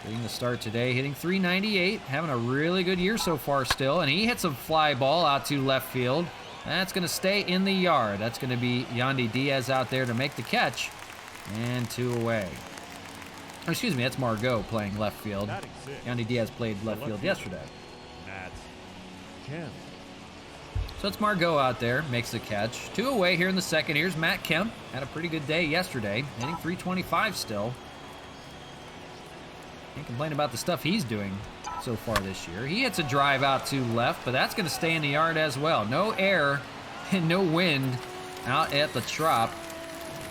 Getting the start today, hitting .398, having a really good year so far still, and he hits a fly ball out to left field. That's going to stay in the yard. That's going to be Yandy Diaz out there to make the catch, and 2 away. Or excuse me, that's Margot playing left field. Yandy Diaz played left field yesterday. So it's Margot out there, makes the catch. 2 away here in the second. Here's Matt Kemp. Had a pretty good day yesterday, hitting .325 still. Can't complain about the stuff he's doing so far this year. He hits a drive out to left, but that's going to stay in the yard as well. No air and no wind out at the Trop.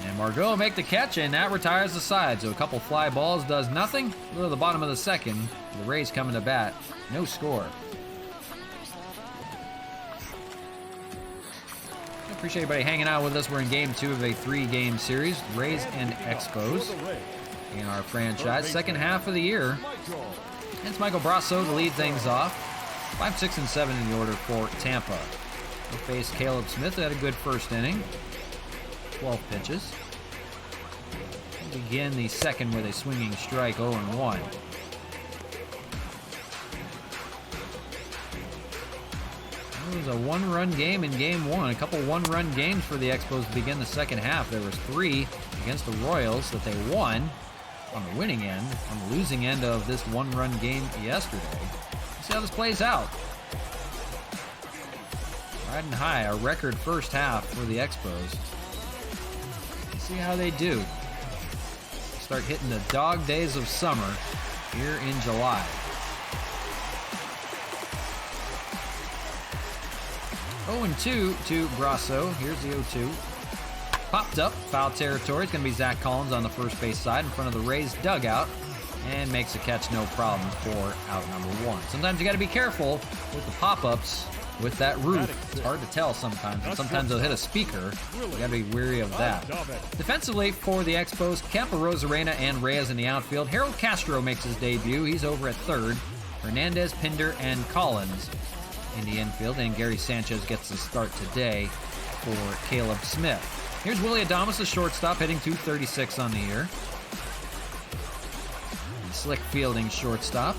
And Margot will make the catch, and that retires the side. So a couple fly balls does nothing. Go to the bottom of the second. The Rays coming to bat. No score. Appreciate everybody hanging out with us. We're in game 2 of a 3-game series, Rays and Expos in our franchise. Second half of the year. And it's Michael Brasso to lead things off. 5, 6, and 7 in the order for Tampa. They faced Caleb Smith, who had a good first inning. 12 pitches. We'll begin the second with a swinging strike, 0-1. It was a 1-run game in game 1. A couple 1-run games for the Expos to begin the second half. There was 3 against the Royals that they won on the winning end. On the losing end of this 1-run game yesterday. Let's see how this plays out. Riding high, a record first half for the Expos. Let's see how they do. Start hitting the dog days of summer here in July. 0-2 to Brasso. Here's the 0-2. Popped up, foul territory. It's going to be Zach Collins on the first base side in front of the Rays dugout. And makes a catch, no problem, for out number 1. Sometimes you got to be careful with the pop-ups with that roof. It's hard to tell sometimes. And sometimes they'll hit a speaker. You got to be wary of that. Defensively for the Expos, Campa Rosarena and Reyes in the outfield. Harold Castro makes his debut. He's over at third. Hernandez, Pinder, and Collins in the infield, and Gary Sanchez gets the start today for Caleb Smith. Here's Willie Adames, the shortstop, hitting .236 on the year. And slick fielding shortstop.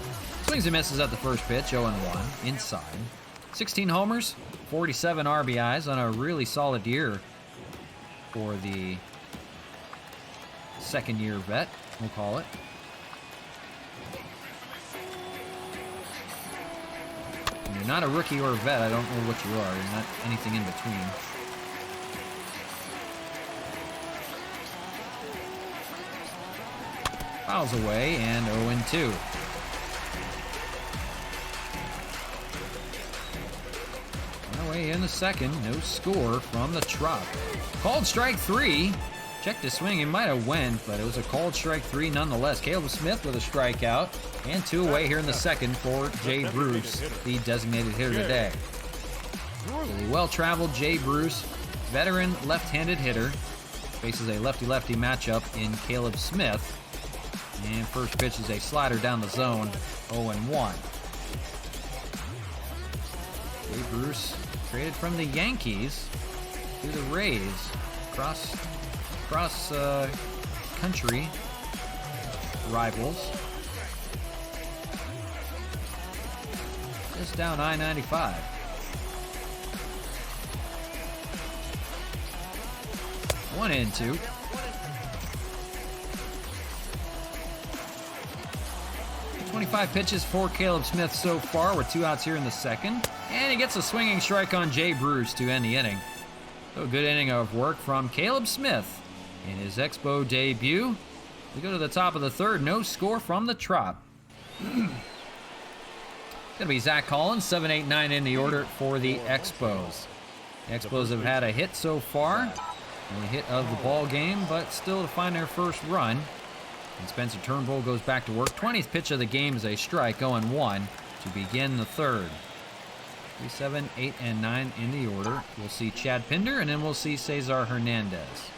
Swings and misses at the first pitch, 0-1, inside. 16 homers, 47 RBIs on a really solid year for the second-year vet, we'll call it. When you're not a rookie or a vet, I don't know what you are. You're not anything in between. Fouls away, and 0-2. Away in the second, no score from the Trop. Called strike 3. Checked his swing, he might have went, but it was a called strike 3 nonetheless. Caleb Smith with a strikeout, and 2 away here in the second for Jay Bruce, the designated hitter today. Really well-traveled Jay Bruce, veteran left-handed hitter, faces a lefty-lefty matchup in Caleb Smith. And first pitch is a slider down the zone, 0-1. Jay Bruce traded from the Yankees to the Rays. Cross country rivals. Just down I-95. 1-2. .25 pitches for Caleb Smith so far with 2 outs here in the second. And he gets a swinging strike on Jay Bruce to end the inning. So a good inning of work from Caleb Smith in his Expo debut. We go to the top of the third. No score from the Trop. Gonna be Zach Collins, 7, 8, 9 in the order for the Expos. The Expos have had a hit so far. Only hit of the ball game, but still to find their first run. And Spencer Turnbull goes back to work. 20th pitch of the game is a strike, 0-1 to begin the third. 3, 7, 8, and 9 in the order. We'll see Chad Pinder, and then we'll see Cesar Hernandez.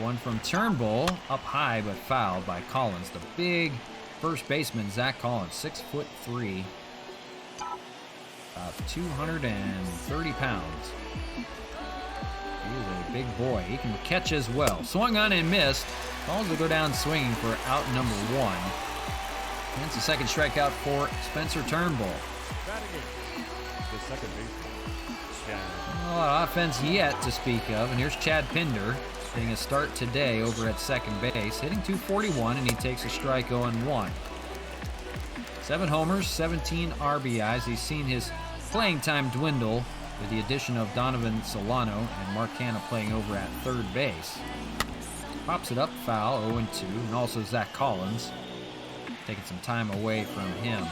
0-1 from Turnbull, up high but fouled by Collins. The big first baseman, Zach Collins, 6'3", about 230 pounds. He is a big boy. He can catch as well. Swung on and missed. Collins will go down swinging for out number 1. And it's a second strikeout for Spencer Turnbull. The second baseman, Chad. Not a lot of offense yet to speak of. And here's Chad Pinder getting a start today over at second base. Hitting .241, and he takes a strike, 0-1. 7 homers, 17 RBIs. He's seen his playing time dwindle with the addition of Donovan Solano and Mark Canha playing over at third base. Pops it up, foul, 0-2, and also Zach Collins taking some time away from him.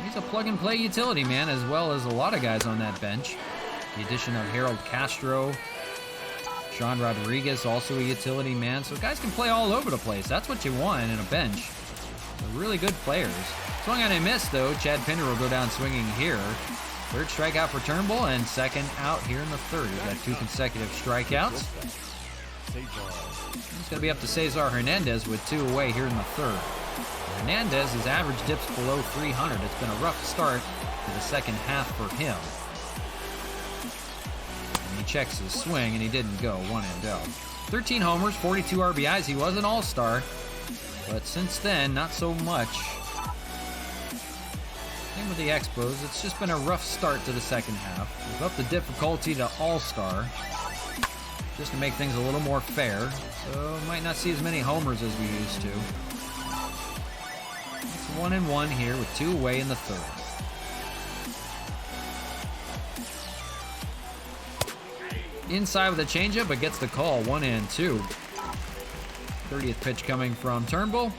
He's a plug-and-play utility man, as well as a lot of guys on that bench. The addition of Harold Castro, Sean Rodriguez, also a utility man. So guys can play all over the place. That's what you want in a bench. They're really good players. Swung on and missed, though. Chad Pinder will go down swinging here. Third strikeout for Turnbull, and second out here in the third. He's got 2 consecutive strikeouts. It's going to be up to Cesar Hernandez with 2 away here in the third. Hernandez, his average dips below 300. It's been a rough start to the second half for him. And he checks his swing, and he didn't go. 1-0. 13 homers, 42 RBIs. He was an all-star, but since then, not so much. Same with the Expos. It's just been a rough start to the second half. We've upped the difficulty to all-star just to make things a little more fair. So might not see as many homers as we used to. It's 1-1 here with 2 away in the third. Inside with a changeup, but gets the call. 1-2. 30th pitch coming from Turnbull.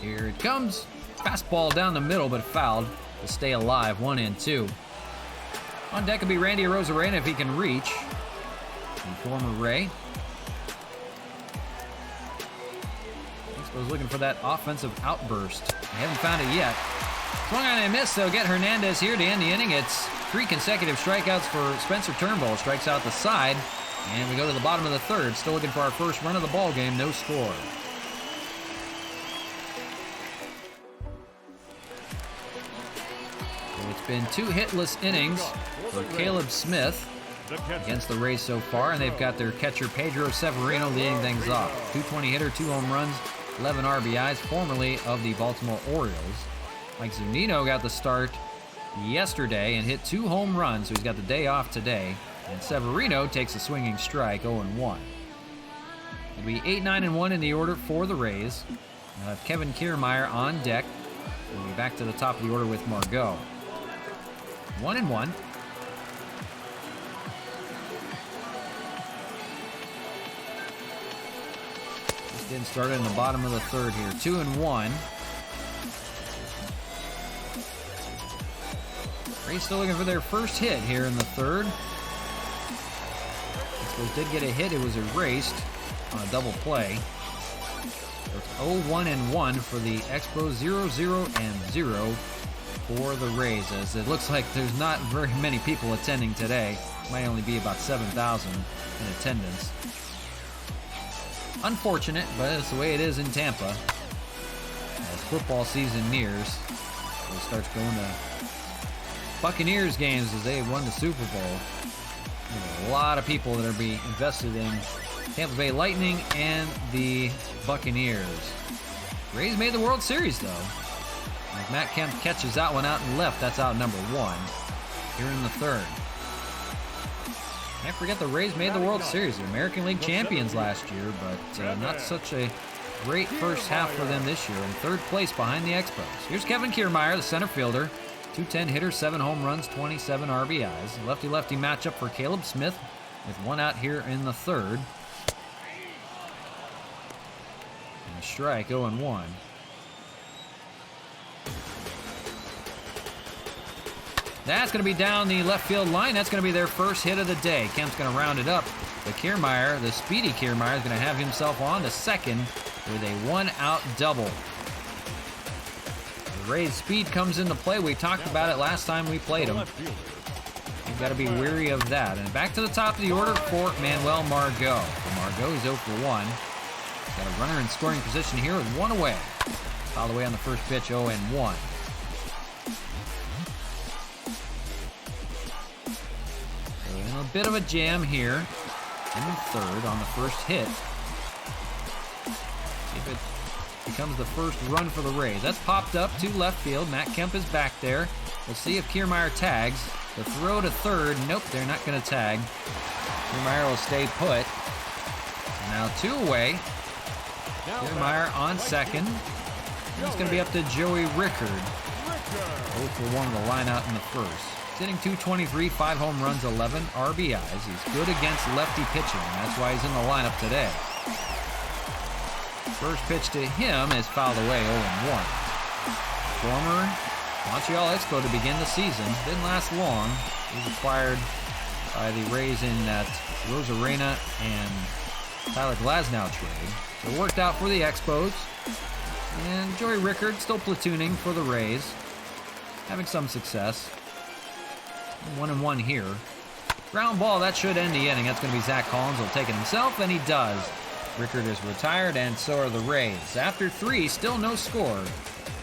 Here it comes. Fastball down the middle, but fouled to stay alive. 1-2. On deck will be Randy Arozarena if he can reach. And former Ray. Expos looking for that offensive outburst. They haven't found it yet. Swung on and missed. They'll get Hernandez here to end the inning. It's 3 consecutive strikeouts for Spencer Turnbull. Strikes out the side. And we go to the bottom of the third. Still looking for our first run of the ball game. No score. So it's been 2 hitless innings for Caleb Smith against the Rays so far, and they've got their catcher Pedro Severino leading things off. .220 hitter, 2 home runs, 11 RBIs, formerly of the Baltimore Orioles. Mike Zunino got the start yesterday and hit 2 home runs, so he's got the day off today. And Severino takes a swinging strike, 0-1. It'll be 8, 9, and 1 in the order for the Rays. We'll have Kevin Kiermaier on deck. We'll be back to the top of the order with Margot. 1-1. Just getting started in the bottom of the third here. 2-1. Rays still looking for their first hit here in the third. Expos did get a hit. It was erased on a double play. So it's 0-1-1 for the Expos, 0-0-0 for the Rays, as it looks like there's not very many people attending today. might only be about 7,000 in attendance. Unfortunate, but it's the way it is in Tampa. As football season nears, we'll start going to Buccaneers games as they won the Super Bowl. A lot of people that are being invested in Tampa Bay Lightning and the Buccaneers. Rays made the World Series, though. As Matt Kemp catches that one out and left, that's out number 1 here in the third. Can't forget the Rays made the World Series. The American League champions last year, but not such a great first half for them this year. In third place behind the Expos. Here's Kevin Kiermaier, the center fielder. 210 hitter, 7 home runs, 27 RBIs. Lefty-lefty matchup for Caleb Smith with 1 out here in the third. And a strike, 0-1. That's going to be down the left field line. That's going to be their first hit of the day. Kemp's going to round it up. But Kiermaier, the speedy Kiermaier, is going to have himself on to second with a 1-out double. The Rays' speed comes into play. We talked about it last time we played them. You've got to be weary of that. And back to the top of the order for Manuel Margot. Margot is 0 for 1. He's got a runner in scoring position here with 1 away. All the way on the first pitch, 0-1. A bit of a jam here in the third on the first hit. See if it becomes the first run for the Rays. That's popped up to left field. Matt Kemp is back there. We'll see if Kiermaier tags. The throw to third. Nope, they're not going to tag. Kiermaier will stay put. And now 2 away. Kiermaier on second. It's going to be up to Joey Rickard. 0 for 1 with a line out in the first. He's hitting .223, 5 home runs, 11 RBIs. He's good against lefty pitching, and that's why he's in the lineup today. First pitch to him is fouled away, 0-1. Former Montreal Expo to begin the season. Didn't last long. He was acquired by the Rays in that Rosarena and Tyler Glasnow trade. So it worked out for the Expos. And Joey Rickard still platooning for the Rays. Having some success. 1-1 here. Ground ball, that should end the inning. That's going to be Zach Collins. He'll take it himself, and he does. Rickard is retired, and so are the Rays. After 3, still no score.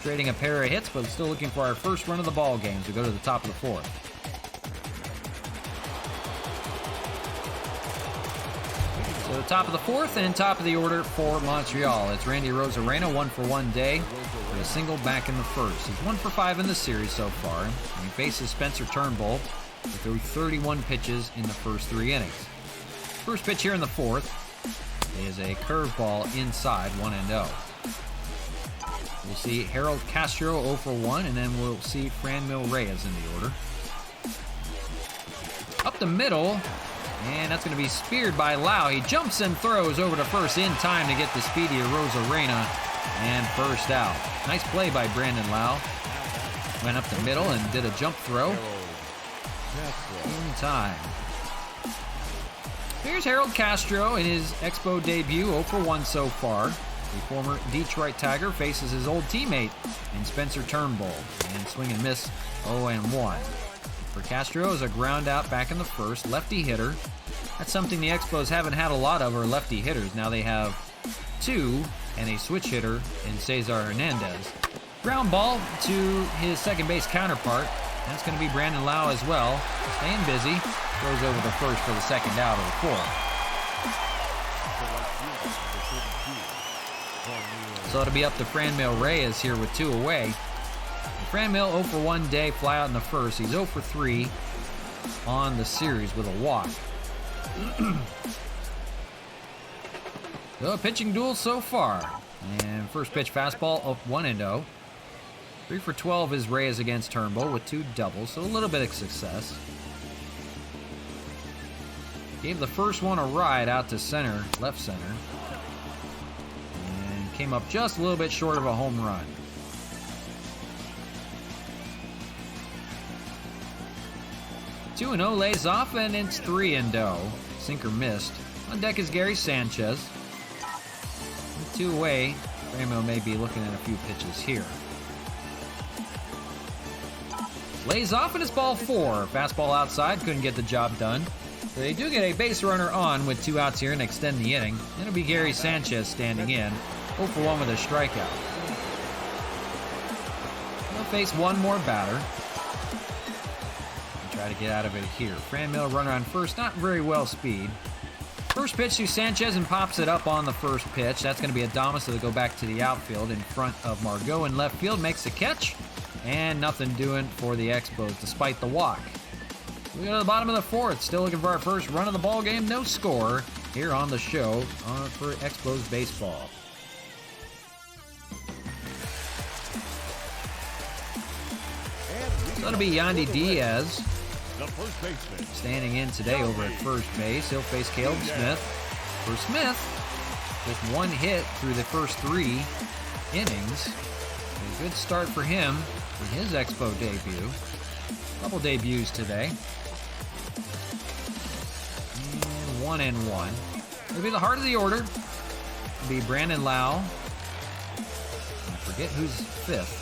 Trading a pair of hits, but still looking for our first run of the ball game as we go to the top of the 4th. So the top of the 4th and top of the order for Montreal. It's Randy Rosarena, 1 for 1 day. With a single back in the first. He's 1 for 5 in the series so far. And he faces Spencer Turnbull, who threw 31 pitches in the first 3 innings. First pitch here in the 4th is a curveball inside, 1-0. We'll see Harold Castro 0 for 1, and then we'll see Franmil Reyes in the order. Up the middle, and that's going to be speared by Lau. He jumps and throws over to first in time to get the speedy Rosarena. And first out. Nice play by Brandon Lau. Went up the middle and did a jump throw. In time. Here's Harold Castro in his Expo debut, 0 for 1 so far. The former Detroit Tiger faces his old teammate in Spencer Turnbull. And swing and miss, 0-1. For Castro is a ground out back in the first. Lefty hitter. That's something the Expos haven't had a lot of, are lefty hitters. Now they have 2 and a switch hitter in Cesar Hernandez. Ground ball to his second base counterpart. That's going to be Brandon Lau as well. Staying busy. Throws over the first for the second out of the 4th. So it'll be up to Franmil Reyes here with 2 away. Franmil 0 for 1 day, fly out in the first. He's 0 for 3 on the series with a walk. So, pitching duel so far. And first pitch fastball up 1-0. 3 for 12 is Reyes against Turnbull with 2 doubles, so a little bit of success. Gave the first one a ride out to center, left center. And came up just a little bit short of a home run. Two 2-0 lays off, and it's 3-0. Sinker missed. On deck is Gary Sanchez. 2 away. Ramo may be looking at a few pitches here. Lays off and it's ball 4. Fastball outside, couldn't get the job done. So they do get a base runner on with 2 outs here and extend the inning. It'll be Gary Sanchez standing in. 0 for 1 with a strikeout. He'll face one more batter. And try to get out of it here. Franmil, runner on first, not very well speed. First pitch to Sanchez and pops it up on the first pitch. That's going to be Adames, so they go back to the outfield in front of Margot in left field. Makes the catch. And nothing doing for the Expos despite the walk. We go to the bottom of the 4th. Still looking for our first run of the ball game. No score here on the show for Expos baseball. So that'll be Yandy Diaz. The first baseman. Standing in today over at first base. He'll face Caleb Smith. For Smith, just 1 hit through the first 3 innings. A good start for him in his Expo debut. Couple debuts today. And 1-1. It'll be the heart of the order. It'll be Brandon Lau. I forget who's 5th.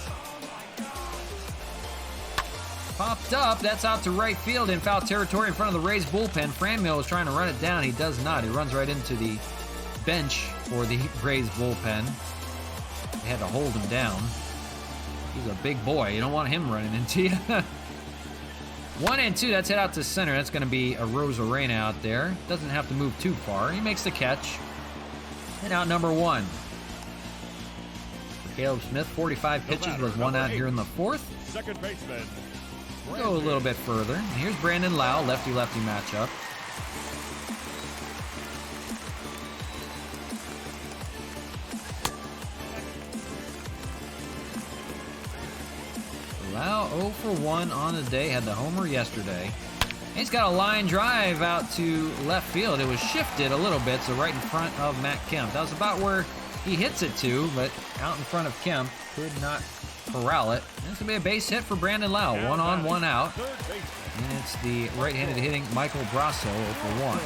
Popped up. That's out to right field in foul territory in front of the Rays bullpen. Franmil is trying to run it down. He does not. He runs right into the bench for the Rays bullpen. They had to hold him down. He's a big boy. You don't want him running into you. 1-2. That's hit out to center. That's going to be a Rosarena out there. Doesn't have to move too far. He makes the catch. And out number 1. For Caleb Smith, 45 pitches was 1 out here in the 4th. Second baseman. We'll go a little bit further. And here's Brandon Lau, lefty-lefty matchup. Lau 0 for 1 on the day. Had the homer yesterday. He's got a line drive out to left field. It was shifted a little bit, so right in front of Matt Kemp. That was about where he hits it to, but out in front of Kemp. Could not corral it. It's going to be a base hit for Brandon Lau. 1 on, 1 out. And it's the right-handed hitting Michael Brasso 0 for 1.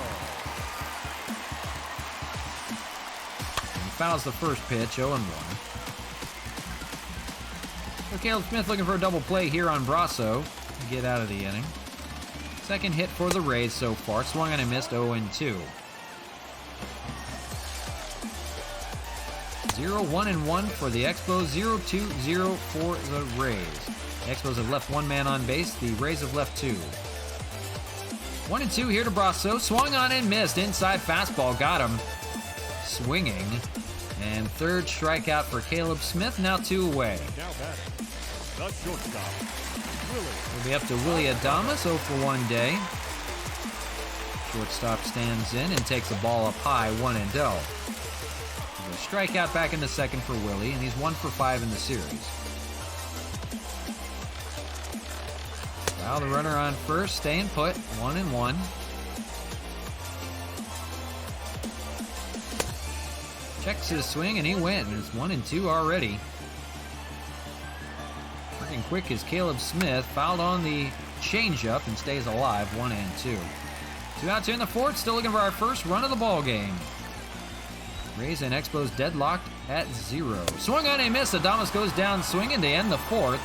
And he fouls the first pitch, 0-1. So Caleb Smith looking for a double play here on Brasso to get out of the inning. Second hit for the Rays so far. Swung and a missed, 0-2. 0-1-1 for the Expos, 0-2-0 for the Rays. The Expos have left 1 man on base. The Rays have left 2. 1-2 here to Brasso. Swung on and missed. Inside fastball. Got him. Swinging. And third strikeout for Caleb Smith. Now 2 away. Now batting. The shortstop. We'll be up to Willie Adames, 0 for 1 day. Shortstop stands in and takes the ball up high, 1-0. A strikeout back in the second for Willie, and he's 1 for 5 in the series. Now the runner on first, staying put, 1-1. Checks his swing, and he went. It's 1-2 already. Working quick is Caleb Smith. Fouled on the changeup and stays alive, 1-2. 2 outs here in the 4th, still looking for our first run of the ball game. Rays and Expos deadlocked at 0. Swung on a miss. Adames goes down swinging to end the 4th.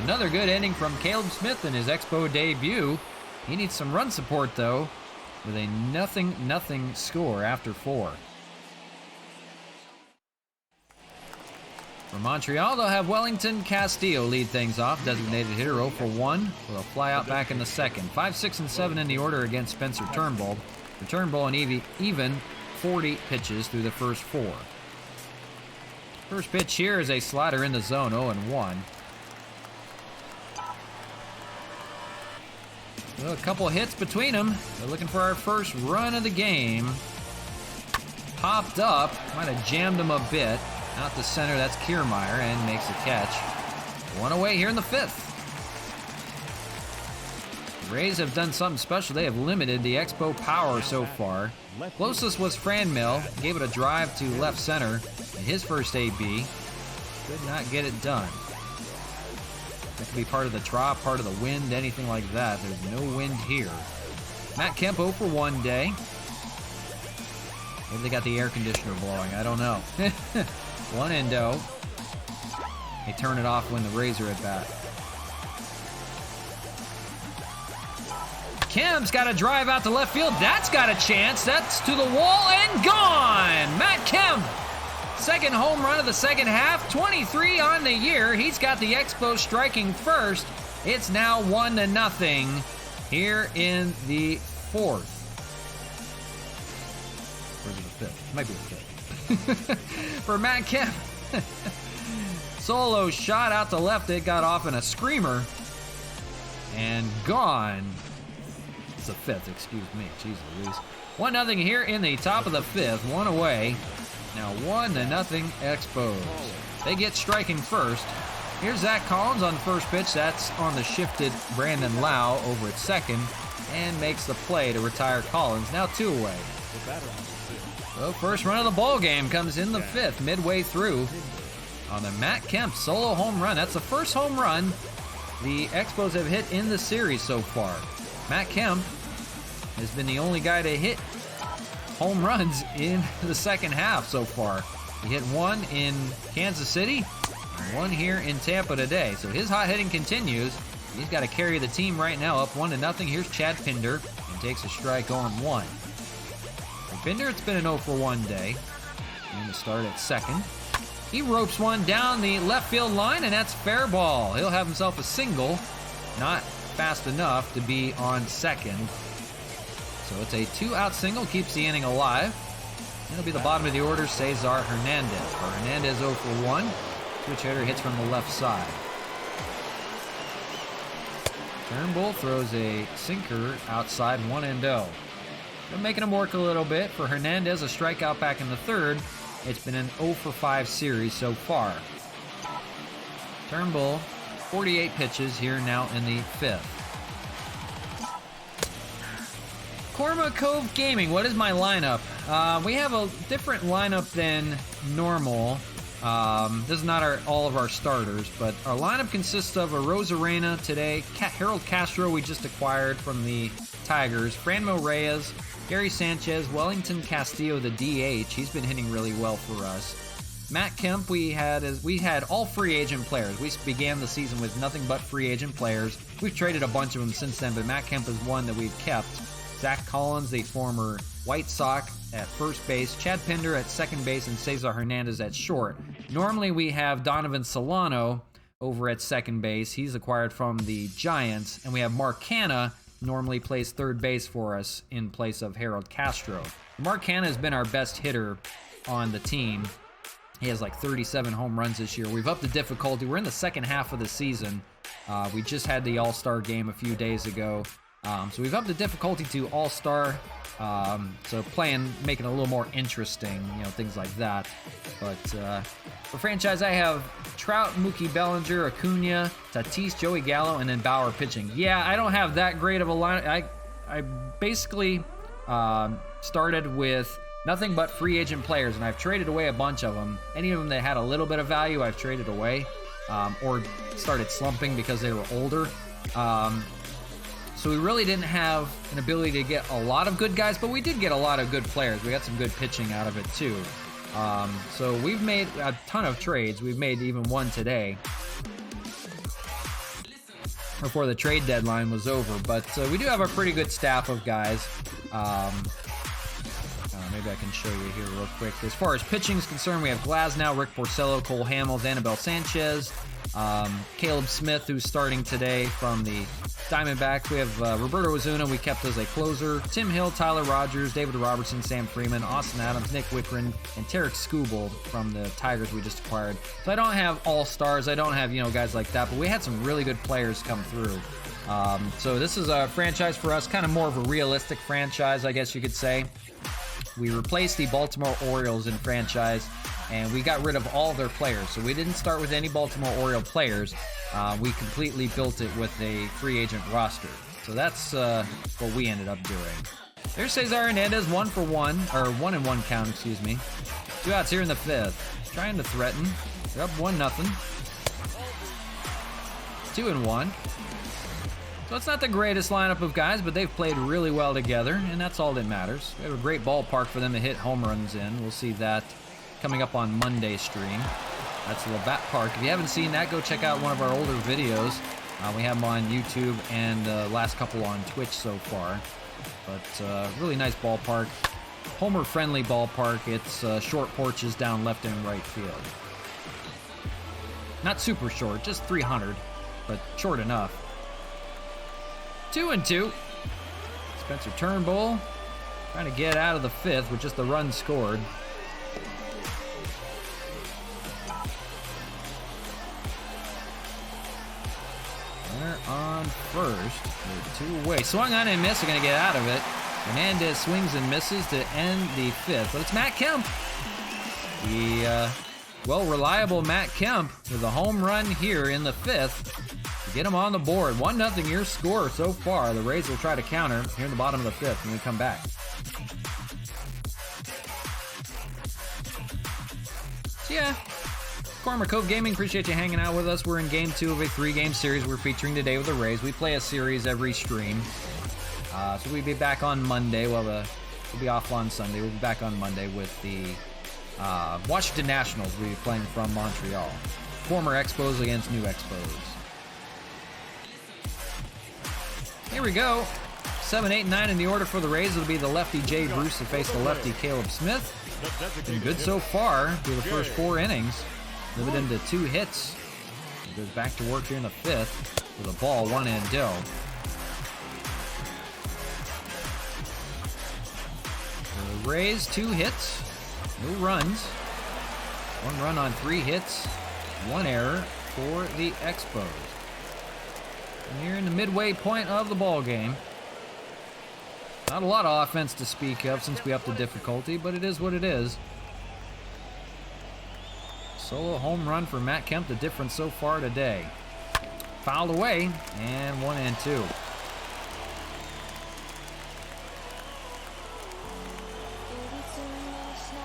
Another good inning from Caleb Smith in his Expo debut. He needs some run support, though, with a 0-0 score after 4. For Montreal, they'll have Wellington Castillo lead things off. Designated hitter 0 for 1 with a fly out back in the second. 5, 6, and 7 in the order against Spencer Turnbull. For Turnbull, an even 40 pitches through the first 4. First pitch here is a slider in the zone, 0-1. Well, a couple hits between them. They're looking for our first run of the game. Popped up, might have jammed him a bit. Out to center, that's Kiermaier, and makes a catch. 1 away here in the 5th. The Rays have done something special. They have limited the Expo power so far. Closest was Franmil. Gave it a drive to left center in his first AB. Could not get it done. That could be part of the drop, part of the wind, anything like that. There's no wind here. Matt Kemp 0 for 1 day. Maybe they got the air conditioner blowing. I don't know. 1-0. They turn it off when the Rays are at bat. Kemp's got a drive out to left field. That's got a chance. That's to the wall and gone. Matt Kemp, second home run of the second half, 23 on the year. He's got the Expos striking first. It's now 1-0 here in the fourth. Or is it the fifth? It might be the fifth. For Matt Kemp. Solo shot out to left. It got off in a screamer. And gone. It's the fifth, excuse me. Jeez Louise. 1-0 here in the top of the fifth. One away. Now 1-0 Expos. They get striking first. Here's Zach Collins on the first pitch. That's on the shifted Brandon Lau over at second. And makes the play to retire Collins. Now 2 away. So first run of the ball game comes in the fifth, midway through. On the Matt Kemp solo home run. That's the first home run the Expos have hit in the series so far. Matt Kemp has been the only guy to hit home runs in the second half so far. He hit one in Kansas City and one here in Tampa today. So his hot hitting continues. He's got to carry the team right now, up 1-0. Here's Chad Pinder and takes a strike on one. For Pinder, it's been an 0-for-1 day. And to start at second. He ropes one down the left field line, and that's fair ball. He'll have himself a single, not fast enough to be on second. So it's a 2-out single, keeps the inning alive. It'll be the bottom of the order, Cesar Hernandez. For Hernandez 0-for-1. Switch hitter hits from the left side. Turnbull throws a sinker outside, 1-0. They're making him work a little bit. For Hernandez, a strikeout back in the third. It's been an 0-for-5 series so far. Turnbull, 48 pitches here now in the fifth. Korma Cove Gaming, what is my lineup? We have a different lineup than normal. This is not all of our starters, but our lineup consists of a Rosarena today, Harold Castro we just acquired from the Tigers, Franmil Reyes, Gary Sanchez, Wellington Castillo, the DH. He's been hitting really well for us. Matt Kemp, we had all free agent players. We began the season with nothing but free agent players. We've traded a bunch of them since then, but Matt Kemp is one that we've kept. Zach Collins, the former White Sox, at first base. Chad Pinder at second base, and Cesar Hernandez at short. Normally we have Donovan Solano over at second base. He's acquired from the Giants. And we have Mark Canha, normally plays third base for us in place of Harold Castro. Mark Canha has been our best hitter on the team. He has like 37 home runs this year. We've upped the difficulty. We're in the second half of the season. We just had the All-Star game a few days ago. So we've upped the difficulty to All-Star. So making it a little more interesting, things like that. But for franchise, I have Trout, Mookie Bellinger, Acuna, Tatis, Joey Gallo, and then Bauer pitching. Yeah, I don't have that great of a line. I basically started with nothing but free agent players, and I've traded away a bunch of them. Any of them that had a little bit of value, I've traded away or started slumping because they were older. So we really didn't have an ability to get a lot of good guys, but we did get a lot of good players. We got some good pitching out of it too. So we've made a ton of trades. We've made even one today before the trade deadline was over. But we do have a pretty good staff of guys. Maybe I can show you here real quick. As far as pitching is concerned, we have Glasnow, Rick Porcello, Cole Hamels, Anibal Sanchez, Caleb Smith, who's starting today from the Diamondbacks. We have Roberto Ozuna, we kept as a closer. Tim Hill, Tyler Rogers, David Robertson, Sam Freeman, Austin Adams, Nick Wittgren, and Tarek Skubal from the Tigers we just acquired. So I don't have all-stars. I don't have, guys like that, but we had some really good players come through. So this is a franchise for us, kind of more of a realistic franchise, I guess you could say. We replaced the Baltimore Orioles in franchise, and we got rid of all their players. So we didn't start with any Baltimore Oriole players. We completely built it with a free agent roster. So that's what we ended up doing. There's Cesar Hernandez, 1-for-1, or 1-and-1 count, excuse me. 2 outs here in the fifth. Trying to threaten. They're up 1-0. 2-and-1. So it's not the greatest lineup of guys, but they've played really well together, and that's all that matters. We have a great ballpark for them to hit home runs in. We'll see that coming up on Monday's stream. That's Labatt Park. If you haven't seen that, go check out one of our older videos. We have them on YouTube and the last couple on Twitch so far. But really nice ballpark. Homer-friendly ballpark. It's short porches down left and right field. Not super short, just 300, but short enough. 2-2. Spencer Turnbull trying to get out of the 5th with just the run scored. Runner on first. They're 2 away. Swung on and missed. They're going to get out of it. Hernandez swings and misses to end the 5th. But it's Matt Kemp. The reliable Matt Kemp with a home run here in the 5th to get him on the board. 1-0 your score so far. The Rays will try to counter here in the bottom of the 5th when we come back. So yeah, Cormer Cove Gaming, appreciate you hanging out with us. We're in game 2 of a 3-game series we're featuring today with the Rays. We play a series every stream. So we'll be back on Monday. We'll be off on Sunday. We'll be back on Monday with the Washington Nationals. We'll be playing from Montreal. Former Expos against new Expos. Here we go. 7, 8, 9 in the order for the Rays. It'll be the lefty Jay Bruce to face the lefty Caleb Smith. Been good so far through the first 4 innings. Limited to 2 hits. He goes back to work here in the 5th with a ball, 1-0. The Rays, 2 hits, no runs. 1 run on 3 hits, 1 error for the Expos. And here in the midway point of the ball game. Not a lot of offense to speak of since we upped the difficulty, but it is what it is. Solo home run for Matt Kemp, the difference so far today. Fouled away, and 1-2.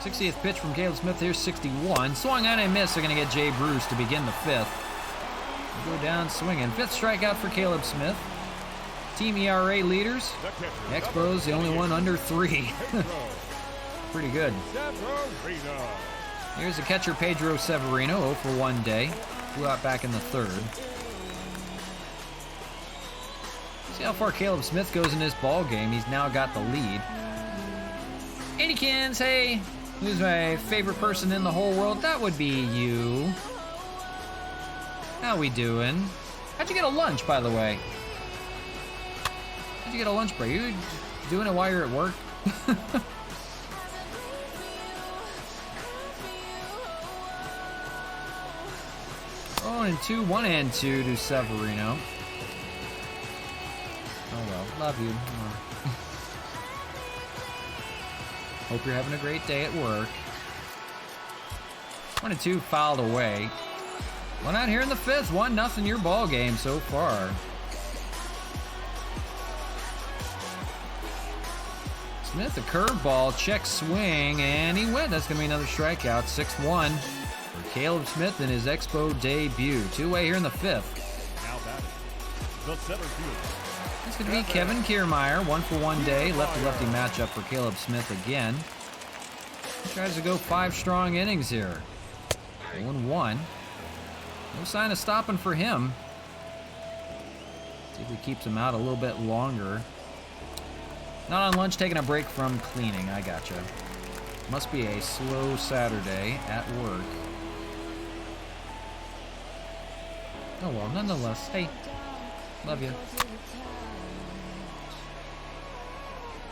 '60th pitch from Caleb Smith. Here's 61. Swung on and missed. They're going to get Jay Bruce to begin the 5th. Go down swinging. 5th strikeout for Caleb Smith. Team ERA leaders. The Expos, the only one under 3. Pretty good. Here's the catcher Pedro Severino, 0 for 1 day. Flew out back in the 3rd. See how far Caleb Smith goes in this ball game. He's now got the lead. Anykins, hey, who's my favorite person in the whole world? That would be you. How we doing? How'd you get a lunch, by the way? How'd you get a lunch break? You doing it while you're at work? Oh, and 1-2 to Severino. Oh well, love you. Hope you're having a great day at work. 1-2 fouled away. 1 out here in the 5th. 1-0 your ball game so far. Smith, a curveball, check swing, and he went. That's going to be another strikeout. 6-1 for Caleb Smith in his Expo debut. 2-way here in the 5th. Now batting, the center fielder. It's going to be Kevin Kiermaier, 1 for 1 day. Lefty-lefty matchup for Caleb Smith again. He tries to go 5 strong innings here. 0-1. No sign of stopping for him. See if he keeps him out a little bit longer. Not on lunch, taking a break from cleaning. I gotcha. Must be a slow Saturday at work. Oh well, nonetheless. Hey, love you.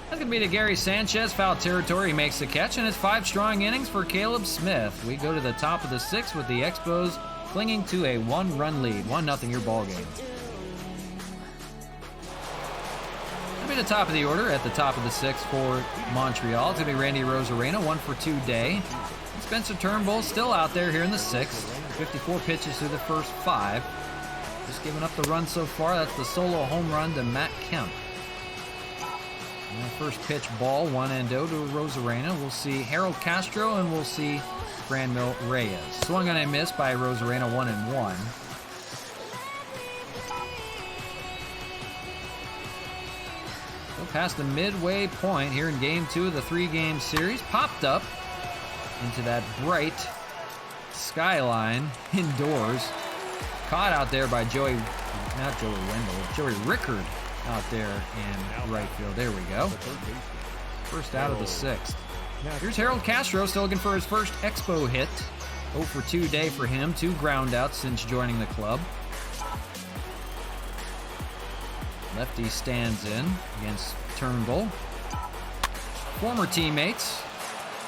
That's going to be to Gary Sanchez. Foul territory. He makes the catch, and it's 5 strong innings for Caleb Smith. We go to the top of the 6th with the Expos clinging to a 1-run lead. 1-0 your ball game. That'll be the top of the order at the top of the 6th for Montreal. It's going to be Randy Rosarena, 1 for 2 day. And Spencer Turnbull still out there here in the 6th. 54 pitches through the first 5. Just giving up the run so far. That's the solo home run to Matt Kemp. And the first pitch ball, 1-0 to Rosarena. We'll see Harold Castro and we'll see Granville Reyes. Swung on and missed by Rosarena, 1-1. So past the midway point here in game 2 of the 3-game series. Popped up into that bright skyline indoors. Caught out there by Joey not Joey Wendell, Joey Rickard out there in right field. There we go. First out of the 6th. Here's Harold Castro, still looking for his first Expo hit. 0 for 2 day for him, 2 groundouts since joining the club. Lefty stands in against Turnbull. Former teammates.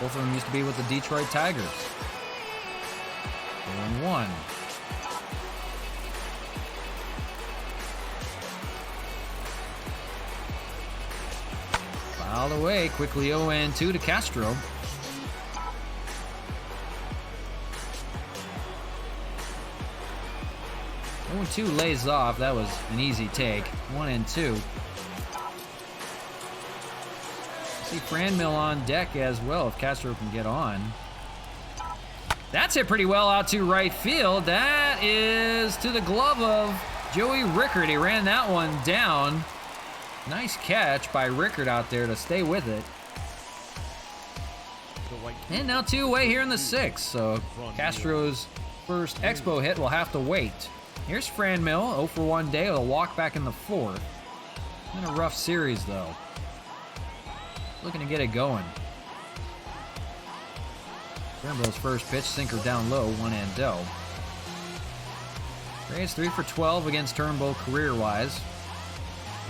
Both of them used to be with the Detroit Tigers. 0-1. Fouled away, quickly 0-2 to Castro. 0-2 lays off. That was an easy take. 1-2. See Franmil on deck as well if Castro can get on. That's hit pretty well out to right field. That is to the glove of Joey Rickard. He ran that one down. Nice catch by Rickard out there to stay with it. And now 2 away here in the 6th. So Castro's first Expo hit will have to wait. Here's Franmil, 0 for 1 day with a walk back in the 4th. Been a rough series though. Looking to get it going. Turnbull's first pitch, sinker down low, 1-0. Rays 3 for 12 against Turnbull career-wise.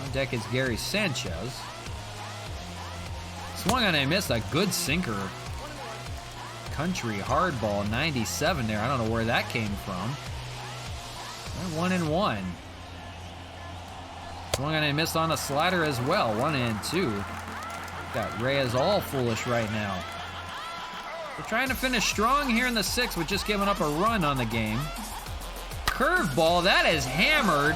On deck is Gary Sanchez. Swung on and missed a good sinker. Country hardball, 97 there. I don't know where that came from. 1-1. Swung on and missed on a slider as well, 1-2. Got Reyes all foolish right now. We're trying to finish strong here in the 6th with just giving up a run on the game. Curveball, that is hammered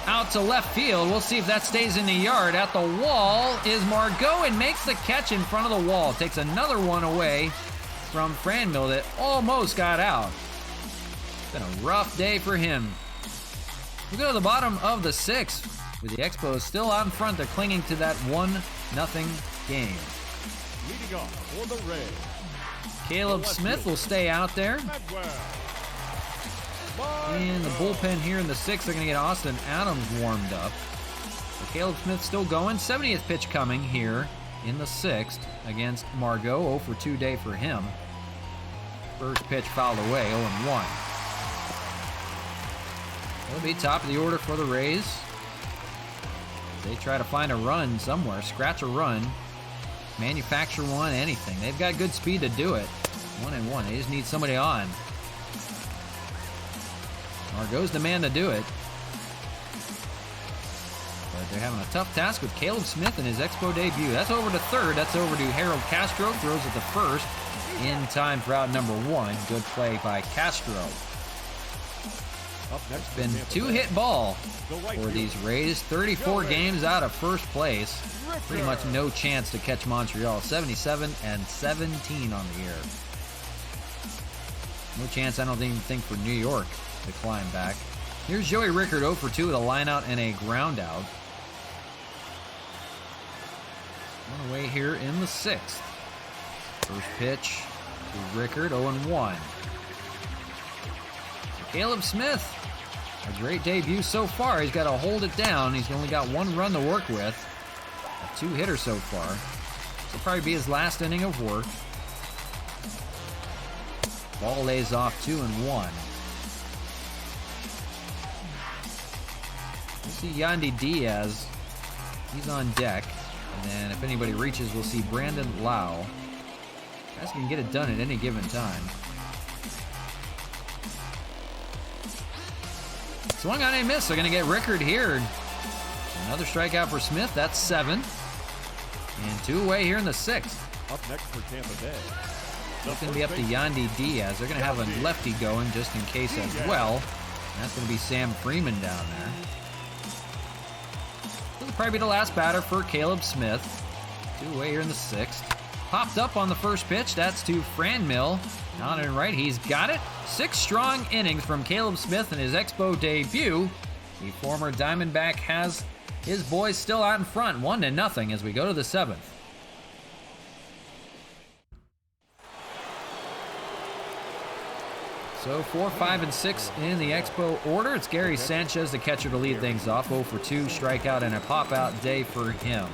out to left field. We'll see if that stays in the yard. At the wall is Margot and makes the catch in front of the wall. Takes another one away from Franmil that almost got out. It's been a rough day for him. We go to the bottom of the 6th with the Expos still out in front. They're clinging to that 1-0 game. Leading off for the Rays, Caleb Smith will stay out there. In the bullpen here in the 6th, they're going to get Austin Adams warmed up. So Caleb Smith still going. 70th pitch coming here in the 6th against Margot. 0 for 2 day for him. First pitch fouled away, 0-1. It'll be top of the order for the Rays. They try to find a run somewhere, scratch a run, manufacture one, anything. They've got good speed to do it. 1-1. They just need somebody on. Margot's the man to do it. But they're having a tough task with Caleb Smith in his Expo debut. That's over to 3rd. That's over to Harold Castro. Throws at the 1st. In time for out number 1. Good play by Castro. It's been 2-hit ball for these Rays. 34 games out of first place. Pretty much no chance to catch Montreal. 77-17 on the year. No chance, I don't even think, for New York to climb back. Here's Joey Rickard, 0 for 2 with a line out and a ground out. One away here in the 6th. First pitch to Rickard, 0-1. Caleb Smith, a great debut so far. He's got to hold it down. He's only got 1 run to work with. A 2-hitter so far. This will probably be his last inning of work. Ball lays off 2-1. We'll see Yandy Diaz. He's on deck. And then if anybody reaches, we'll see Brandon Lau. Guys can get it done at any given time. Swung on a miss. They're going to get Rickard here. Another strikeout for Smith. That's 7. And 2 away here in the 6th. Up next for Tampa Bay. It's going to be up to Yandy Diaz. They're going to have a lefty going just in case as well. And that's going to be Sam Freeman down there. This will probably be the last batter for Caleb Smith. 2 away here in the 6th. Popped up on the first pitch. That's to Franmil. On and right, he's got it. 6 strong innings from Caleb Smith in his Expo debut. The former Diamondback has his boys still out in front, 1-0 as we go to the 7th. So 4, 5, and 6 in the Expo order. It's Gary Sanchez, the catcher, to lead things off. 0 for 2, strikeout, and a pop-out day for him.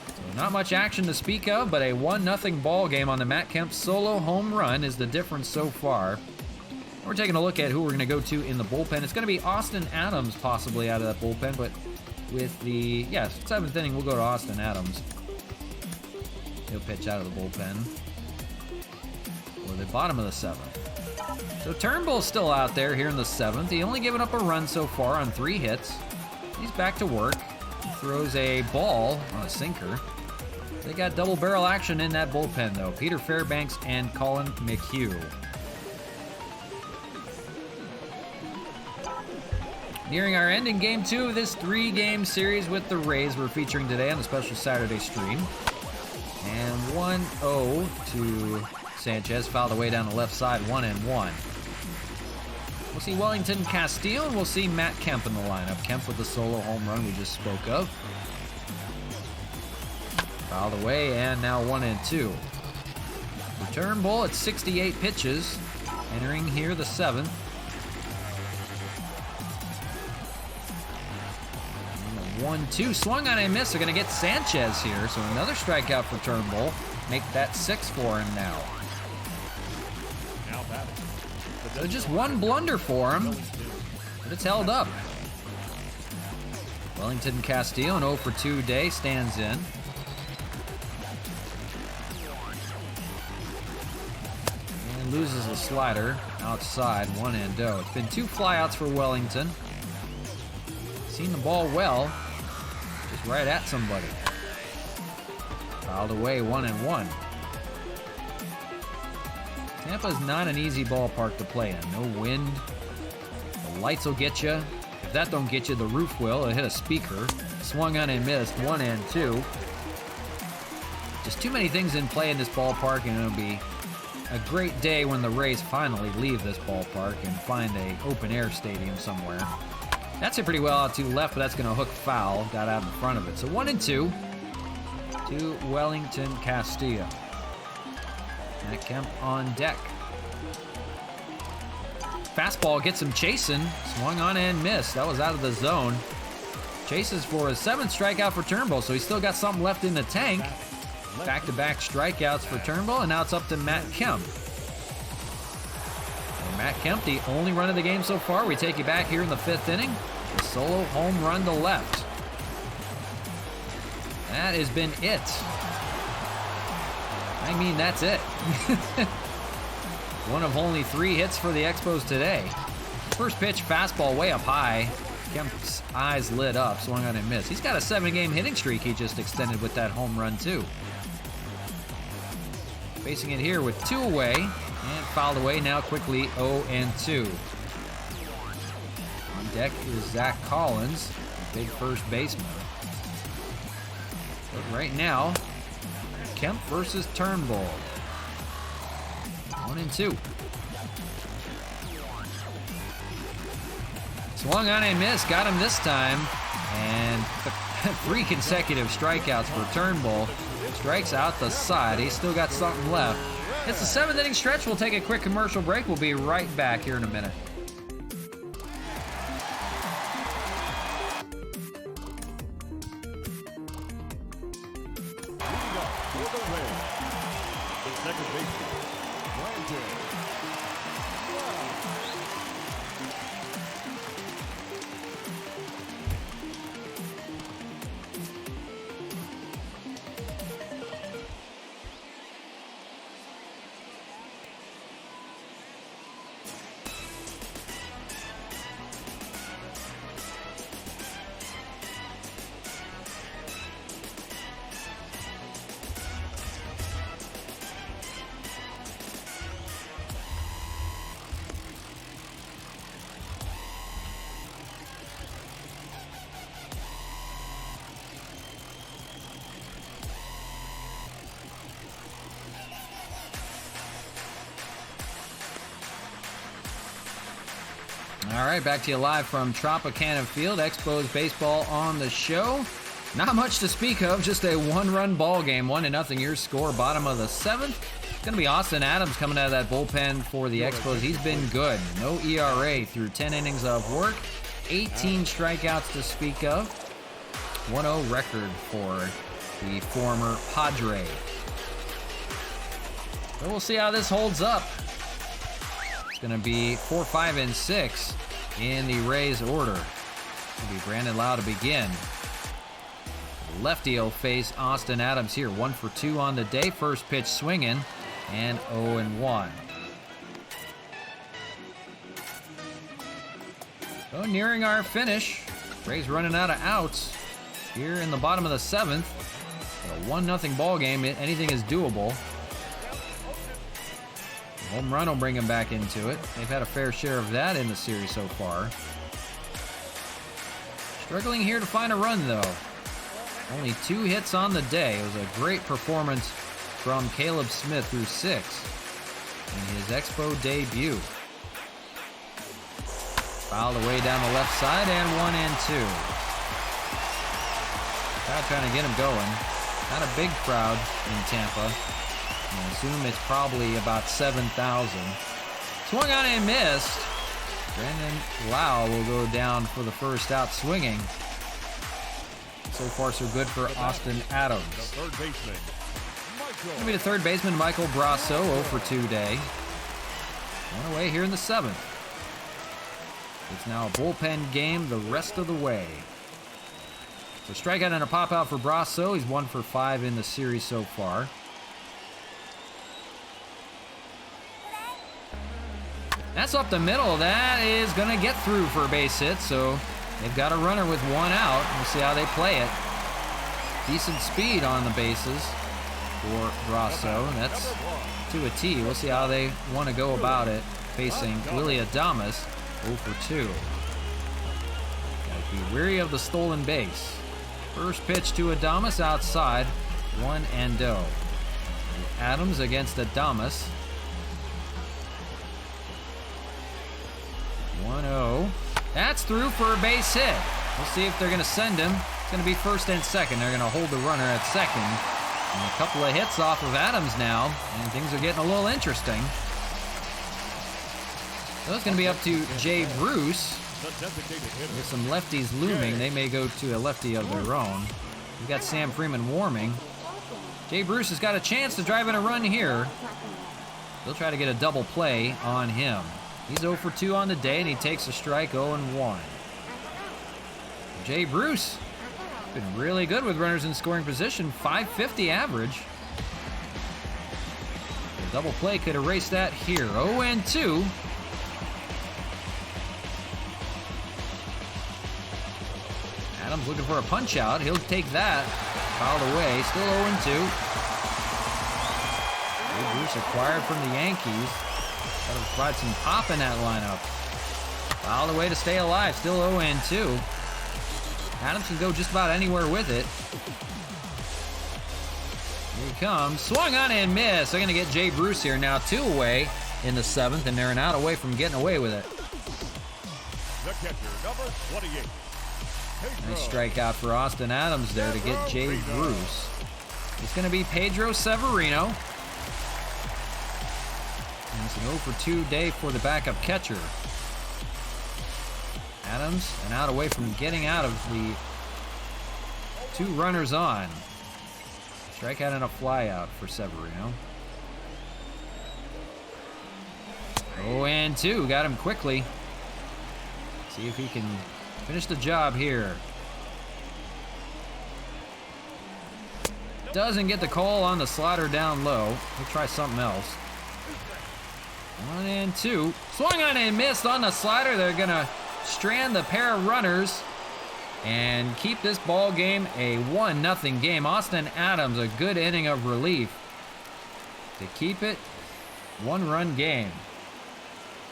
So not much action to speak of, but a 1-0 ball game on the Matt Kemp solo home run is the difference so far. We're taking a look at who we're going to go to in the bullpen. It's going to be Austin Adams possibly out of that bullpen, but with the, 7th inning, we'll go to Austin Adams. He'll pitch out of the bullpen. Or the bottom of the 7th. So Turnbull's still out there here in the 7th. He only given up a run so far on 3 hits. He's back to work. He throws a ball on a sinker. They got double barrel action in that bullpen, though. Peter Fairbanks and Colin McHugh. Nearing our end in Game 2 of this 3-game series with the Rays we're featuring today on the special Saturday stream. And 1-0 to Sanchez, fouled away down the left side, 1-1. We'll see Wellington Castillo, and we'll see Matt Kemp in the lineup. Kemp with the solo home run we just spoke of. Fouled away, and now 1-2. Return ball at 68 pitches, entering here the 7th. 1-2, swung on and missed. They're going to get Sanchez here, so another strikeout for Turnbull. Make that 6 for him now. So just one blunder for him, but it's held up. Wellington Castillo, an 0 for 2 day, stands in. And loses a slider outside, 1-0. It's been 2 flyouts for Wellington. Seen the ball well, just right at somebody. Fouled away, 1-1. Tampa's not an easy ballpark to play in. No wind. The lights will get you. If that don't get you, the roof will. It'll hit a speaker. Swung on and missed, 1-2. Just too many things in play in this ballpark, and it'll be a great day when the Rays finally leave this ballpark and find a open-air stadium somewhere. That's it pretty well out to left, but that's going to hook foul. Got out in front of it. So 1-2 to Wellington Castillo. Matt Kemp on deck. Fastball gets him chasing. Swung on and missed. That was out of the zone. Chases for his 7th strikeout for Turnbull, so he's still got something left in the tank. Back-to-back strikeouts for Turnbull, and now it's up to Matt Kemp. Matt Kemp, the only run of the game so far. We take you back here in the 5th inning. A solo home run to left. That has been it. I mean, that's it. One of only 3 hits for the Expos today. First pitch, fastball way up high. Kemp's eyes lit up, swung on and missed. He's got a 7-game hitting streak he just extended with that home run, too. Facing it here with 2 away. And fouled away now quickly, 0-2. On deck is Zach Collins, big first baseman. But right now, Kemp versus Turnbull. 1-2. Swung on and missed, got him this time. And 3 consecutive strikeouts for Turnbull. Strikes out the side. He's still got something left. It's the 7th inning stretch. We'll take a quick commercial break. We'll be right back here in a minute. All right, back to you live from Tropicana Field. Expos baseball on the show. Not much to speak of, just a 1-run ball game. 1-0 your score, bottom of the 7th. It's going to be Austin Adams coming out of that bullpen for the Expos. He's been good. No ERA through 10 innings of work. 18 strikeouts to speak of. 1-0 record for the former Padre. So we'll see how this holds up. It's going to be 4, 5, and 6 in the Rays order. It'll be Brandon Lau to begin. Lefty will face Austin Adams here. 1 for 2 on the day. First pitch swinging, and 0-1. So nearing our finish. Rays running out of outs here in the bottom of the 7th. A 1-0 ball game. Anything is doable. Home run will bring them back into it. They've had a fair share of that in the series so far. Struggling here to find a run, though. Only 2 hits on the day. It was a great performance from Caleb Smith through 6 in his Expo debut. Fouled away down the left side, and 1-2. Crowd trying to get him going. Not a big crowd in Tampa. I assume it's probably about 7,000. Swung on and missed. Brandon Lau will go down for the first out swinging. So far, so good for Austin Adams. The third baseman, Going to be the third baseman, Michael Brasso, 0 for 2 day. One away here in the 7th. It's now a bullpen game the rest of the way. So strikeout and a pop out for Brasso. He's 1 for 5 in the series so far. That's up the middle. That is going to get through for a base hit, so they've got a runner with 1 out. We'll see how they play it. Decent speed on the bases for Brasso. That's to a T. We'll see how they want to go about it, facing Willie Adames, 0 for 2. Got to be wary of the stolen base. First pitch to Adames outside, 1-0. Adams against Adames. 1-0. That's through for a base hit. We'll see if they're going to send him. It's going to be first and second. They're going to hold the runner at second. And a couple of hits off of Adams now, and things are getting a little interesting. So it's going to be up to Jay Bruce. With some lefties looming, they may go to a lefty of their own. We've got Sam Freeman warming. Jay Bruce has got a chance to drive in a run here. They'll try to get a double play on him. He's 0 for 2 on the day, and he takes a strike, 0-1. Jay Bruce been really good with runners in scoring position, 550 average. The double play could erase that here, 0-2. Adams looking for a punch out. He'll take that. Fouled away, still 0-2. Jay Bruce acquired from the Yankees. Got to provide some pop in that lineup. Fouled away to stay alive. Still 0-2. Adams can go just about anywhere with it. Here he comes. Swung on and missed. They're going to get Jay Bruce here now. 2 away in the 7th, and they're an out away from getting away with it. the catcher, number 28. Nice strikeout for Austin Adams there to get Jay Bruce. It's going to be Pedro Severino. And it's an 0 for 2 day for the backup catcher. Adams, an out away from getting out of the 2 runners on. Strikeout and a flyout for Severino. 0-2, got him quickly. See if he can finish the job here. Doesn't get the call on the slider down low. He'll try something else. 1-2. Swung on and missed on the slider. They're going to strand the pair of runners and keep this ball game a 1-0 game. Austin Adams, a good inning of relief to keep it 1-run game.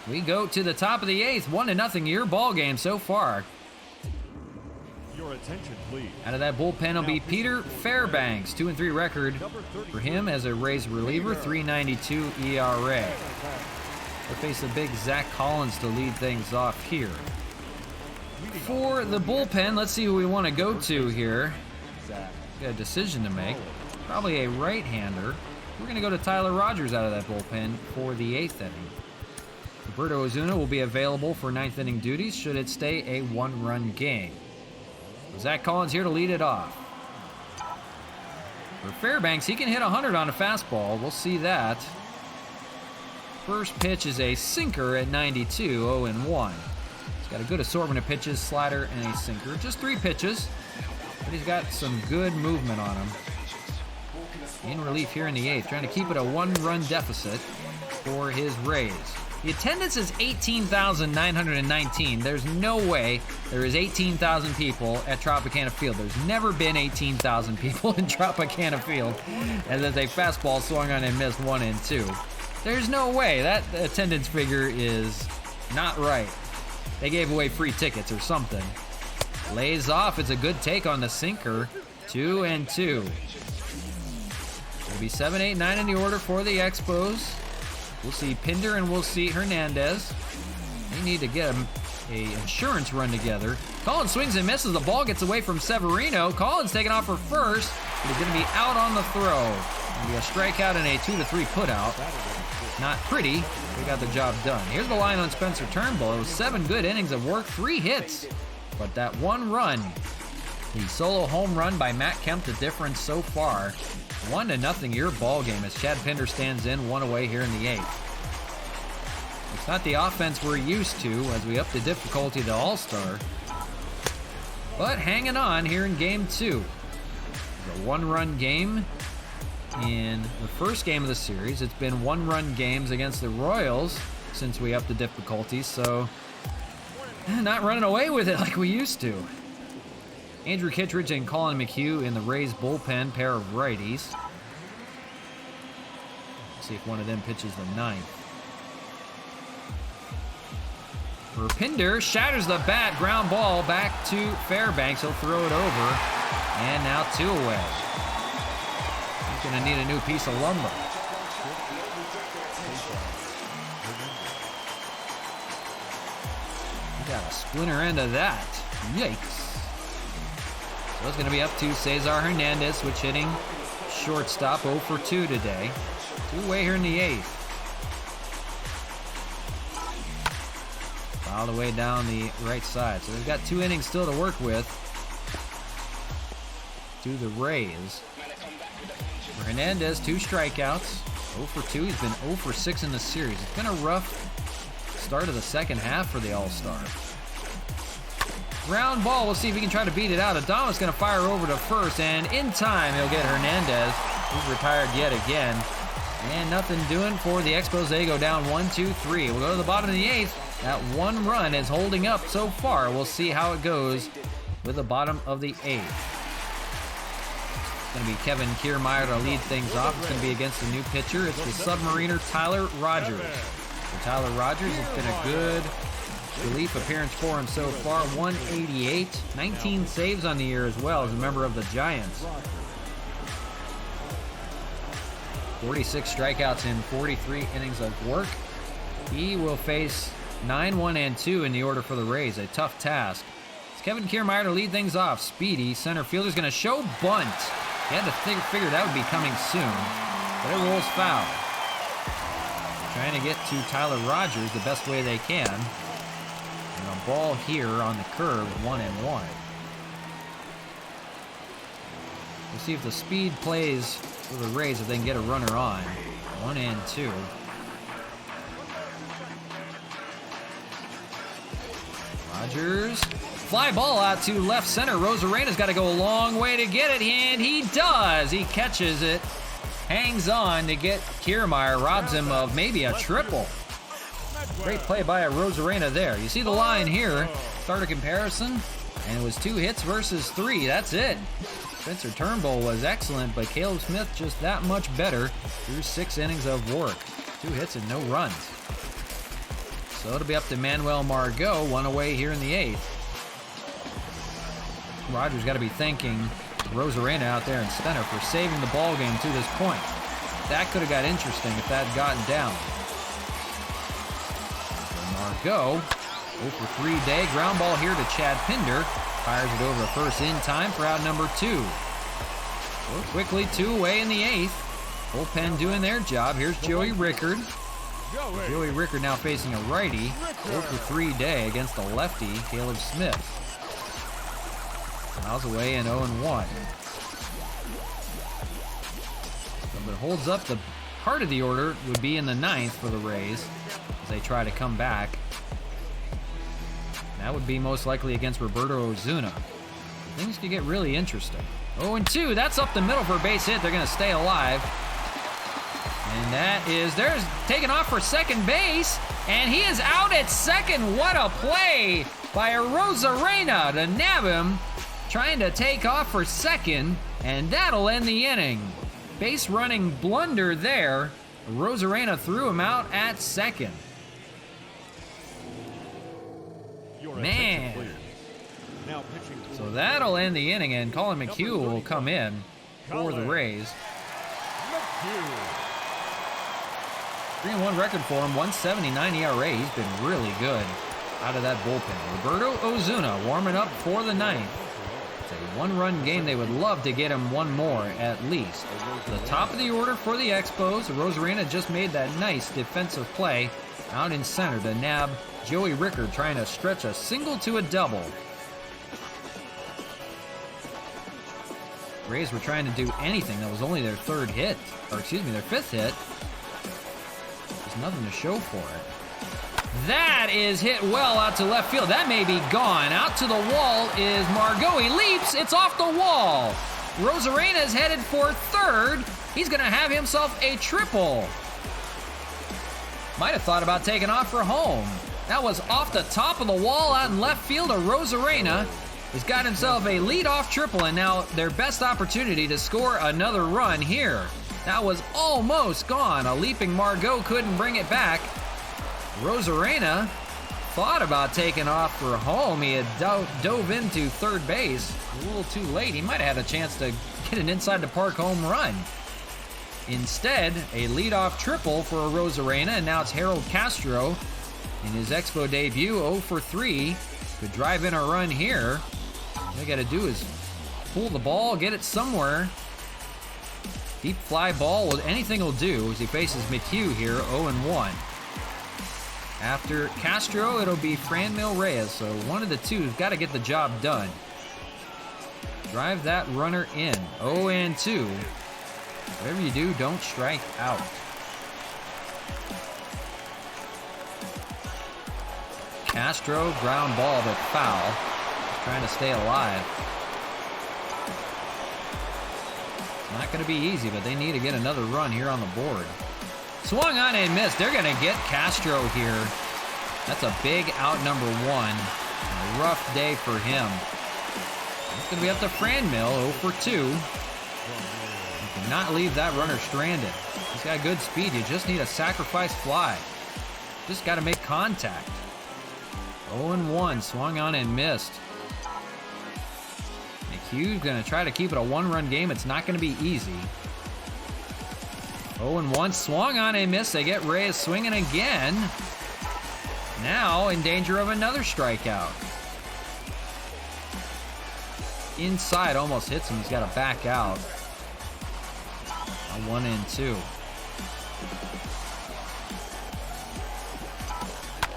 We go to the top of the 8th, 1-0 your ball game so far. Your attention, please. Out of that bullpen will be Peter Fairbanks, 2-3 record for him as a Rays reliever, 3.92 ERA. We'll face the big Zach Collins to lead things off here. For the bullpen, let's see who we want to go to here. Got a decision to make. Probably a right-hander. We're going to go to Tyler Rogers out of that bullpen for the 8th inning. Roberto Ozuna will be available for 9th inning duties should it stay a 1-run game. Zach Collins here to lead it off. For Fairbanks, he can hit 100 on a fastball. We'll see that. First pitch is a sinker at 92, 0-1. He's got a good assortment of pitches, slider and a sinker. Just 3 pitches, but he's got some good movement on him. In relief here in the 8th, trying to keep it a 1-run deficit for his Rays. The attendance is 18,919. There's no way there is 18,000 people at Tropicana Field. There's never been 18,000 people in Tropicana Field as a fastball swung on and missed 1 and 2. There's no way. That attendance figure is not right. They gave away free tickets or something. Lays off. It's a good take on the sinker. 2 and 2. It'll be 7, 8, 9 in the order for the Expos. We'll see Pinder and we'll see Hernandez. They need to get an insurance run together. Collins swings and misses. The ball gets away from Severino. Collins taking off for first. He's going to be out on the throw. It'll be a strikeout and a 2-3 putout. Not pretty. We got the job done. Here's the line on Spencer Turnbull. It was 7 good innings of work, 3 hits. But that 1 run, the solo home run by Matt Kemp, the difference so far. 1-0 your ball game as Chad Pinder stands in 1 away here in the 8th. It's not the offense we're used to as we up the difficulty to All-Star. But hanging on here in Game 2. It's a 1-run game in the first game of the series. It's been 1-run games against the Royals since we upped the difficulty, so not running away with it like we used to. Andrew Kittredge and Colin McHugh in the Rays bullpen, pair of righties. Let's see if one of them pitches the 9th. For Pinder, shatters the bat, ground ball back to Fairbanks. He'll throw it over, and now 2 away. He's going to need a new piece of lumber. He got a splinter end of that. Yikes. So it's going to be up to Cesar Hernandez, switch hitting shortstop, 0 for 2 today. 2 away here in the 8th. Fouled away down the right side. So they've got 2 innings still to work with to the Rays. For Hernandez, 2 strikeouts, 0 for 2. He's been 0 for 6 in the series. It's been a rough start of the second half for the All-Star. Ground ball. We'll see if he can try to beat it out. Adames going to fire over to first, and in time he'll get Hernandez. He's retired yet again. And nothing doing for the Expos. They go down 1-2-3. We'll go to the bottom of the 8th. That 1 run is holding up so far. We'll see how it goes with the bottom of the 8th. It's going to be Kevin Kiermaier to lead things off. It's going to be against a new pitcher. It's the Submariner Tyler Rogers. For Tyler Rogers, it's been a good relief appearance for him so far. 188, 19 saves on the year as well as a member of the Giants. 46 strikeouts in 43 innings of work. He will face 9, 1, and 2 in the order for the Rays. A tough task. It's Kevin Kiermaier to lead things off. Speedy center fielder's going to show bunt. He had to figure that would be coming soon, but it rolls foul. Trying to get to Tyler Rogers the best way they can. And a ball here on the curve, 1-1. We'll see if the speed plays for the Rays if they can get a runner on. 1-2. Rogers. Fly ball out to left center. Rosarena's got to go a long way to get it, and he does. He catches it, hangs on to get Kiermaier, robs him of maybe a triple. Great play by a Rosarena there. You see the line here. Start a comparison, and it was 2 hits versus 3. That's it. Spencer Turnbull was excellent, but Caleb Smith just that much better through 6 innings of work. 2 hits and no runs. So it'll be up to Manuel Margot, 1 away here in the 8th. Rogers got to be thanking Rosarena out there in center for saving the ball game to this point. That could have got interesting if that had gotten down. Margot, 0 for 3 day. Ground ball here to Chad Pinder. Fires it over the first in time for out number 2. So quickly 2 away in the 8th. Bullpen doing their job. Here's Joey Rickard. Joey Rickard now facing a righty. 0 for 3 day against a lefty, Caleb Smith. Miles away and 0-1. But holds up. The heart of the order would be in the 9th for the Rays as they try to come back. That would be most likely against Roberto Ozuna. Things could get really interesting. 0-2, that's up the middle for a base hit. They're going to stay alive. And that is, there's taken off for second base, and he is out at second. What a play by Arozarena to nab him, trying to take off for second, and that'll end the inning. Base running blunder there. Arozarena threw him out at second. Man. So that'll end the inning, and Colin McHugh will come in for the Rays. 3-1 record for him, 179 ERA. He's been really good out of that bullpen. Roberto Ozuna warming up for the 9th. It's a one-run game. They would love to get him one more at least. The top of the order for the Expos. Arozarena just made that nice defensive play out in center to nab Joey Rickard, trying to stretch a single to a double. Rays were trying to do anything. That was only their their 5th hit. There's nothing to show for it. That is hit well out to left field. That may be gone. Out to the wall is Margot. He leaps. It's off the wall. Arozarena is headed for third. He's going to have himself a triple. Might have thought about taking off for home. That was off the top of the wall out in left field. Arozarena has got himself a leadoff triple, and now their best opportunity to score another run here. That was almost gone. A leaping Margot couldn't bring it back. Arozarena thought about taking off for home. He had dove into third base a little too late. He might have had a chance to get an inside the park home run. Instead, a leadoff triple for Arozarena, and now it's Harold Castro in his Expo debut, 0 for 3. Could drive in a run here. All they got to do is pull the ball, get it somewhere. Deep fly ball, anything will do as he faces McHugh here, 0-1. After Castro, it'll be Franmil Reyes, so one of the two has got to get the job done. Drive that runner in, 0-2. Whatever you do, don't strike out. Castro, ground ball, but foul. Trying to stay alive. Not going to be easy, but they need to get another run here on the board. Swung on and missed. They're going to get Castro here. That's a big out number 1. A rough day for him. It's going to be up to Franmil, 0 for 2. You cannot leave that runner stranded. He's got good speed. You just need a sacrifice fly. Just got to make contact. 0-1, swung on and missed. McHugh's going to try to keep it a one-run game. It's not going to be easy. 0-1, swung on and missed. They get Reyes swinging again. Now in danger of another strikeout. Inside, almost hits him. He's got to back out. 1-2.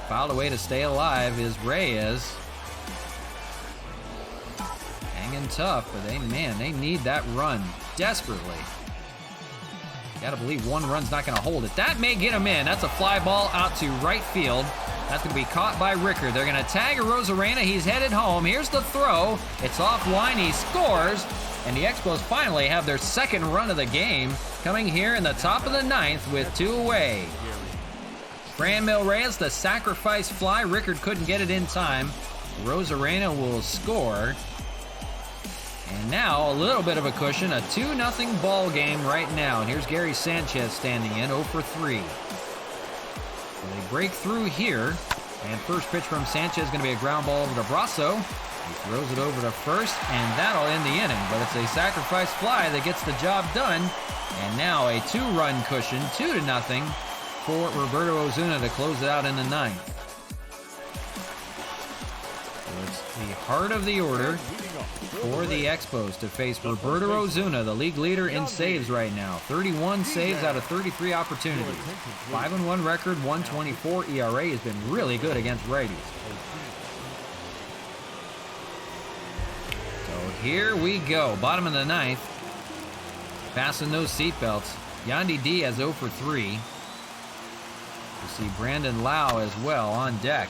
Fouled away to stay alive is Reyes. Hanging tough, but they need that run desperately. Gotta believe one run's not gonna hold it. That may get him in. That's a fly ball out to right field. That's gonna be caught by Rickard. They're gonna tag Arozarena. He's headed home. Here's the throw. It's offline. He scores. And the Expos finally have their second run of the game, coming here in the top of the 9th with 2 away. Franmil Reyes, the sacrifice fly. Rickard couldn't get it in time. Arozarena will score. And now a little bit of a cushion, a 2-0 ball game right now. And here's Gary Sanchez standing in, 0 for 3. So they break through here. And first pitch from Sanchez is going to be a ground ball over to Brasso. He throws it over to first, and that'll end the inning. But it's a sacrifice fly that gets the job done. And now a 2-run cushion, 2-0 for Roberto Ozuna to close it out in the 9th. So it's the heart of the order for the Expos to face Roberto Ozuna, the league leader in saves right now. 31 saves out of 33 opportunities. 5-1 record, 1.24 ERA, has been really good against righties. So here we go, bottom of the ninth. Passing those seatbelts. Yandy Diaz 0 for 3. You see Brandon Lau as well on deck.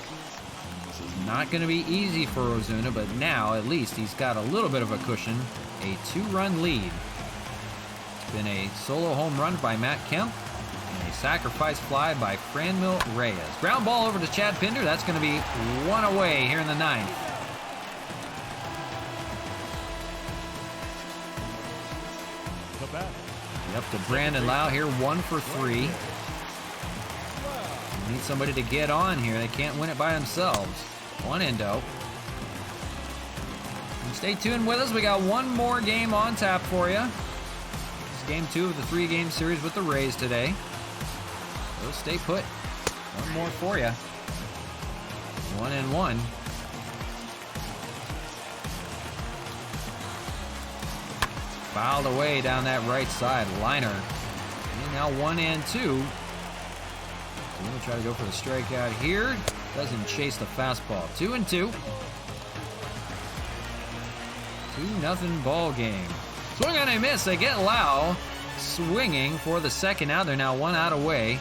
This is not going to be easy for Ozuna, but now at least he's got a little bit of a cushion. A 2-run lead. It's been a solo home run by Matt Kemp and a sacrifice fly by Franmil Reyes. Ground ball over to Chad Pinder. That's going to be one away here in the ninth. Up to Brandon Lau here, 1 for 3. We need somebody to get on here. They can't win it by themselves. One endo. And stay tuned with us. We got one more game on tap for you. This is game 2 of the 3-game series with the Rays today. So stay put. One more for you. 1-1. Fouled away down that right side. Liner. And now 1-2. So we're going to try to go for the strikeout here. Doesn't chase the fastball. 2-2. 2-0 ball game. Swing on a miss. They get Lau swinging for the second out. They're now 1 out away.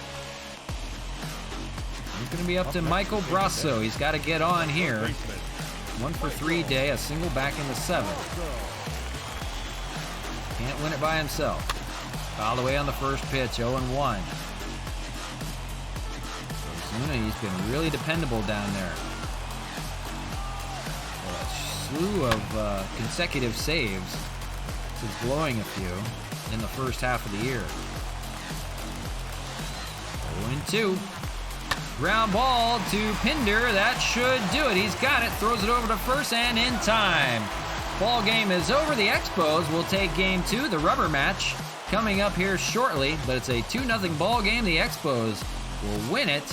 It's going to be up to Michael Brasso. He's got to get on here. 1 for 3 day. A single back in the 7th. Can't win it by himself. Fouled away on the first pitch, 0-1. Ozuna, he's been really dependable down there. A slew of consecutive saves. He's blowing a few in the first half of the year. 0-2. Ground ball to Pinder. That should do it. He's got it. Throws it over to first and in time. Ball game is over. The Expos will take game 2, the rubber match, coming up here shortly. But it's a 2-0 ball game. The Expos will win it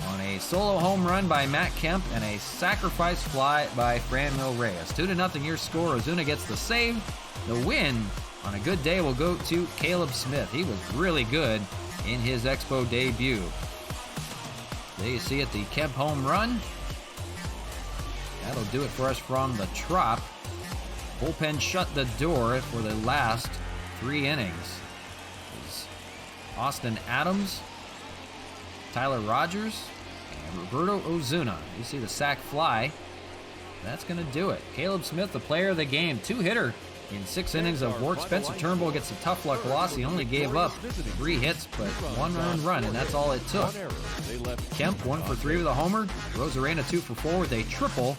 on a solo home run by Matt Kemp and a sacrifice fly by Franmil Reyes. 2-0 your score. Ozuna gets the save. The win on a good day will go to Caleb Smith. He was really good in his Expo debut. There you see it, the Kemp home run. That'll do it for us from the Trop. Bullpen shut the door for the last 3 innings. It's Austin Adams, Tyler Rogers, and Roberto Ozuna. You see the sac fly. That's going to do it. Caleb Smith, the player of the game, 2-hitter in 6 innings of work. Spencer Turnbull gets a tough luck loss. He only gave up 3 hits, but 1 earned run, and that's all it took. Kemp, 1 for 3 with a homer. Rosarena, 2 for 4 with a triple.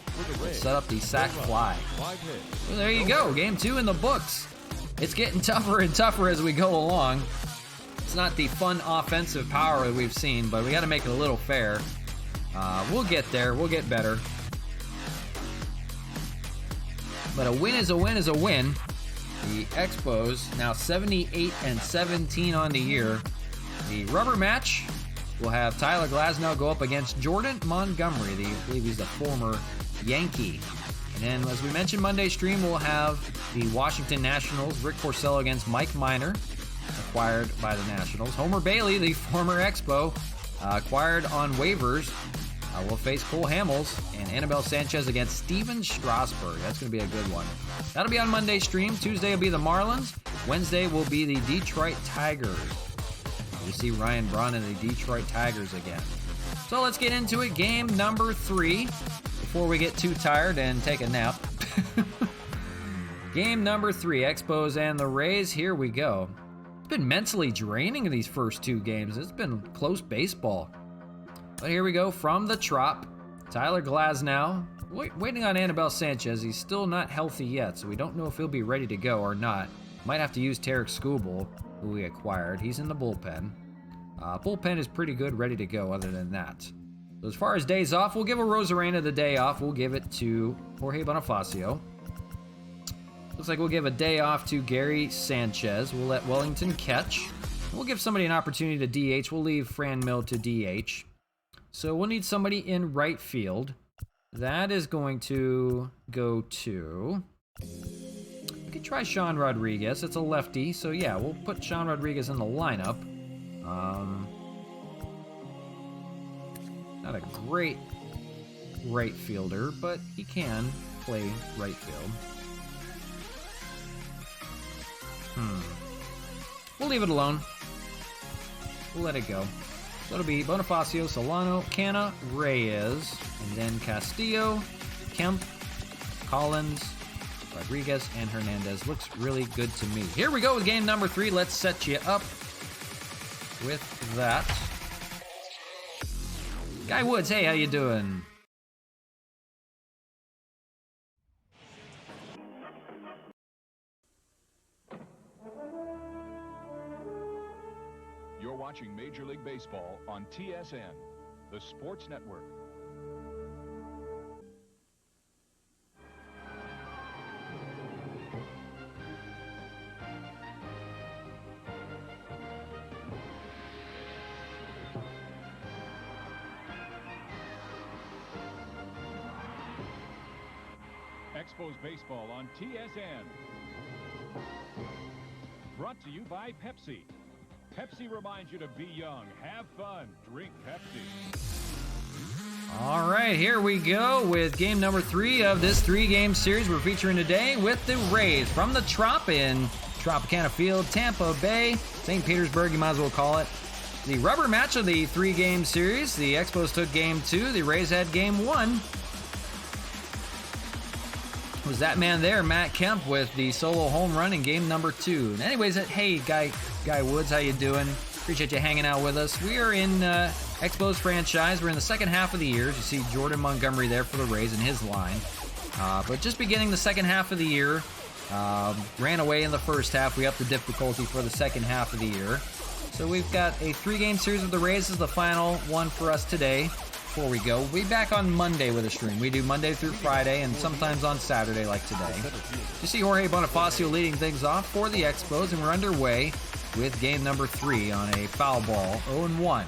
Set up the sac fly. Well, there you go. Game 2 in the books. It's getting tougher and tougher as we go along. It's not the fun offensive power that we've seen, but we got to make it a little fair. We'll get there. We'll get better. But a win is a win is a win. The Expos now 78-17 on the year. The rubber match will have Tyler Glasnow go up against Jordan Montgomery. I believe he's the former Yankee. And then, as we mentioned, Monday stream will have the Washington Nationals. Rick Porcello against Mike Minor, acquired by the Nationals. Homer Bailey, the former Expo, acquired on waivers, will face Cole Hamels, and Anibal Sanchez against Steven Strasburg. That's going to be a good one. That'll be on Monday stream. Tuesday will be the Marlins. Wednesday will be the Detroit Tigers. You see Ryan Braun and the Detroit Tigers again. So let's get into it. Game number 3 before we get too tired and take a nap. Game number 3, Expos and the Rays. Here we go. It's been mentally draining in these first 2 games. It's been close baseball. But here we go from the Trop. Tyler Glasnow, waiting on Anibal Sanchez. He's still not healthy yet, so we don't know if he'll be ready to go or not. Might have to use Tarek Skubal, who we acquired. He's in the bullpen. Bullpen is pretty good, ready to go other than that. So as far as days off, we'll give a Rosarena the day off. We'll give it to Jorge Bonifacio. Looks like we'll give a day off to Gary Sanchez. We'll let Wellington catch. We'll give somebody an opportunity to DH. We'll leave Franmil to DH. So we'll need somebody in right field. That is going to go to We could try Sean Rodriguez. It's a lefty, so yeah, we'll put Sean Rodriguez in the lineup. Not a great right fielder, but he can play right field. We'll leave it alone. We'll let it go. So it'll be Bonifacio, Solano, Canna, Reyes, and then Castillo, Kemp, Collins, Rodriguez, and Hernandez. Looks really good to me. Here we go with game number 3. Let's set you up with that. Guy Woods, hey, how you doing? You're watching Major League Baseball on TSN, the sports network. Expos Baseball on TSN. Brought to you by Pepsi. Pepsi reminds you to be young, have fun, drink Pepsi. All right, here we go with game number 3 of this 3-game series we're featuring today with the Rays from the Trop in Tropicana Field, Tampa Bay, St. Petersburg, you might as well call it. The rubber match of the 3-game series. The Expos took game 2, the Rays had game 1. Was that man there, Matt Kemp, with the solo home run in game number 2. And anyways, hey, Guy Woods, how you doing? Appreciate you hanging out with us. We are in Expos franchise. We're in the second half of the year. You see Jordan Montgomery there for the Rays in his line. But just beginning the second half of the year. Ran away in the first half. We upped the difficulty for the second half of the year. So we've got a 3-game series with the Rays. This is the final one for us today. Before we go, we'll be back on Monday with a stream. We do Monday through Friday and sometimes on Saturday like today. You see Jorge Bonifacio leading things off for the Expos, and we're underway with game number 3 on a foul ball, 0-1.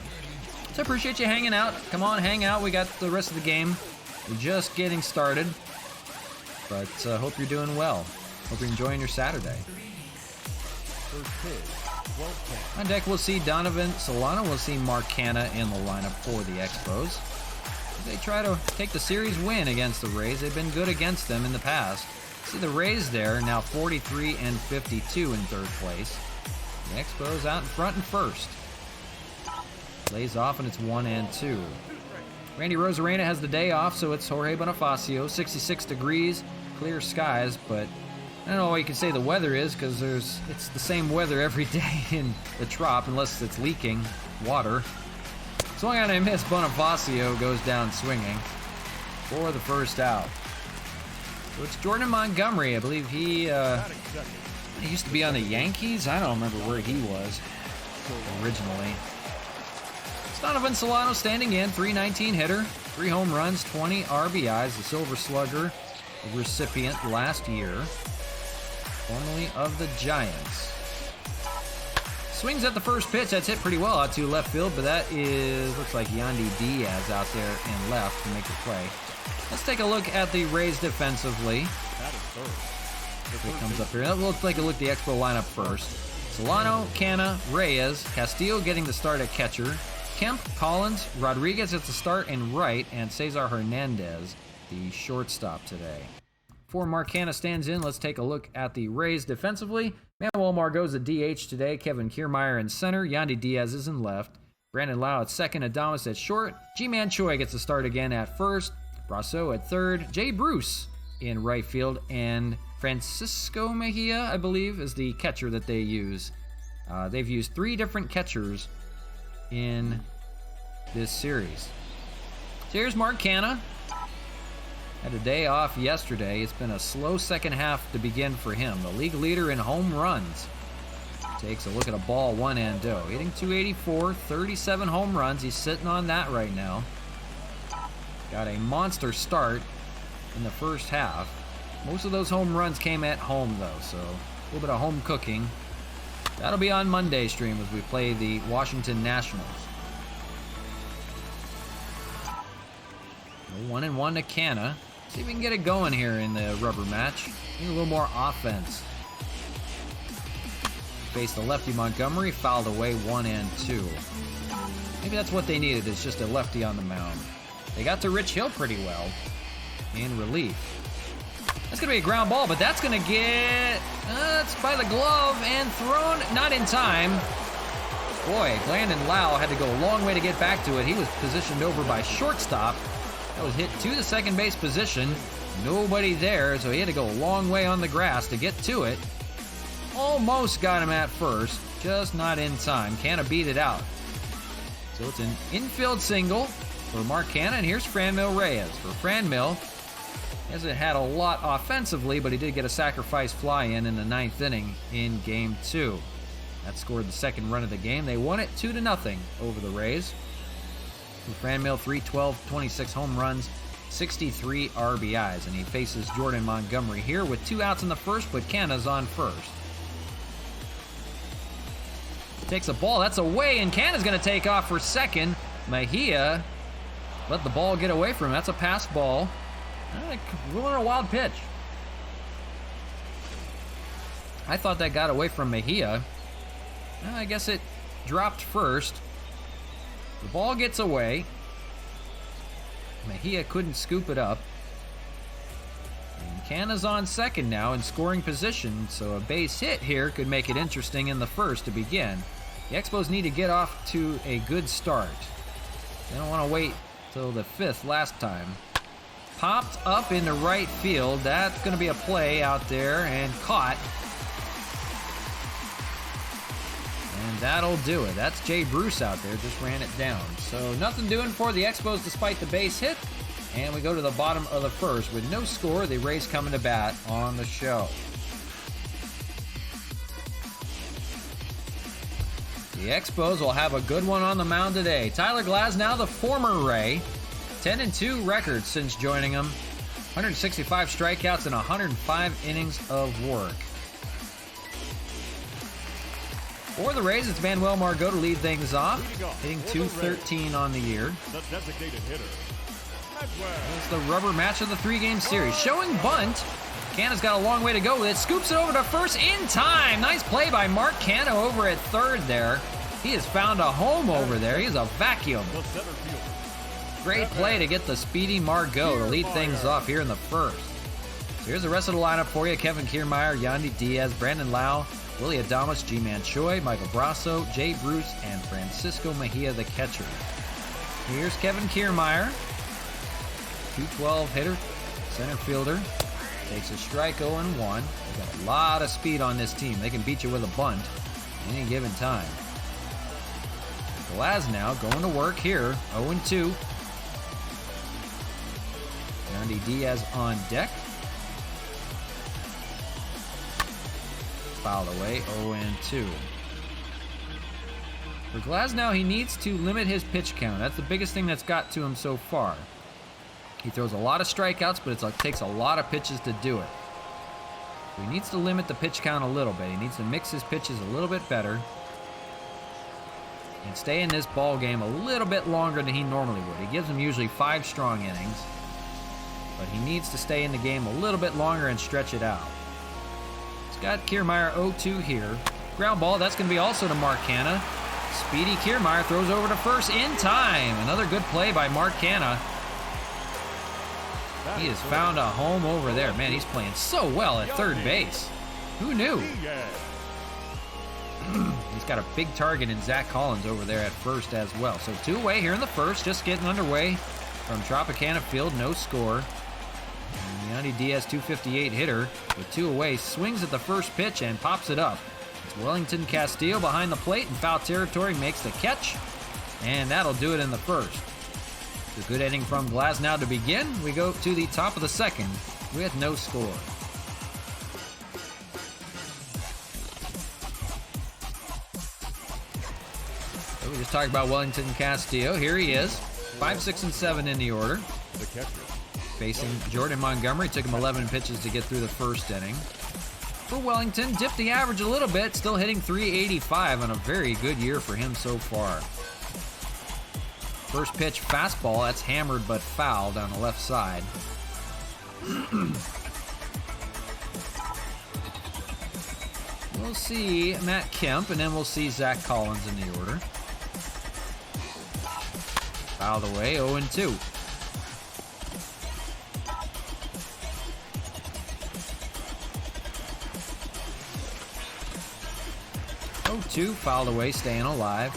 So I appreciate you hanging out. Come on, hang out. We got the rest of the game. We're just getting started, but hope you're doing well. Hope you're enjoying your Saturday. On deck, we'll see Donovan Solano. We'll see Mark Canna in the lineup for the Expos. They try to take the series win against the Rays. They've been good against them in the past. See the Rays there, now 43 and 52 in third place. The Expos out in front and first. Lays off, and it's 1-2. Randy Rosarena has the day off, so it's Jorge Bonifacio. 66 degrees, clear skies, but I don't know what you can say the weather is, because it's the same weather every day in the Trop, unless it's leaking water. Swung on a miss, Bonifacio goes down swinging for the first out. So it's Jordan Montgomery. I believe he used to be on the Yankees. I don't remember where he was originally. Donovan Solano standing in, .319 hitter, 3 home runs, 20 RBIs, the Silver Slugger recipient last year, formerly of the Giants. Swings at the first pitch. That's hit pretty well out to left field, but that looks like Yandy Diaz out there in left to make the play. Let's take a look at the Rays defensively. It comes up here. Let's take a look at the Expo lineup first. Solano, Canna, Reyes, Castillo getting the start at catcher, Kemp, Collins, Rodriguez at the start and right, and Cesar Hernandez, the shortstop today. Before Mark Canna stands in, let's take a look at the Rays defensively. Manuel Margot's the DH today. Kevin Kiermaier in center. Yandy Diaz is in left. Brandon Lau at second. Adames at short. G-Man Choi gets the start again at first. Brasso at third. Jay Bruce in right field. And Francisco Mejia, I believe, is the catcher that they use. They've used 3 different catchers in this series. So here's Mark Canna. Had a day off yesterday. It's been a slow second half to begin for him. The league leader in home runs. Takes a look at a ball, 1-0. Hitting .284, 37 home runs. He's sitting on that right now. Got a monster start in the first half. Most of those home runs came at home, though, so a little bit of home cooking. That'll be on Monday's stream as we play the Washington Nationals. 1-1 to Canna. See if we can get it going here in the rubber match. Need a little more offense. Faced the lefty Montgomery, fouled away 1 and 2. Maybe that's what they needed, is just a lefty on the mound. They got to Rich Hill pretty well in relief. That's going to be a ground ball, but that's going to get... it's by the glove and thrown, not in time. Boy, Landon Lau had to go a long way to get back to it. He was positioned over by shortstop. That was hit to the second base position. Nobody there, so he had to go a long way on the grass to get to it. Almost got him at first, just not in time. Canna beat it out. So it's an infield single for Mark Canna, and here's Franmil Reyes. For Franmil, he hasn't had a lot offensively, but he did get a sacrifice fly in the 9th inning in Game 2. That scored the second run of the game. They won it 2-0 over the Rays. Franmil, 312, 26 home runs, 63 RBIs, and he faces Jordan Montgomery here with 2 outs in the first, but Canna's on first. Takes a ball, that's away, and Canna's going to take off for second. Mejia let the ball get away from him. That's a pass ball. Ruling a wild pitch. I thought that got away from Mejia. Well, I guess it dropped first. The ball gets away. Mejia couldn't scoop it up. And Canna's on second now in scoring position, so a base hit here could make it interesting in the first to begin. The Expos need to get off to a good start. They don't want to wait till the 5th last time. Popped up into right field. That's going to be a play out there and caught. And that'll do it. That's Jay Bruce out there, just ran it down. So nothing doing for the Expos despite the base hit. And we go to the bottom of the first with no score. The Rays coming to bat on the show. The Expos will have a good one on the mound today. Tyler Glasnow, the former Ray, 10-2 record since joining him. 165 strikeouts and 105 innings of work. For the Rays, it's Manuel Margot to lead things off, hitting .213 on the year. The designated hitter. It's the rubber match of the 3-game series. Showing bunt. Canna's got a long way to go with it. Scoops it over to first in time. Nice play by Mark Canna over at third there. He has found a home over there. He is a vacuum. Great play to get the speedy Margot to lead things off here in the first. So here's the rest of the lineup for you. Kevin Kiermaier, Yandy Diaz, Brandon Lau, Willie Adames, G-Man Choi, Michael Brasso, Jay Bruce, and Francisco Mejia, the catcher. Here's Kevin Kiermaier, 212 hitter, center fielder. Takes a strike 0-1. They've got a lot of speed on this team. They can beat you with a bunt any given time. Glasnow going to work here, 0-2. Yandy Diaz on deck. Fouled away, 0-2. For Glasnow, he needs to limit his pitch count. That's the biggest thing that's got to him so far. He throws a lot of strikeouts, but it takes a lot of pitches to do it. So he needs to limit the pitch count a little bit. He needs to mix his pitches a little bit better and stay in this ball game a little bit longer than he normally would. He gives them usually 5 strong innings, but he needs to stay in the game a little bit longer and stretch it out. He's got Kiermaier 0-2 here. Ground ball, that's going to be also to Mark Canna. Speedy Kiermaier throws over to first in time. Another good play by Mark Canna. He has found a home over there. Man, he's playing so well at third base. Who knew? He's got a big target in Zach Collins over there at first as well. So 2 away here in the first, just getting underway from Tropicana Field, no score. And Yandy Diaz, 258 hitter with 2 away, swings at the first pitch and pops it up. It's Wellington Castillo behind the plate in foul territory, makes the catch, and that'll do it in the first. A good inning from Glasnow to begin. We go to the top of the second with no score. So we just talked about Wellington Castillo. Here he is, 5, 6, and 7 in the order. The catcher. Facing Jordan Montgomery. Took him 11 pitches to get through the first inning. For Wellington, dipped the average a little bit, still hitting .385 on a very good year for him so far. First pitch fastball, that's hammered but foul down the left side. We'll see Matt Kemp, and then we'll see Zach Collins in the order. Fouled away, 0-2. 0-2, fouled away, staying alive.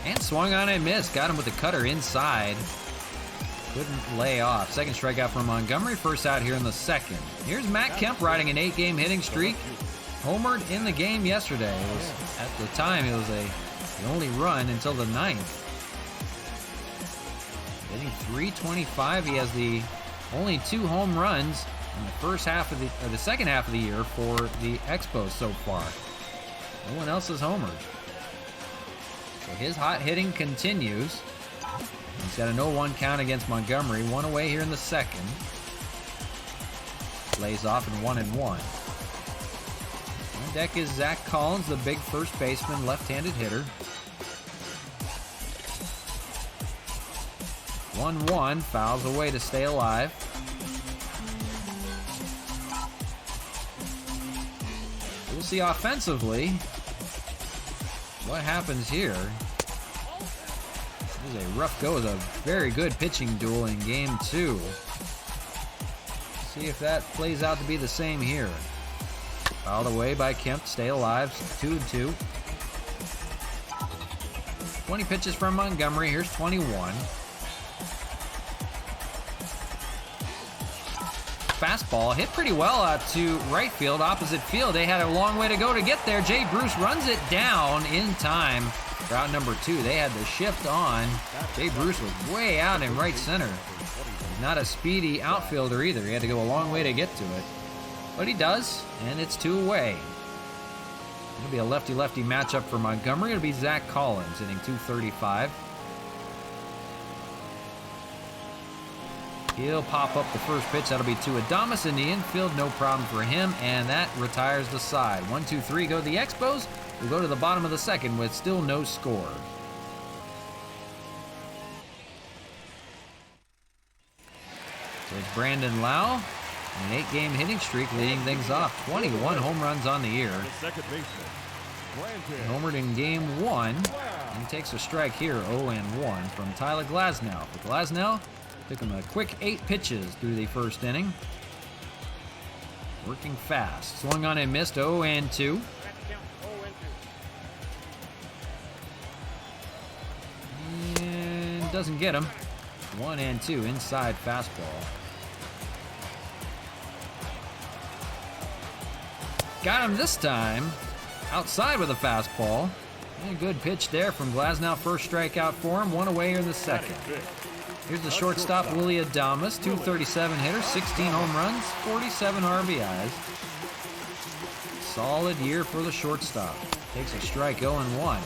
And swung on and missed. Got him with the cutter inside. Couldn't lay off. Second strikeout for Montgomery. First out here in the second. Here's Matt Kemp riding an 8-game hitting streak. Homered in the game yesterday. At the time, it was the only run until the 9th. Hitting .325. He has the only 2 home runs in the the second half of the year for the Expos so far. No one else has homered. So his hot hitting continues. He's got an 0-1 count against Montgomery. 1 away here in the second. Lays off in 1-1. On deck is Zach Collins, the big first baseman, left-handed hitter. 1-1, fouls away to stay alive. We'll see offensively what happens here. This is a rough go. It was a very good pitching duel in game 2. See if that plays out to be the same here. Fouled away by Kemp to stay alive. 2-2. 20 pitches from Montgomery. Here's 21. Fastball hit pretty well out to right field, opposite field. They had a long way to go to get there. Jay Bruce runs it down in time. Route number 2. They had the shift on. Jay Bruce was way out in right center. Not a speedy outfielder either. He had to go a long way to get to it. But he does, and it's 2 away. It'll be a lefty-lefty matchup for Montgomery. It'll be Zach Collins hitting .235. He'll pop up the first pitch. That'll be to Adames in the infield. No problem for him, and that retires the side. 1-2-3 go to the Expos. We'll go to the bottom of the second with still no score. So it's Brandon Lau, an 8-game hitting streak, leading things off. 21 home runs on the year. He homered in game 1, and he takes a strike here, 0-1 from Tyler Glasnow. For Glasnow, took him a quick 8 pitches through the first inning. Working fast. Swung on and missed, 0-2. And doesn't get him. 1-2 inside fastball. Got him this time. Outside with a fastball. And a good pitch there from Glasnow. First strikeout for him. 1 away here in the second. Here's the shortstop, Willie Adames, .237 hitter, 16 home runs, 47 RBIs. Solid year for the shortstop. Takes a strike, 0-1.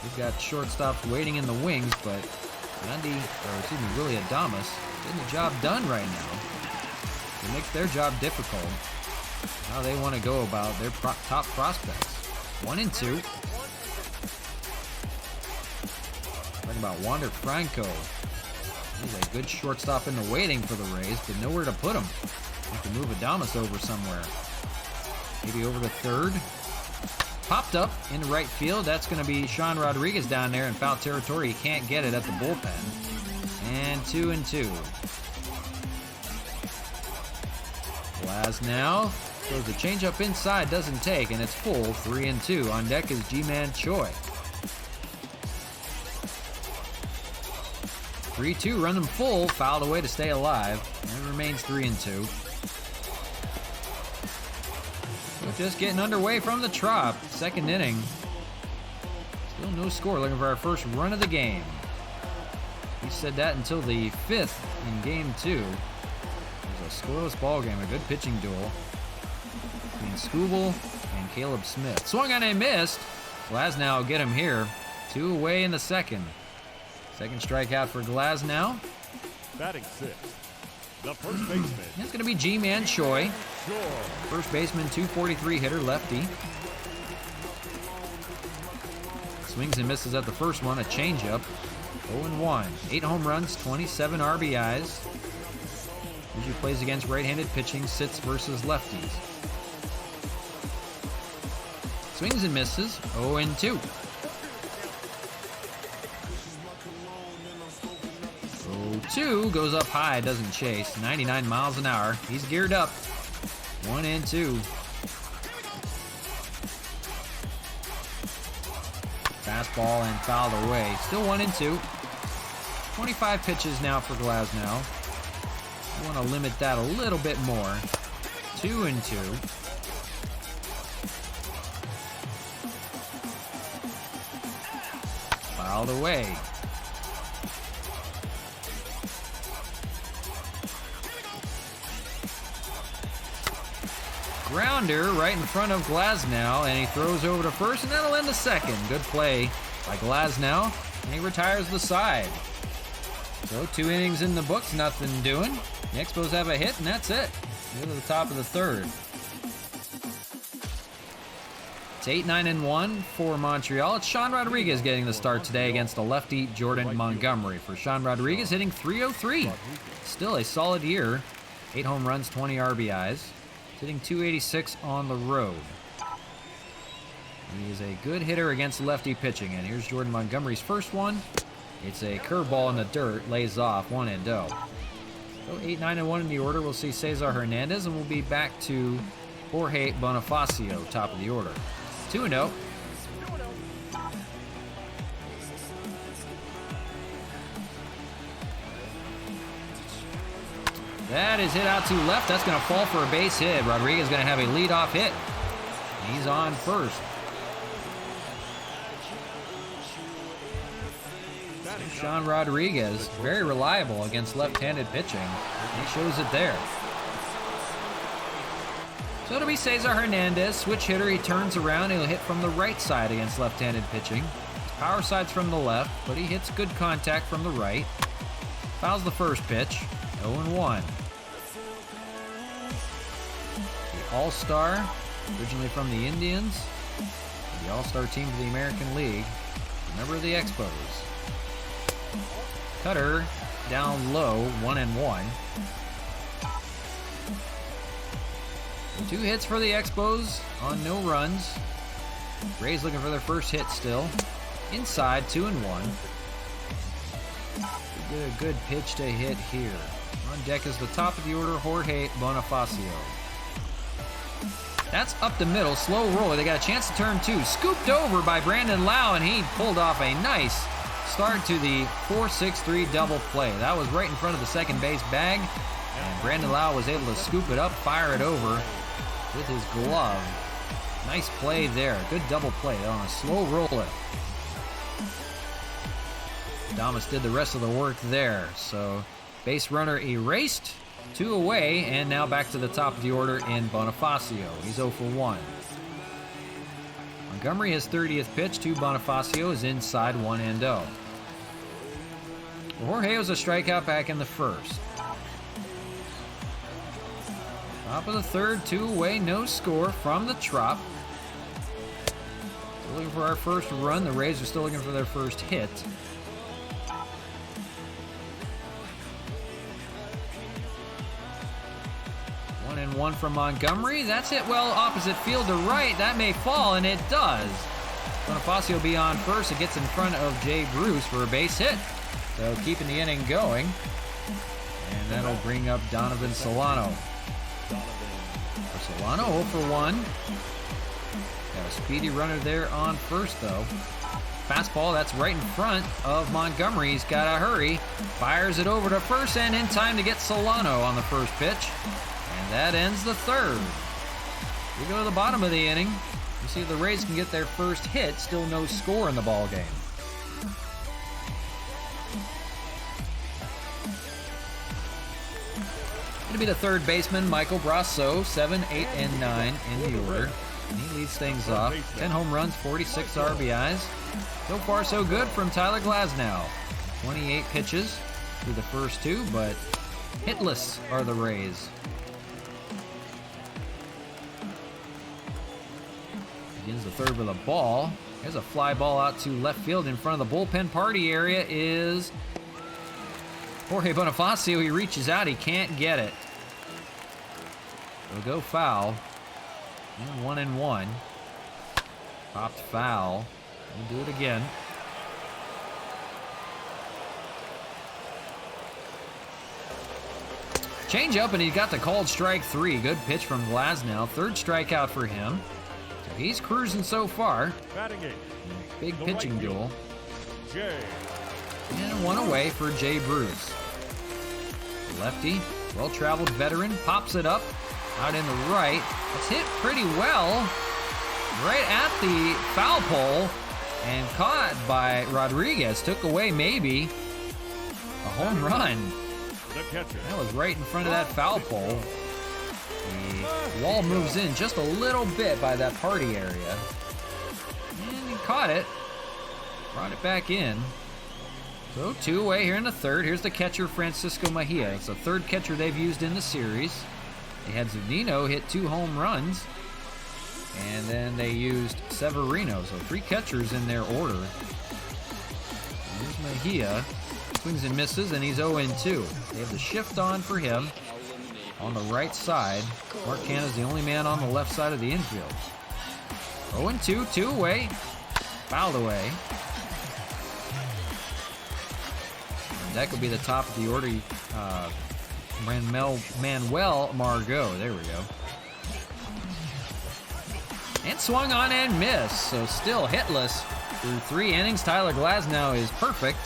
We've got shortstops waiting in the wings, but Willie Adames getting the job done right now. It makes their job difficult. How they want to go about their top prospects. 1-2. Talking about Wander Franco. He's a good shortstop in the waiting for the Rays, but nowhere to put him. Have to move Adames over somewhere. Maybe over to third. Popped up into right field. That's going to be Sean Rodriguez down there in foul territory. He can't get it at the bullpen. And 2-2. Glasnow throws the changeup inside, doesn't take, and it's full. 3-2. On deck is Ji-Man Choi. 3-2, run them full, fouled away to stay alive, and it remains 3-2. We're just getting underway from the Trop, second inning. Still no score, looking for our first run of the game. We said that until the 5th in game 2. It was a scoreless ball game, a good pitching duel between Skubal and Caleb Smith. Swung on and missed. Glasnow will get him here. 2 away in the second. Second strikeout for Glasnow. Batting 6. The first baseman, It's going to be G-Man Choi. Choi. First baseman, 243 hitter, lefty. Swings and misses at the first one, a changeup. 0-1. 8 home runs, 27 RBIs. Usually plays against right-handed pitching, sits versus lefties. Swings and misses, 0-2. 0-2 goes up high, doesn't chase. 99 miles an hour. He's geared up. 1-2. Fastball and fouled away. Still 1-2. 25 pitches now for Glasnow. I want to limit that a little bit more. 2-2. Fouled away. Grounder right in front of Glasnow, and he throws over to first, and that'll end the second. Good play by Glasnow, and he retires the side. So 2 innings in the books, nothing doing. The Expos have a hit, and that's it. Go to the top of the third. It's 8-9-1 for Montreal. It's Sean Rodriguez getting the start today against a lefty, Jordan Montgomery. For Sean Rodriguez, hitting .303. Still a solid year. 8 home runs, 20 RBIs. Hitting .286 on the road. He is a good hitter against lefty pitching. And here's Jordan Montgomery's first one. It's a curveball in the dirt, lays off, 1-0. So 8-9-1 in the order. We'll see Cesar Hernandez, and we'll be back to Jorge Bonifacio, top of the order. 2-0. That is hit out to left. That's going to fall for a base hit. Rodriguez is going to have a leadoff hit. He's on first. Sean Rodriguez, very reliable against left-handed pitching. He shows it there. So it'll be Cesar Hernandez, switch hitter. He turns around. He'll hit from the right side against left-handed pitching. His power side's from the left, but he hits good contact from the right. Fouls the first pitch. 0-1. The All-Star, originally from the Indians, the All-Star team of the American League, member of the Expos. Cutter down low, 1-1. 2 hits for the Expos on no runs. Rays looking for their first hit still. Inside, 2-1. Get a good pitch to hit here. On deck is the top of the order, Jorge Bonifacio. That's up the middle, slow roller. They got a chance to turn 2. Scooped over by Brandon Lau, and he pulled off a nice start to the 4-6-3 double play. That was right in front of the second base bag, and Brandon Lau was able to scoop it up, fire it over with his glove. Nice play there. Good double play on a slow roller. Adames did the rest of the work there. So base runner erased, 2 away, and now back to the top of the order in Bonifacio. He's 0 for 1. Montgomery, his 30th pitch to Bonifacio, is inside, 1-0. Jorge was a strikeout back in the first. Top of the third, 2 away, no score from the Trop. Still looking for our first run. The Rays are still looking for their first hit. And 1 from Montgomery. That's hit well opposite field to right. That may fall, and it does. Bonifacio will be on first. It gets in front of Jay Bruce for a base hit. So keeping the inning going. And that'll bring up Donovan Solano. For Solano, 0 for 1. Got a speedy runner there on first, though. Fastball, that's right in front of Montgomery. He's got to hurry. Fires it over to first, and in time to get Solano on the first pitch. And that ends the third. We go to the bottom of the inning. You see if the Rays can get their first hit. Still no score in the ball game. It'll be the third baseman, Michael Brasso, 7, 8, and 9 in the order. And he leads things off. 10 home runs, 46 RBIs. So far, so good from Tyler Glasnow. 28 pitches through the first 2, but Hitless are the Rays. Begins the third with a ball. There's a fly ball out to left field. In front of the bullpen party area is Jorge Bonifacio. He reaches out. He can't get it. It'll go foul. And 1-1. Popped foul. We'll do it again. Change up, and he got the called strike 3. Good pitch from Glasnow. Third strikeout for him. So he's cruising so far. Batting eighth, Big the pitching right duel. Jay. And one away for Jay Bruce. Lefty, well-traveled veteran, pops it up. Out in the right. It's hit pretty well. Right at the foul pole. And caught by Rodriguez. Took away maybe a home run. The catcher. That was right in front of that foul pole. The wall moves in just a little bit by that party area. And he caught it. Brought it back in. So 2 away here in the third. Here's the catcher, Francisco Mejia. It's the third catcher they've used in the series. They had Zunino hit 2 home runs. And then they used Severino. So 3 catchers in their order. Here's Mejia. Swings and misses, and he's 0-2. They have the shift on for him on the right side. Mark Canha's the only man on the left side of the infield. 0-2, 2 away. Fouled away. And that could be the top of the order. Manuel Margot. There we go. And swung on and missed. So still hitless through 3 innings. Tyler Glasnow is perfect.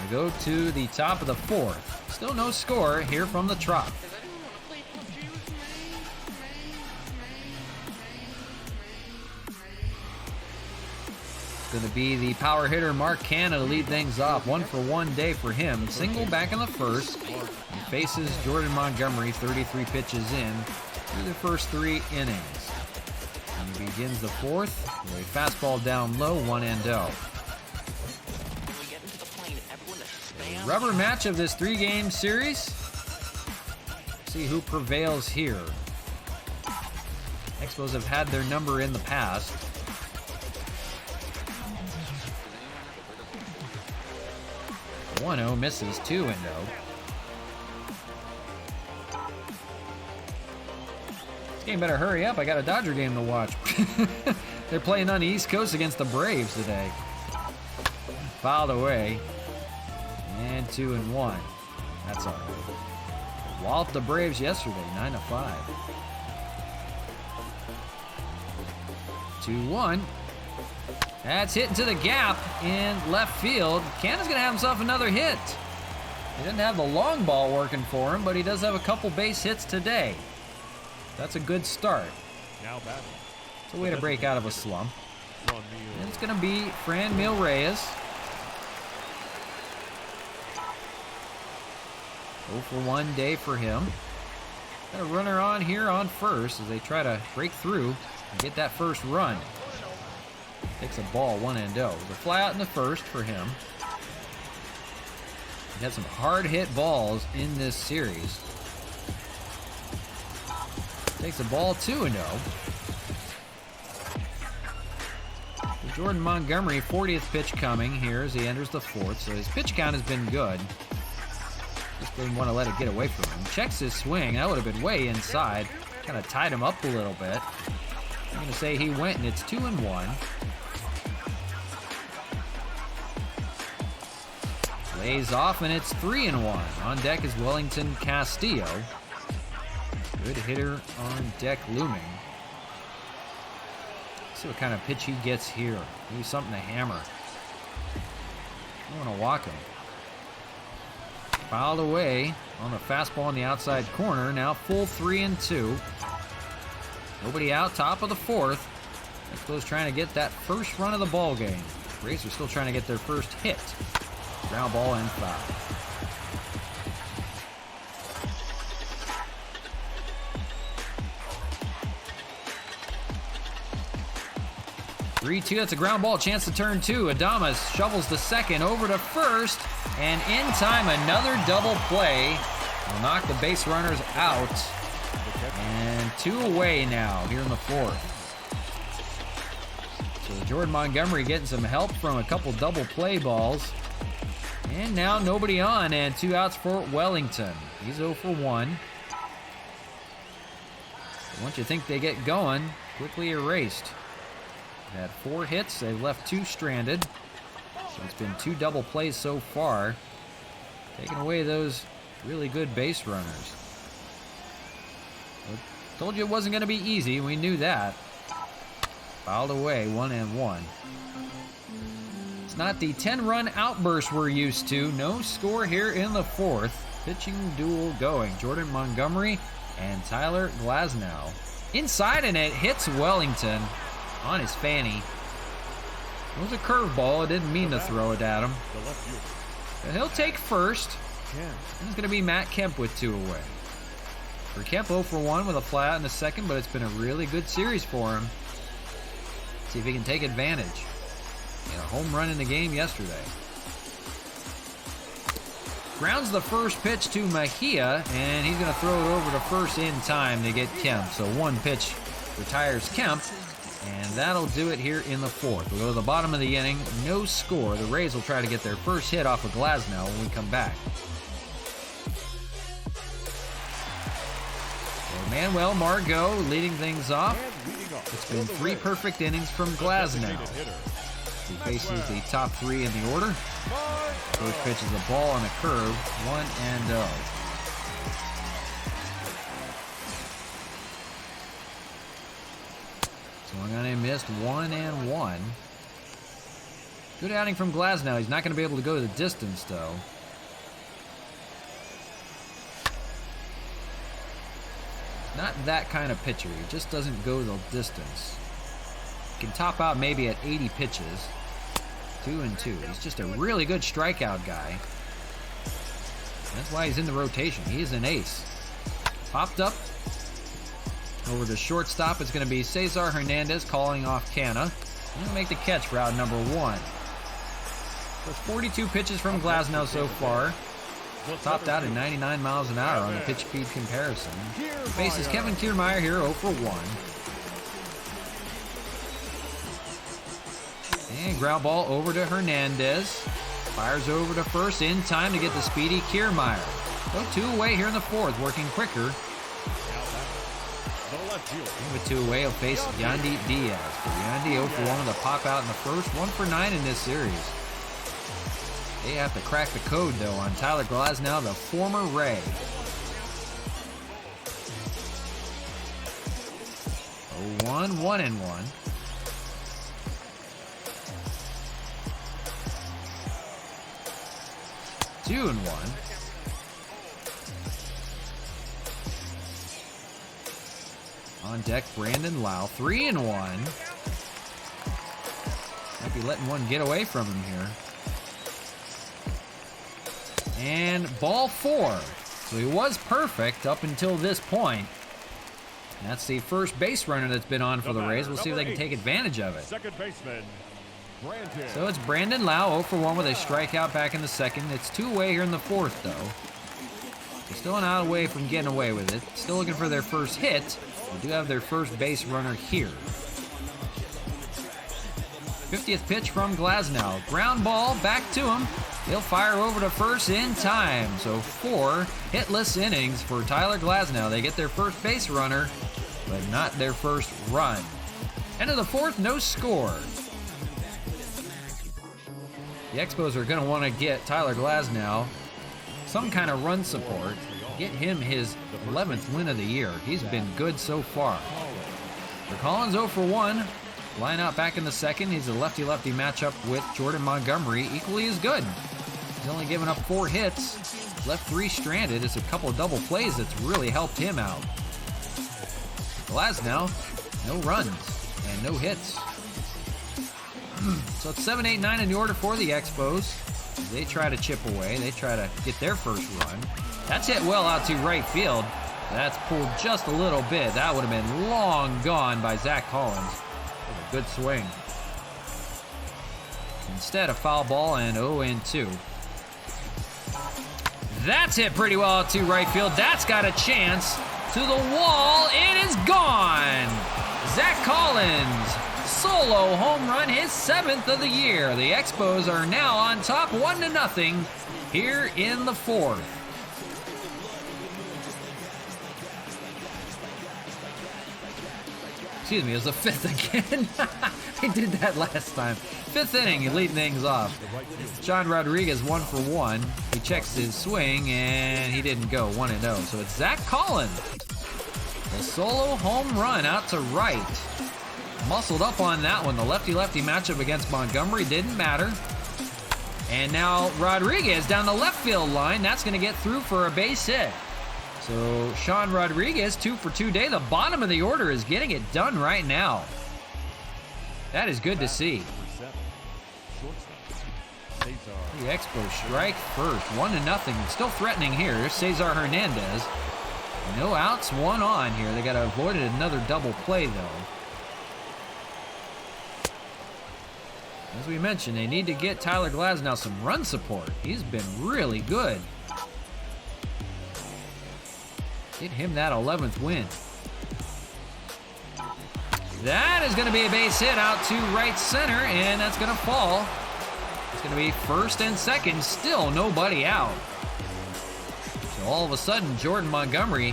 We go to the top of the 4th. Still no score here from the Trop. It's going to be the power hitter Mark Canha to lead things off. 1-for-1 day for him. Single back in the first. He faces Jordan Montgomery 33 pitches in through the first 3 innings. And he begins the 4th with a fastball down low, 1-0. Rubber match of this 3-game series. See who prevails here. Expos have had their number in the past. 1-0 misses, 2-0. This game better hurry up. I got a Dodger game to watch. They're playing on the East Coast against the Braves today. Fouled away. And 2-1. That's all right. Walloped the Braves yesterday, 9-5. 2-1. That's hit into the gap in left field. Canha's going to have himself another hit. He didn't have the long ball working for him, but he does have a couple base hits today. That's a good start. Now batting. It's a way to break out of a slump. And it's going to be Franmil Reyes. 0-for-1 day for him. Got a runner on here on first as they try to break through and get that first run. Takes a ball, 1-0. The fly out in the first for him. He had some hard hit balls in this series. Takes a ball, 2-0. Jordan Montgomery, 40th pitch coming here as he enters the 4th. So his pitch count has been good. Just didn't want to let it get away from him. Checks his swing. That would have been way inside. Kind of tied him up a little bit. I'm going to say he went, and it's 2-1. Lays off, and it's 3-1. On deck is Wellington Castillo. Good hitter on deck looming. Let's see what kind of pitch he gets here. Maybe something to hammer. I want to walk him. Fouled away on the fastball in the outside corner. Now full 3-2. Nobody out, top of the 4th. Expos trying to get that first run of the ball game. Rays are still trying to get their first hit. Ground ball and foul. 3-2, that's a ground ball, chance to turn 2. Adames shovels the second over to first, and in time, another double play will knock the base runners out. And 2 away now here in the 4th. So Jordan Montgomery getting some help from a couple double play balls. And now nobody on, and 2 outs for Wellington. He's 0 for 1. Once you think they get going, quickly erased. They've had 4 hits. They've left 2 stranded. So it's been 2 double plays so far. Taking away those really good base runners. Well, told you it wasn't going to be easy. We knew that. Fouled away, 1-1. It's not the 10-run outburst we're used to. No score here in the 4th. Pitching duel going. Jordan Montgomery and Tyler Glasnow. Inside, and it hits Wellington on his fanny. It was a curveball. I didn't mean to throw it at him. But he'll take first. And it's going to be Matt Kemp with 2 away. For Kemp, 0 for 1 with a fly out in the 2nd, but it's been a really good series for him. See if he can take advantage. He had a home run in the game yesterday. Grounds the first pitch to Mejia, and he's going to throw it over to first in time to get Kemp. So 1 pitch retires Kemp, and that'll do it here in the 4th. We'll go to the bottom of the inning. No score. The Rays will try to get their first hit off of Glasnow when we come back. So Manuel Margot leading things off. It's been 3 perfect innings from Glasnow. He faces the top 3 in the order. First pitch is a ball and a curve, 1-0. Swung on and missed, 1-1. Good outing from Glasnow. He's not going to be able to go the distance, though. Not that kind of pitcher. He just doesn't go the distance. He can top out maybe at 80 pitches. 2-2. He's just a really good strikeout guy. That's why he's in the rotation. He is an ace. Popped up. Over to shortstop, it's going to be Cesar Hernandez calling off Canna. He'll make the catch for out number 1. There's 42 pitches from Glasnow so far. Topped out at 99 miles an hour on the pitch speed comparison. Faces Kevin Kiermaier here 0 for 1. And ground ball over to Hernandez. Fires over to first in time to get the speedy Kiermaier. So 2 away here in the 4th, working quicker. With 2 away, he'll face Yandy Diaz. For Yandy, 0 for 1 with a pop out in the first, 1 for 9 in this series. They have to crack the code, though, on Tyler Glasnow, the former Ray. 0-1, 1-1. Two and 1. On deck, Brandon Lau, 3-1. Might be letting one get away from him here. And ball 4. So he was perfect up until this point. And that's the first base runner that's been on for the Rays. We'll see if they can take advantage of it. Second baseman, Brandon. So it's Brandon Lau, 0 for 1 with a strikeout back in the 2nd. It's 2 away here in the 4th, though. They're still not away from getting away with it. Still looking for their first hit. They do have their first base runner here. 50th pitch from Glasnow. Ground ball back to him. He'll fire over to first in time. So 4 hitless innings for Tyler Glasnow. They get their first base runner, but not their first run. End of the 4th, no score. The Expos are going to want to get Tyler Glasnow some kind of run support. Get him his 11th win of the year. He's been good so far. For Collins, 0 for 1. Line out back in the 2nd. He's a lefty-lefty matchup with Jordan Montgomery. Equally as good. He's only given up 4 hits. Left 3 stranded. It's a couple of double plays that's really helped him out. Glasnow, no runs and no hits. So it's 7, 8, 9 in the order for the Expos. They try to chip away. They try to get their first run. That's hit well out to right field. That's pulled just a little bit. That would have been long gone by Zach Collins. A good swing. Instead, a foul ball and 0-2. That's hit pretty well out to right field. That's got a chance to the wall. It is gone. Zach Collins, solo home run, his 7th of the year. The Expos are now on top 1-0 here in the 4th. Excuse me, it was the 5th again. I did that last time. 5th inning, leading things off. Sean Rodriguez 1 for 1. He checks his swing, and he didn't go 1-0. So it's Zach Collins. A solo home run out to right. Muscled up on that one. The lefty-lefty matchup against Montgomery didn't matter. And now Rodriguez down the left field line. That's going to get through for a base hit. So Sean Rodriguez, 2 for 2 day. The bottom of the order is getting it done right now. That is good to see. The Expos strike first, 1-0. Still threatening here. Cesar Hernandez. No outs, 1 on here. They got to avoid another double play though. As we mentioned, they need to get Tyler Glasnow some run support. He's been really good. Get him that 11th win. That is going to be a base hit out to right center, and that's going to fall. It's going to be first and second, still nobody out. So all of a sudden, Jordan Montgomery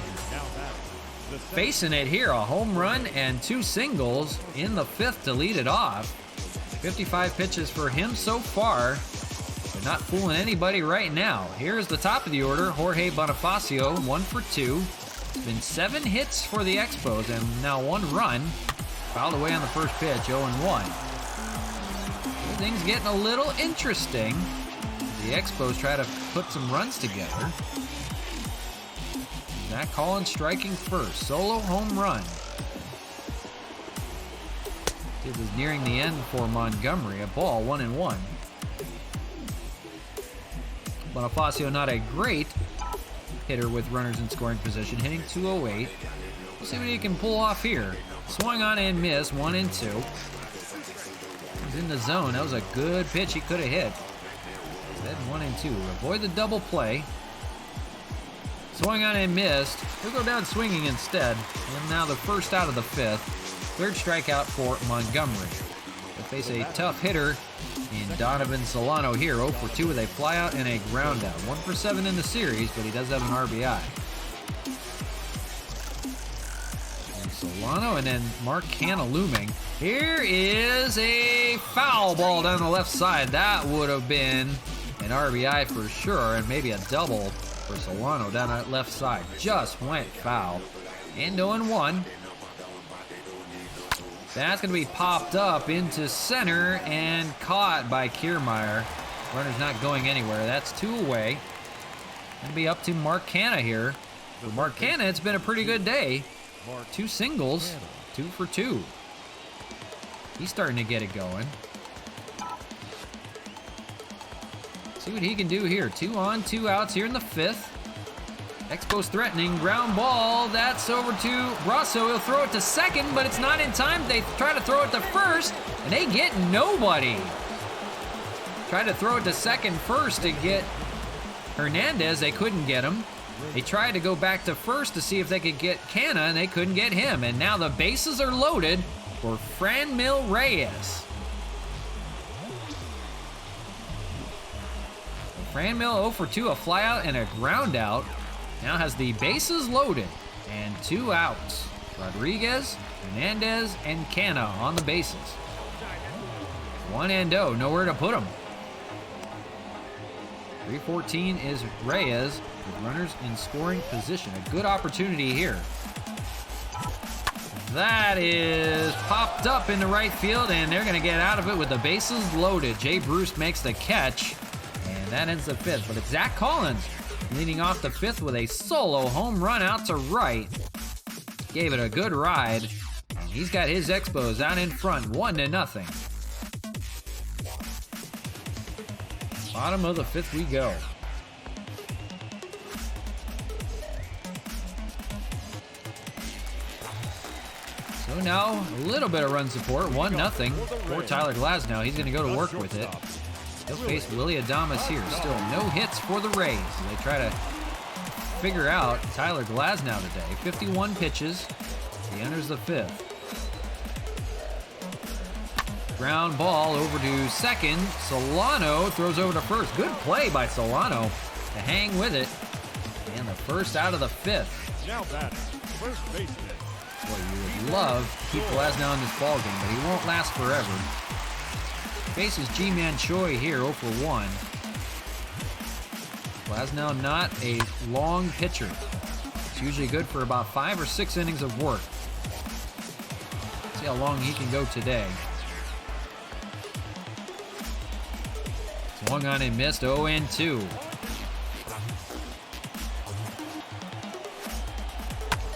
facing it here. A home run and 2 singles in the 5th to lead it off. 55 pitches for him so far. They're not fooling anybody right now. Here's the top of the order. Jorge Bonifacio, 1 for 2. It's been 7 hits for the Expos and now 1 run. Fouled away on the first pitch, 0-1. Everything's getting a little interesting. The Expos try to put some runs together. Zach Collins striking first. Solo home run. It was nearing the end for Montgomery. A ball, 1-1. Bonifacio not a great hitter with runners in scoring position, hitting 208. We'll see what he can pull off here. Swung on and missed, 1-2. He's in the zone. That was a good pitch he could have hit. Then 1-2. Avoid the double play. Swung on and missed. He'll go down swinging instead. And now the first out of the 5th. 3rd strikeout for Montgomery. They face a tough hitter in Donovan Solano here. 0 for 2 with a flyout and a ground out. 1 for 7 in the series, but he does have an RBI. And Solano and then Mark Canha looming. Here is a foul ball down the left side. That would have been an RBI for sure, and maybe a double for Solano down that left side. Just went foul. And 0-1. That's going to be popped up into center and caught by Kiermaier. Runner's not going anywhere. That's 2 away. Going to be up to Mark Canha here. For Mark Canha, it's been a pretty good day. 2 singles, 2 for 2. He's starting to get it going. See what he can do here. 2 on, 2 outs here in the 5th. Expos threatening, ground ball, that's over to Brasso. He'll throw it to second, but it's not in time. They try to throw it to first, and they get nobody. Tried to throw it to second first to get Hernandez. They couldn't get him. They tried to go back to first to see if they could get Canha, and they couldn't get him. And now the bases are loaded for Franmil Reyes. Franmil 0 for 2, a flyout and a ground out. Now has the bases loaded and 2 outs. Rodriguez, Hernandez, and Canha on the bases. 1-0, nowhere to put him. 314 is Reyes with runners in scoring position. A good opportunity here. That is popped up into right field, and they're going to get out of it with the bases loaded. Jay Bruce makes the catch, and that ends the 5th. But it's Zach Collins leading off the 5th with a solo home run out to right. Gave it a good ride. And he's got his Expos out in front, 1-0. Bottom of the 5th we go. So now a little bit of run support, 1-0 for Tyler Glasnow. He's going to go to work with it. He'll face Willie Adames here. Still no hits for the Rays. They try to figure out Tyler Glasnow today. 51 pitches. He enters the 5th. Ground ball over to second. Solano throws over to first. Good play by Solano to hang with it. And the first out of the 5th. Now batting, first baseman. Boy, you would love to keep Glasnow in this ballgame, but he won't last forever. Faces G-Man Choi here, 0 for 1. Glasnow not a long pitcher. It's usually good for about 5 or 6 innings of work. See how long he can go today. Swung on and missed, 0-2.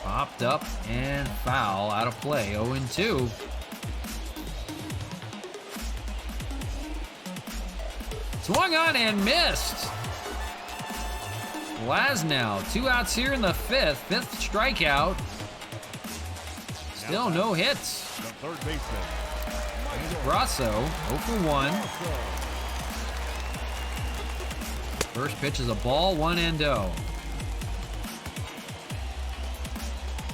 Popped up and foul, out of play, 0-2. Swung on and missed. Glasnow, 2 outs here in the 5th. 5th strikeout. Still no hits. The third baseman. Brasso, 0 for 1. First pitch is a ball, 1-0.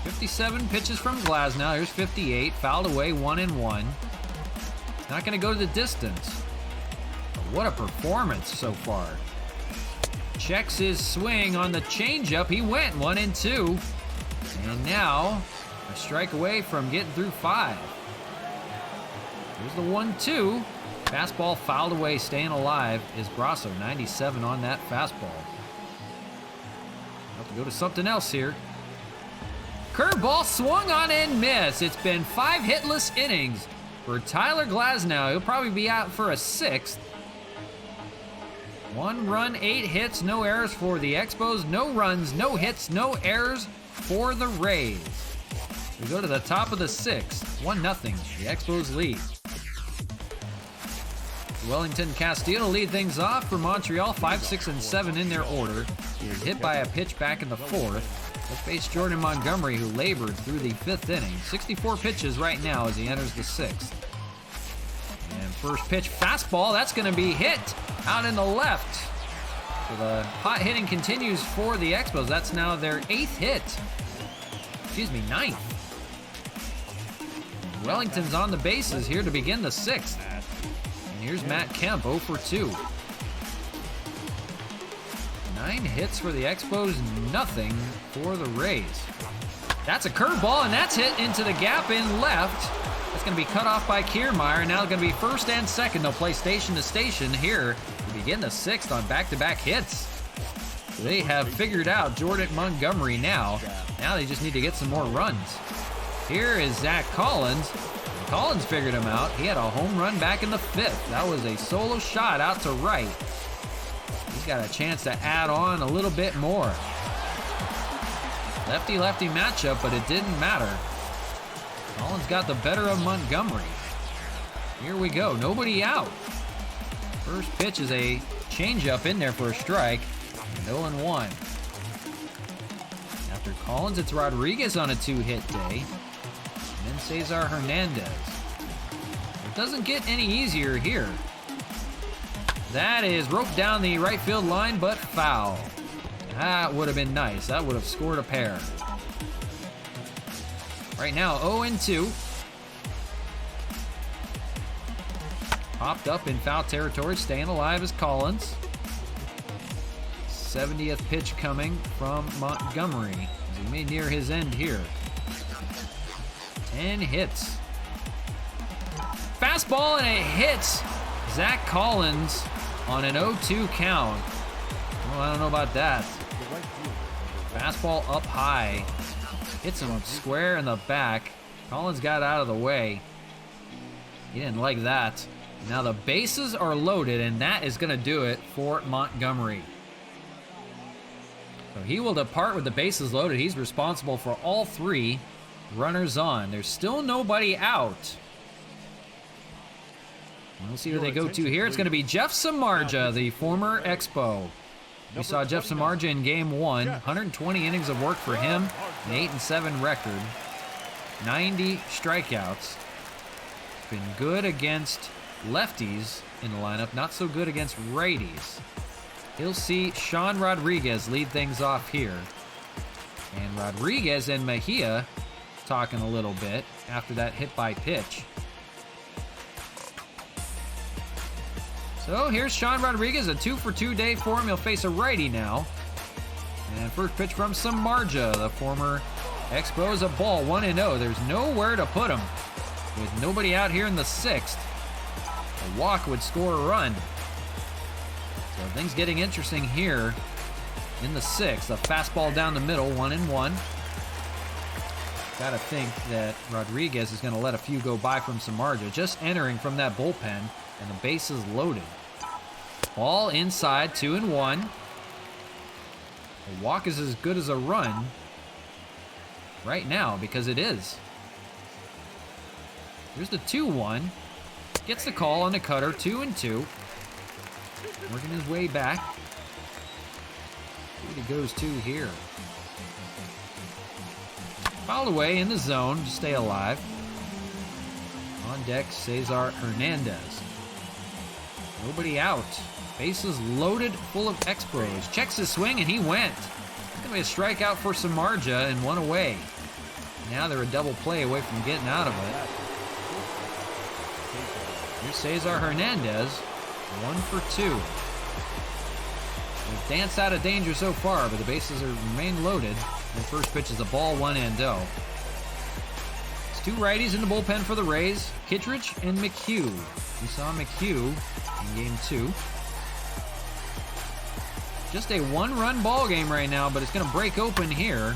57 pitches from Glasnow. Here's 58. Fouled away, 1-1. It's not going to go to the distance. But what a performance so far. Checks his swing on the changeup. He went 1-2. And now a strike away from getting through 5. Here's the 1-2. Fastball fouled away, staying alive is Brasso. 97 on that fastball. Have to go to something else here. Curveball swung on and missed. It's been 5 hitless innings for Tyler Glasnow. He'll probably be out for a 6th. 1 run, 8 hits, no errors for the Expos. No runs, no hits, no errors for the Rays. We go to the top of the 6th. 1-0. The Expos lead. Wellington Castillo lead things off for Montreal. 5, 6, and 7 in their order. He was hit by a pitch back in the 4th. He'll face Jordan Montgomery, who labored through the 5th inning. 64 pitches right now as he enters the 6th. And first pitch, fastball. That's going to be hit out in the left. So the hot hitting continues for the Expos. That's now their 8th hit. Excuse me, 9th. Wellington's on the bases here to begin the 6th. And here's Matt Kemp, 0 for 2. 9 hits for the Expos, nothing for the Rays. That's a curveball, and that's hit into the gap in left. That's going to be cut off by Kiermaier. Now going to be first and second. They'll play station to station here to begin the 6th on back-to-back hits. So they have figured out Jordan Montgomery now. Now they just need to get some more runs. Here is Zach Collins. Collins figured him out. He had a home run back in the 5th. That was a solo shot out to right. He's got a chance to add on a little bit more. Lefty-lefty matchup, but it didn't matter. Collins got the better of Montgomery. Here we go, nobody out. First pitch is a changeup in there for a strike. 0-1. After Collins, it's Rodriguez on a 2-hit day. And then Cesar Hernandez. It doesn't get any easier here. That is roped down the right field line, but foul. That would have been nice. That would have scored a pair. Right now, 0-2. Popped up in foul territory, staying alive is Collins. 70th pitch coming from Montgomery as he may near his end here. 10 hits. Fastball, and it hits Zach Collins on an 0-2 count. Well, I don't know about that. Fastball up high. Hits him square in the back. Collins got out of the way. He didn't like that. Now the bases are loaded, and that is going to do it for Montgomery. So he will depart with the bases loaded. He's responsible for all 3 runners on. There's still nobody out. We'll see who they go to here. It's going to be Jeff Samardzija, the former Expo. We saw Jeff Samardzija in Game 1. 120 innings of work for him. An 8-7 record. 90 strikeouts. Been good against lefties in the lineup. Not so good against righties. He'll see Sean Rodriguez lead things off here. And Rodriguez and Mejia talking a little bit after that hit by pitch. So here's Sean Rodriguez, a 2-for-2 day for him. He'll face a righty now. And first pitch from Samardzija, the former Expos, a ball, 1-0. There's nowhere to put him. With nobody out here in the 6th, a walk would score a run. So things getting interesting here in the 6th. A fastball down the middle, 1-1. Gotta think that Rodriguez is going to let a few go by from Samardzija. Just entering from that bullpen, and the base is loaded. Ball inside, 2-1. A walk is as good as a run right now, because it is. Here's the 2-1. Gets the call on the cutter, 2-2. Working his way back. See what he goes to here. Fouled away in the zone to stay alive. On deck, Cesar Hernandez. Nobody out. Bases loaded, full of Expos. Checks his swing, and he went. It's going to be a strikeout for Samardzija and one away. Now they're a double play away from getting out of it. Here's Cesar Hernandez, 1-for-2. They've danced out of danger so far, but the bases remain loaded. And first pitch is a ball, 1-0. It's two righties in the bullpen for the Rays, Kittredge and McHugh. We saw McHugh in game 2. Just a one-run ball game right now, but it's going to break open here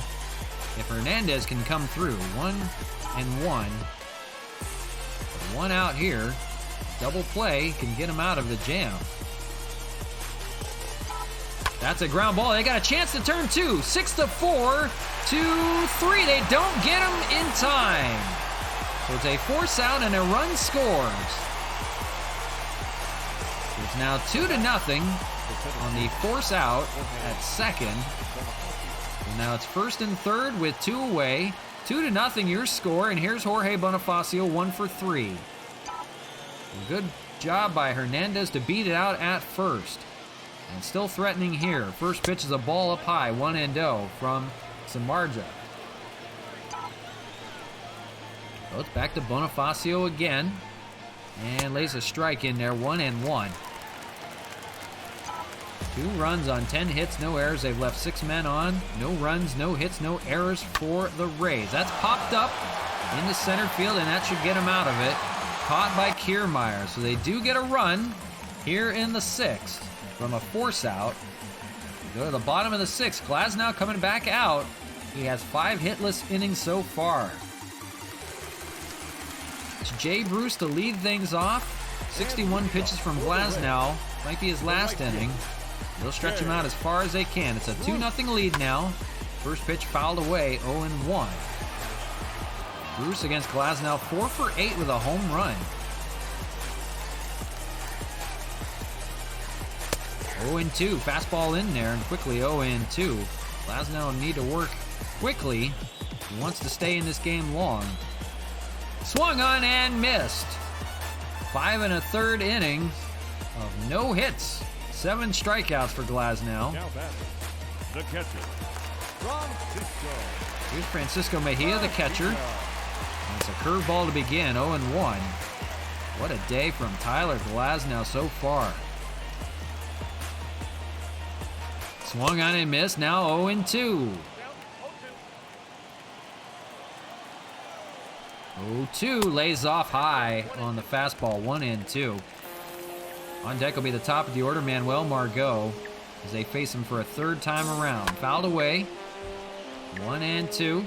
if Hernandez can come through. 1-1. One out here. Double play can get him out of the jam. That's a ground ball. They got a chance to turn 2. 6-4, 2-3. They don't get him in time. So it's a force out and a run scores. It's now 2-0 on the force out at second. And now it's first and third with 2 away. 2-0 your score, and here's Jorge Bonifacio, 1-for-3. A good job by Hernandez to beat it out at first. And still threatening here. First pitch is a ball up high, 1-0 from Samardzija. So it's back to Bonifacio again. And lays a strike in there, 1-1. 2 runs on 10 hits, no errors. They've left 6 men on. No runs, no hits, no errors for the Rays. That's popped up into center field, and that should get him out of it. Caught by Kiermaier. So they do get a run here in the 6th from a force out. We go to the bottom of the 6th. Glasnow coming back out. He has 5 hitless innings so far. It's Jay Bruce to lead things off. 61 pitches from Glasnow. Might be his last inning. They'll stretch him out as far as they can. It's a 2-0 lead now. First pitch fouled away, 0-1. Bruce against Glasnow, 4-for-8 with a home run. 0-2, fastball in there, and quickly 0-2. Glasnow will need to work quickly. He wants to stay in this game long. Swung on and missed. 5 1/3 innings of no hits. 7 strikeouts for Glasnow. Now batting, the catcher, Francisco. Here's Francisco Mejia, the catcher. And it's a curveball to begin, 0-1. What a day from Tyler Glasnow so far. Swung on and missed, now 0-2. 0-2 lays off high on the fastball, 1-2. On deck will be the top of the order, Manuel Margot, as they face him for a 3rd time around. Fouled away, 1-2.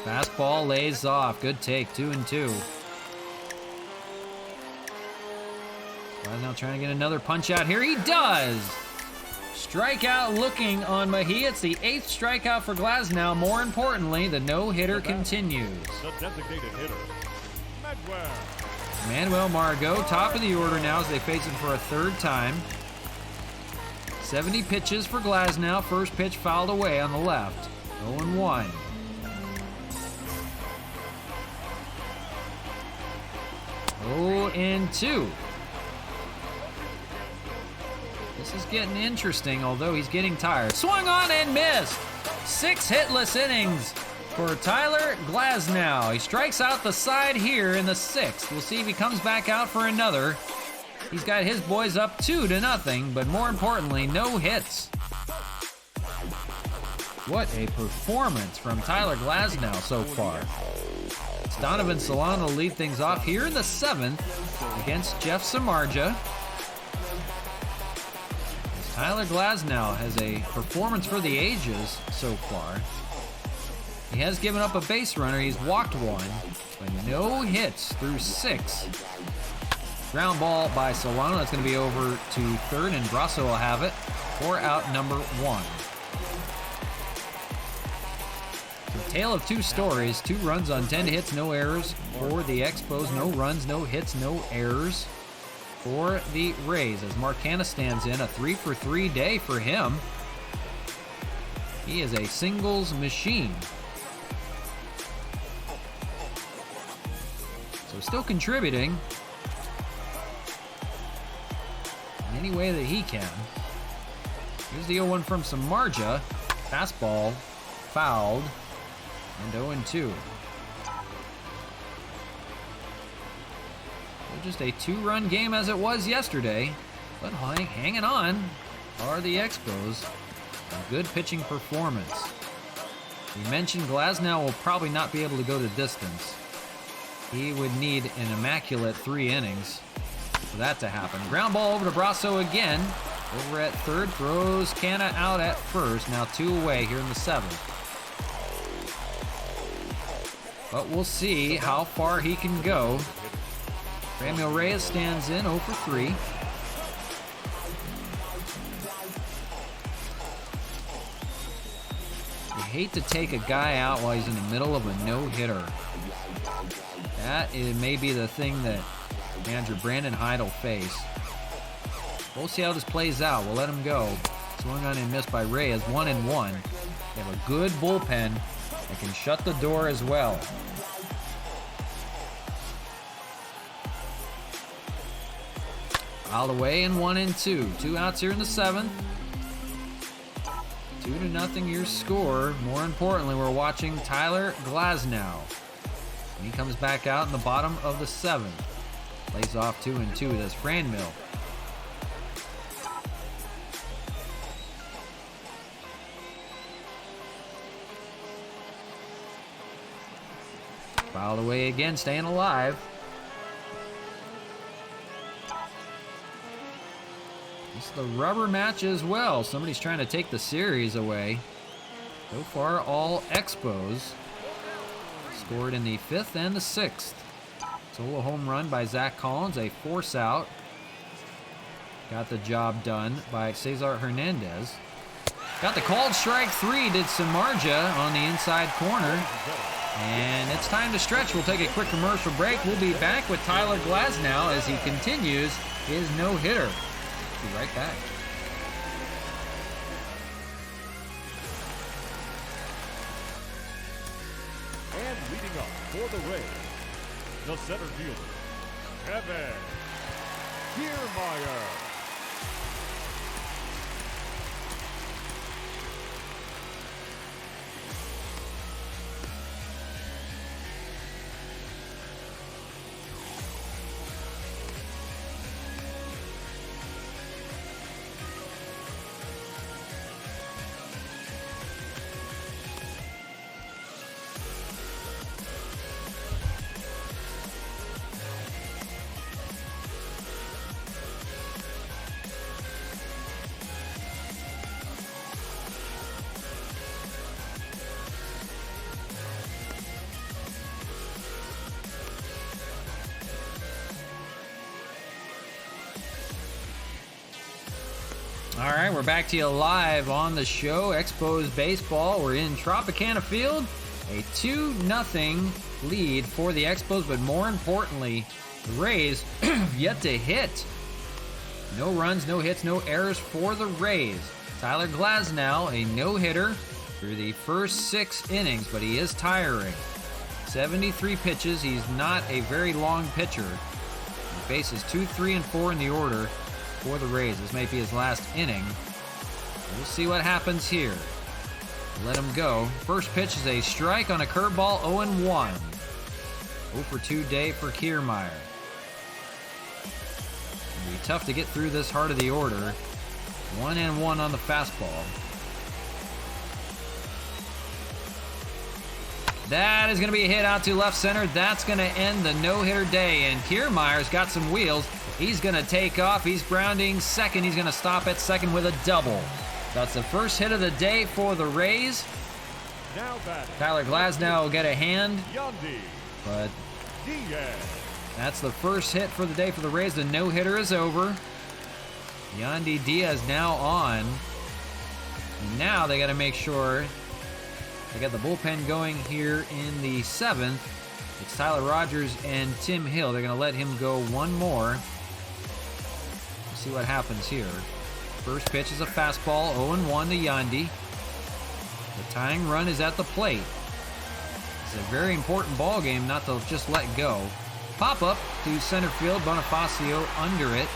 Fastball lays off, good take, 2-2. Now trying to get another punch out here, he does! Strikeout looking on Mejia. It's the 8th strikeout for Glasnow. More importantly, the no-hitter continues. The designated hitter, Manuel Margot, top of the order now as they face him for a 3rd time. 70 pitches for Glasnow. First pitch fouled away on the left. 0-1. 0-2. This is getting interesting, although he's getting tired. Swung on and missed. 6 hitless innings for Tyler Glasnow. He strikes out the side here in the 6th. We'll see if he comes back out for another. He's got his boys up 2-0, but more importantly, no hits. What a performance from Tyler Glasnow so far. Donovan Solano will lead things off here in the 7th against Jeff Samardzija. Tyler Glasnow has a performance for the ages so far. He has given up a base runner. He's walked 1, but no hits through 6. Ground ball by Solano. That's going to be over to 3rd, and Brasso will have it for out number 1. So, tale of 2 stories. 2 runs on 10 hits, no errors for the Expos. No runs, no hits, no errors for the Rays. As Mark Canha stands in, a 3-for-3 day for him. He is a singles machine. So still contributing in any way that he can. Here's the 0-1 from Samardzija. Fastball fouled, and 0-2. Just a 2-run game as it was yesterday, but hanging on are the Expos. A good pitching performance. We mentioned Glasnow will probably not be able to go the distance. He would need an immaculate 3 innings for that to happen. Ground ball over to Brasso again. Over at 3rd, throws Canha out at 1st. Now 2 away here in the 7th. But we'll see how far he can go. Ramil Reyes stands in 0-for-3. You hate to take a guy out while he's in the middle of a no-hitter. That may be the thing that manager Brandon Hyde will face. We'll see how this plays out. We'll let him go. Swung on and missed by Reyes, 1-1. They have a good bullpen that can shut the door as well. Fouled away and 1-2. 2 outs here in the 7th. 2-0 your score. More importantly, we're watching Tyler Glasnow. And he comes back out in the bottom of the 7th. Plays off 2-2 as Franmil. Fouled away again, staying alive. This is the rubber match as well. Somebody's trying to take the series away. So far, all Expos. Scored in the 5th and the 6th. Solo home run by Zach Collins, a force out. Got the job done by Cesar Hernandez. Got the called strike 3, did Samardzija on the inside corner. And it's time to stretch. We'll take a quick commercial break. We'll be back with Tyler Glasnow as he continues his no-hitter. Be right back. And leading up for the Rays, the center fielder, Kevin Kiermaier. All right, we're back to you live on the show. Expos Baseball. We're in Tropicana Field. A 2-0 lead for the Expos, but more importantly, the Rays yet to hit. No runs, no hits, no errors for the Rays. Tyler Glasnow, a no-hitter through the first 6 innings, but he is tiring. 73 pitches. He's not a very long pitcher. bases 2, 3, and 4 in the order for the Rays. This might be his last inning. We'll see what happens here. Let him go. First pitch is a strike on a curveball, 0-1. 0 for 2 day for Kiermaier. It'll be tough to get through this heart of the order. 1-1 on the fastball. That is going to be a hit out to left center. That's going to end the no-hitter day. And Kiermaier's got some wheels. He's going to take off. He's grounding second. He's going to stop at second with a double. That's the first hit of the day for the Rays. Now batting. Tyler Glasnow will get a hand. Yandy But Diaz. that's the first hit for the day for the Rays. The no-hitter is over. Yandy Diaz now on. And now they got to make sure they got the bullpen going here in the 7th. It's Tyler Rogers and Tim Hill. They're going to let him go one more. Let's see what happens here. First pitch is a fastball, 0-1 to Yandy. The tying run is at the plate. It's a very important ball game not to just let go. Pop up to center field, Bonifacio under it.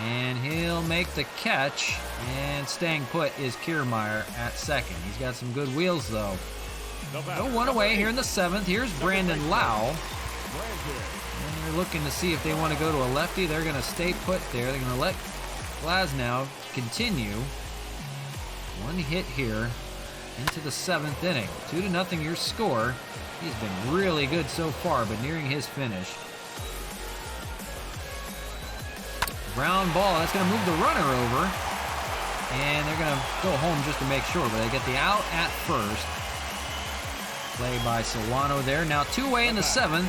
And he'll make the catch, and staying put is Kiermaier at second. He's got some good wheels, though. No one away here in the 7th. Here's Brandon Lau. And they're looking to see if they want to go to a lefty. They're going to stay put there. They're going to let Glasnow continue. One hit here into the 7th inning. 2-0 your score. He's been really good so far, but nearing his finish. Ground ball, that's going to move the runner over. And they're going to go home just to make sure, but they get the out at first. Play by Solano there. Now 2 away in the 7th.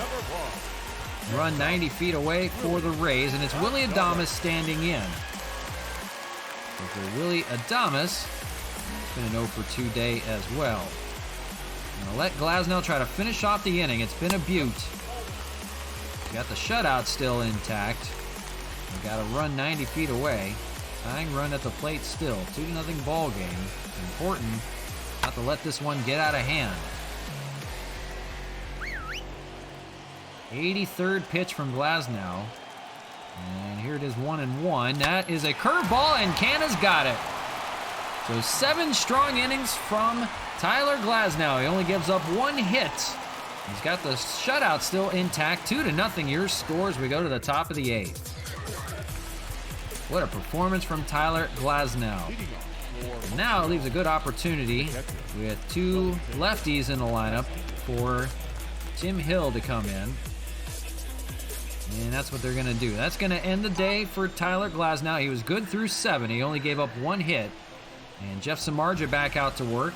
Run 90 feet away for the Rays, and it's Willy Adames standing in. So for Willy Adames, it's been an 0 for 2 day as well. Going to let Glasnow try to finish off the inning. It's been a beaut. Got the shutout still intact. We got to run 90 feet away. Tying run at the plate still. 2-0 ball game. Important not to let this one get out of hand. 83rd pitch from Glasnow. And here it is, 1-1. That is a curveball, and Canna's got it. So 7 strong innings from Tyler Glasnow. He only gives up 1 hit. He's got the shutout still intact. 2-0 your scores. We go to the top of the 8th. What a performance from Tyler Glasnow. And now it leaves a good opportunity with 2 lefties in the lineup for Tim Hill to come in. And that's what they're going to do. That's going to end the day for Tyler Glasnow. He was good through 7. He only gave up 1 hit. And Jeff Samardzija back out to work.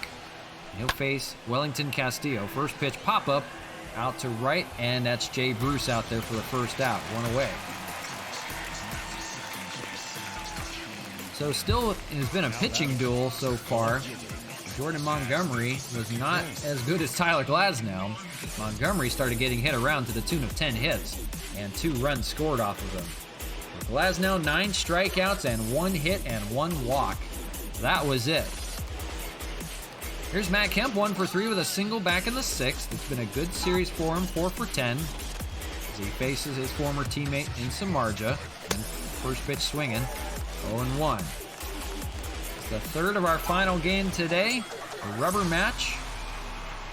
He'll face Wellington Castillo. First pitch pop-up out to right, and that's Jay Bruce out there for the first out. 1 away. So still has been a pitching duel so far. Jordan Montgomery was not as good as Tyler Glasnow. Montgomery started getting hit around to the tune of 10 hits and 2 runs scored off of him. Glasnow, 9 strikeouts and 1 hit and 1 walk. That was it. Here's Matt Kemp, 1 for 3 with a single back in the 6th. It's been a good series for him, 4 for 10. As he faces his former teammate in Samardzija. And first pitch swinging. 0-1. It's the 3rd of our final game today. A rubber match.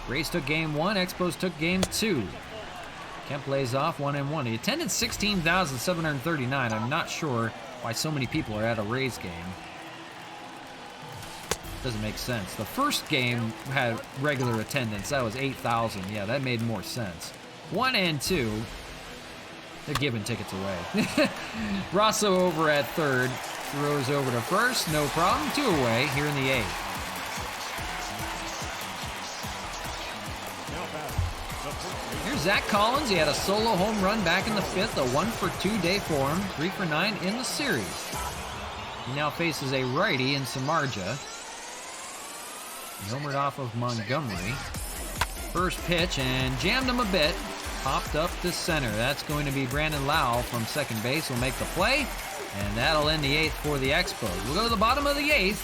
Rays took game 1, Expos took game 2. Kemp lays off 1-1. He attended 16,739. I'm not sure why so many people are at a Rays game. Doesn't make sense. The first game had regular attendance. That was 8,000. Yeah, that made more sense. 1 and 2. They're giving tickets away. Rosso over at 3rd. Throws over to 1st. No problem. 2 away here in the 8th. Here's Zach Collins. He had a solo home run back in the 5th. A 1 for 2 day for him. 3 for 9 in the series. He now faces a righty in Samardzija. Homered off of Montgomery. First pitch and jammed him a bit. Popped up to center. That's going to be Brandon Lau from second base. Will make the play. And that'll end the 8th for the Expos. We'll go to the bottom of the 8th.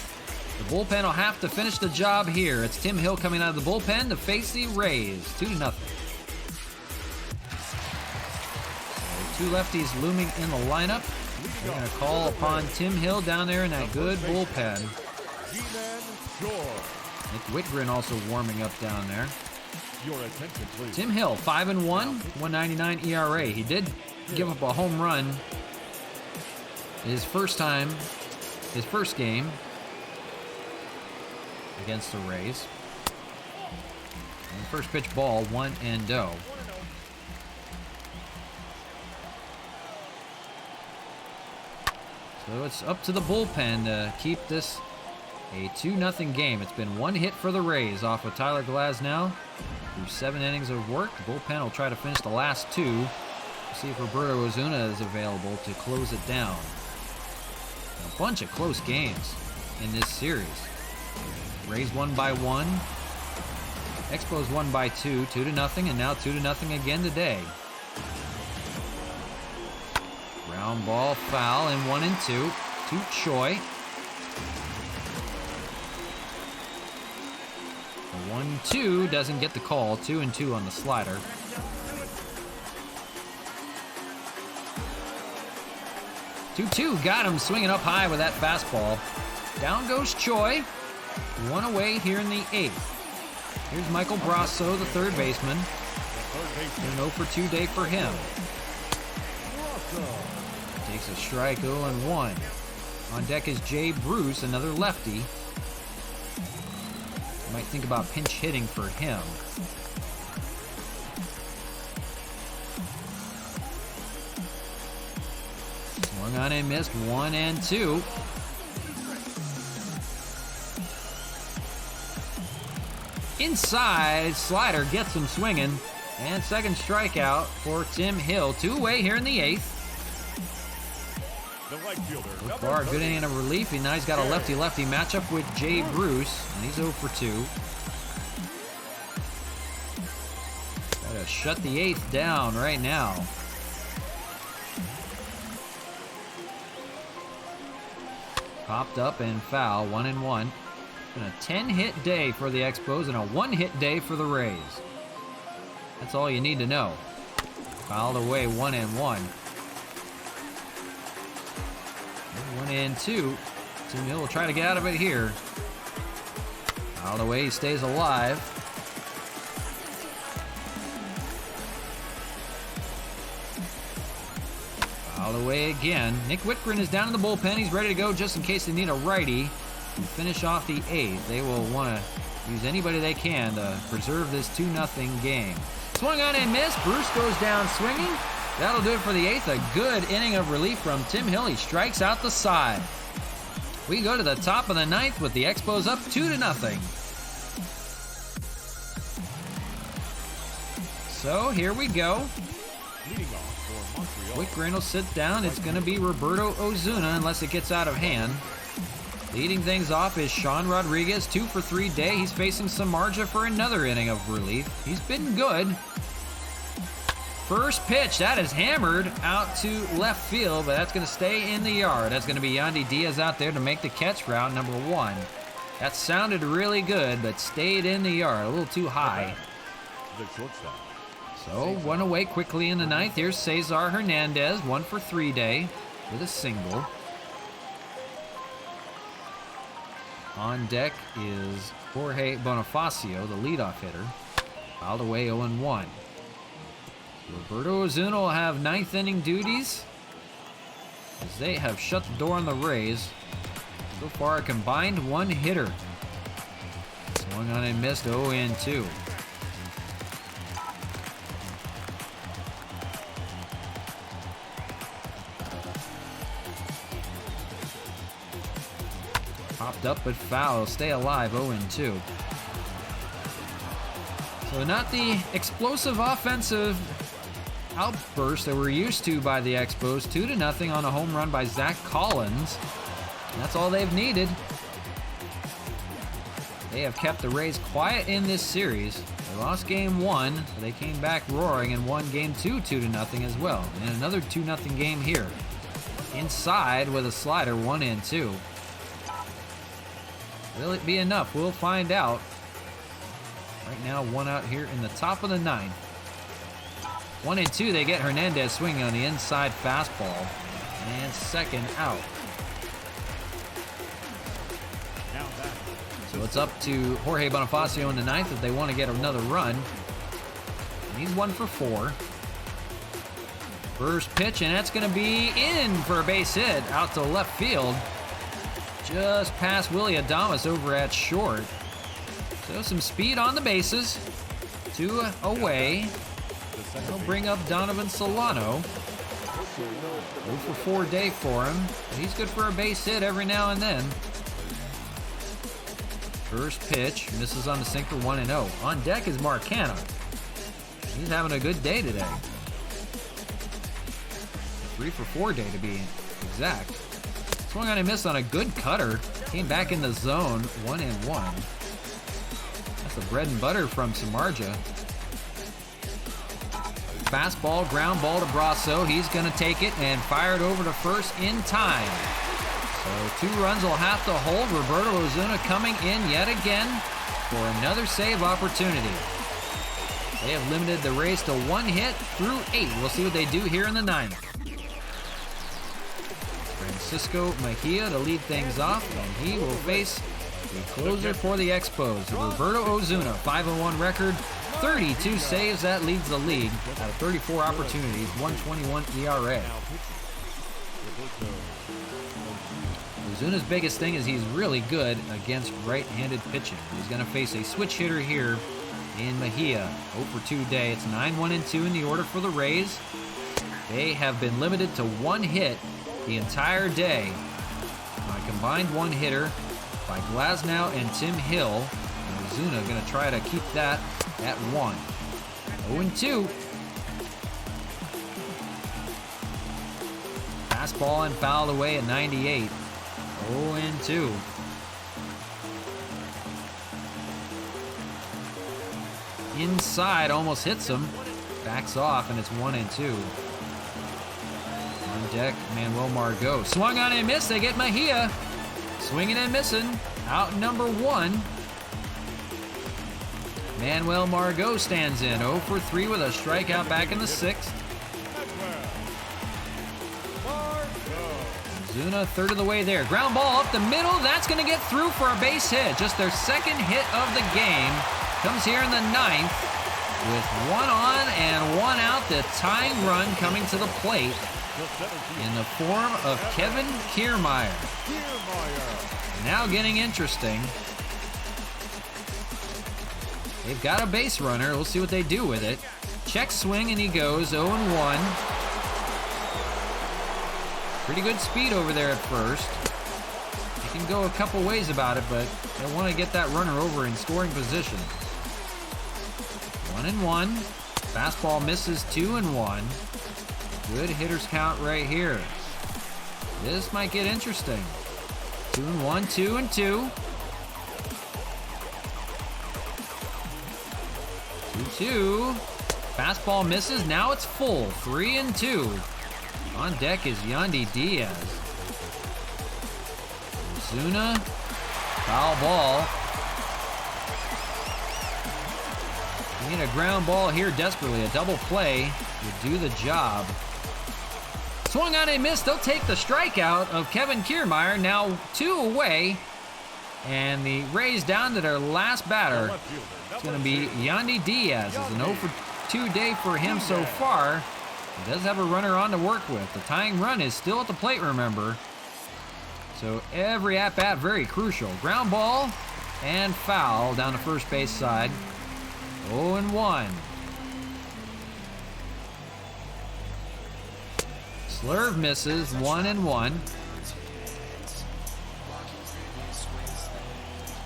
The bullpen will have to finish the job here. It's Tim Hill coming out of the bullpen to face the Rays. 2-0. Two lefties looming in the lineup. They're going to call upon Tim Hill down there in that good bullpen. Nick Whitgren also warming up down there. Your attention, please. Tim Hill, 5-1, 1.99 ERA. He did give up a home run his first game against the Rays. And first pitch ball, 1-0. So it's up to the bullpen to keep this a 2-0 game. It's been one hit for the Rays off of Tyler Glasnow through 7 innings of work. The bullpen will try to finish the last 2. We'll see if Roberto Ozuna is available to close it down. A bunch of close games in this series. Rays won by 1. Expos won by 2, 2-0, and now 2-0 again today. Ground ball foul in 1-2 to Choi. The 1-2 doesn't get the call. 2-2 on the slider. Two got him swinging up high with that fastball. Down goes Choi. One away here in the 8th. Here's Michael Brasso, the third baseman. An 0-for-2 day for him. Takes a strike, 0-1. On deck is Jay Bruce, another lefty. Might think about pinch hitting for him. Swung on and missed, 1-2. Inside, slider gets him swinging. And second strikeout for Tim Hill. 2 away here in the 8th. The right fielder. So far, a good inning of relief. Now he's got a lefty-lefty matchup with Jay Bruce, and he's 0-for-2. Gotta shut the 8th down right now. Popped up and foul, 1-1. It's been a 10-hit day for the Expos and a 1-hit day for the Rays. That's all you need to know. Fouled away, 1-1. 1-2. Tim Hill will try to get out of it here. Fouled away, he stays alive. Fouled away again. Nick Whitgren is down in the bullpen. He's ready to go just in case they need a righty to finish off the 8th. They will want to use anybody they can to preserve this 2-0 game. Swung on and missed. Bruce goes down swinging. That'll do it for the 8th. A good inning of relief from Tim Hill. He strikes out the side. We go to the top of the 9th with the Expos up 2-0. So here we go. Leading off for Montreal. Whitgren will sit down. It's going to be Roberto Ozuna unless it gets out of hand. Leading things off is Sean Rodriguez, 2-for-3 day. He's facing Samardzija for another inning of relief. He's been good. First pitch, that is hammered out to left field, but that's going to stay in the yard. That's going to be Yandy Diaz out there to make the catch for out number 1. That sounded really good, but stayed in the yard, a little too high. The shortstop. So, one away quickly in the 9th. Here's Cesar Hernandez, 1-for-3 day with a single. On deck is Jorge Bonifacio, the leadoff hitter. Fouled away, 0-1. Roberto Ozuna will have 9th inning duties as they have shut the door on the Rays. So far, a combined 1 hitter. Swung on and missed, 0-2. Popped up but foul. Stay alive, 0-2. So not the explosive offensive outburst that we're used to by the Expos. 2-0 on a home run by Zach Collins. And that's all they've needed. They have kept the Rays quiet in this series. They lost game 1, but they came back roaring and won game 2 2-0 as well. And another 2-0 game here. Inside with a slider, 1-2. Will it be enough? We'll find out. Right now, 1 out here in the top of the 9th. 1-2, they get Hernandez swinging on the inside fastball. And second out. So it's up to Jorge Bonifacio in the ninth if they want to get another run. And he's 1 for 4. First pitch, and that's going to be in for a base hit out to left field. Just past Willie Adames over at short. So some speed on the bases. 2 away. That'll bring up Donovan Solano. 0 for 4 day for him. He's good for a base hit every now and then. First pitch, misses on the sinker, 1-0. On deck is Marcana. He's having a good day today. 3 for 4 day to be exact. Swung on and missed on a good cutter. Came back in the zone, 1-1. That's the bread and butter from Samardzija. Fastball, ground ball to Brasso. He's going to take it and fire it over to first in time. So 2 runs will have to hold. Roberto Ozuna coming in yet again for another save opportunity. They have limited the Rays to 1 hit through 8. We'll see what they do here in the 9th. Francisco Mejia to lead things off, and he will face the closer for the Expos, Roberto Ozuna. 5-1 record, 32 saves. That leads the league out of 34 opportunities, 1.21 ERA. Ozuna's biggest thing is he's really good against right-handed pitching. He's going to face a switch hitter here in Mejia. 0 for 2 day. It's 9-1-2 in the order for the Rays. They have been limited to 1 hit the entire day by a combined 1 hitter by Glasnow and Tim Hill. And Ozuna going to try to keep that at 1. 0-2. Fastball and fouled away at 98. 0-2. Inside, almost hits him. Backs off, and it's 1-2. On deck, Manuel Margot. Swung on and missed. They get Mejia. Swinging and missing. Out number 1. Manuel Margot stands in. 0 for 3 with a strikeout back in the 6th. Ozuna, third of the way there. Ground ball up the middle. That's going to get through for a base hit. Just their second hit of the game. Comes here in the 9th with 1 on and 1 out. The tying run coming to the plate in the form of Kevin Kiermaier. Now getting interesting. They've got a base runner. We'll see what they do with it. Check swing, and he goes 0-1. Pretty good speed over there at first. You can go a couple ways about it, but they want to get that runner over in scoring position. 1-1. Fastball misses, 2-1. Good hitter's count right here. This might get interesting. 2-1, 2-2. 2-2. Fastball misses. Now it's full. 3-2. On deck is Yandy Diaz. Ozuna. Foul ball. We need a ground ball here desperately. A double play would do the job. Swung on and missed. They'll take the strikeout of Kevin Kiermaier. Now 2 away. And the Rays down to their last batter. It's going to be Yandy Diaz. It's an 0 for 2 day for him so far. He does have a runner on to work with. The tying run is still at the plate, remember. So every at-bat very crucial. Ground ball and foul down the first base side. 0-1. Slurve misses, 1-1.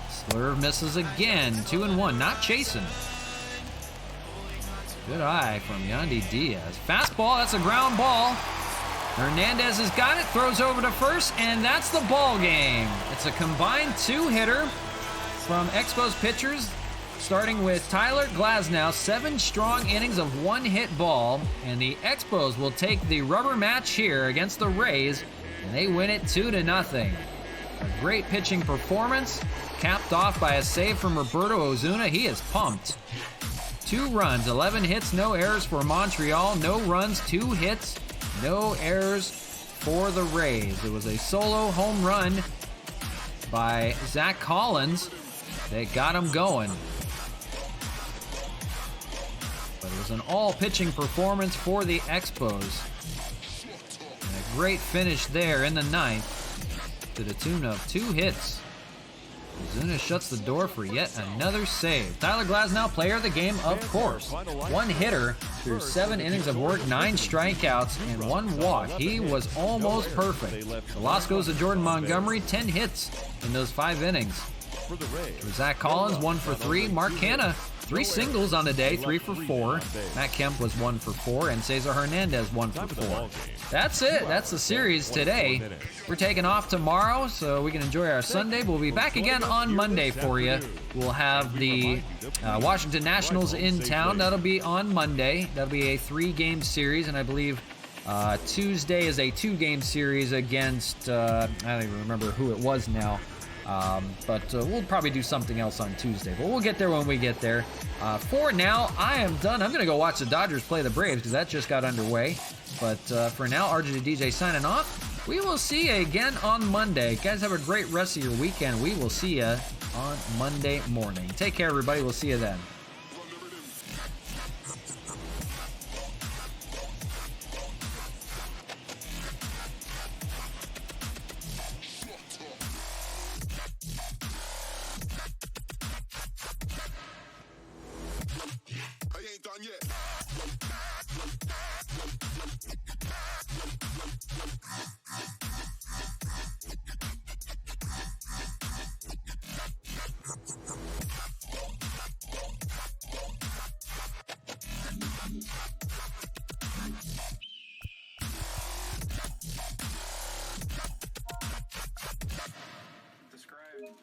Slurve misses again, 2-1. Not chasing. Good eye from Yandy Diaz. Fastball, that's a ground ball. Hernandez has got it, throws over to first, and that's the ball game. It's a combined 2-hitter from Expos pitchers, starting with Tyler Glasnow. 7 strong innings of 1-hit ball, and the Expos will take the rubber match here against the Rays, and they win it 2-0. A great pitching performance, capped off by a save from Roberto Ozuna. He is pumped. 2 runs, 11 hits, no errors for Montreal. No runs, 2 hits, no errors for the Rays. It was a solo home run by Zach Collins that got him going. But it was an all-pitching performance for the Expos. And a great finish there in the 9th to the tune of 2 hits. Ozuna shuts the door for yet another save. Tyler Glasnow, player of the game, of course. 1 hitter through 7 innings of work, 9 strikeouts, and 1 walk. He was almost perfect. The loss goes to Jordan Montgomery, 10 hits in those 5 innings. For Zach Collins, 1 for 3. Mark Hanna, 3 singles on the day, 3 for 4. Matt Kemp was 1 for 4, and Cesar Hernandez 1 for 4. That's it. That's the series today. We're taking off tomorrow, so we can enjoy our Sunday. We'll be back again on Monday for you. We'll have the Washington Nationals in town. That'll be on Monday. That'll be a 3-game series, and I believe Tuesday is a 2-game series against, I don't even remember who it was now. But we'll probably do something else on Tuesday. But we'll get there when we get there. For now, I am done. I'm going to go watch the Dodgers play the Braves because that just got underway. But for now, RJtheDJ signing off. We will see you again on Monday. Guys, have a great rest of your weekend. We will see you on Monday morning. Take care, everybody. We'll see you then. Describe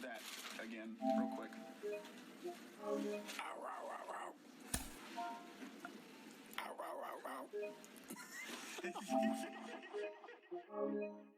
that again, real quick. Ow, ow, ow, ow. Ow, ow, ow, ow.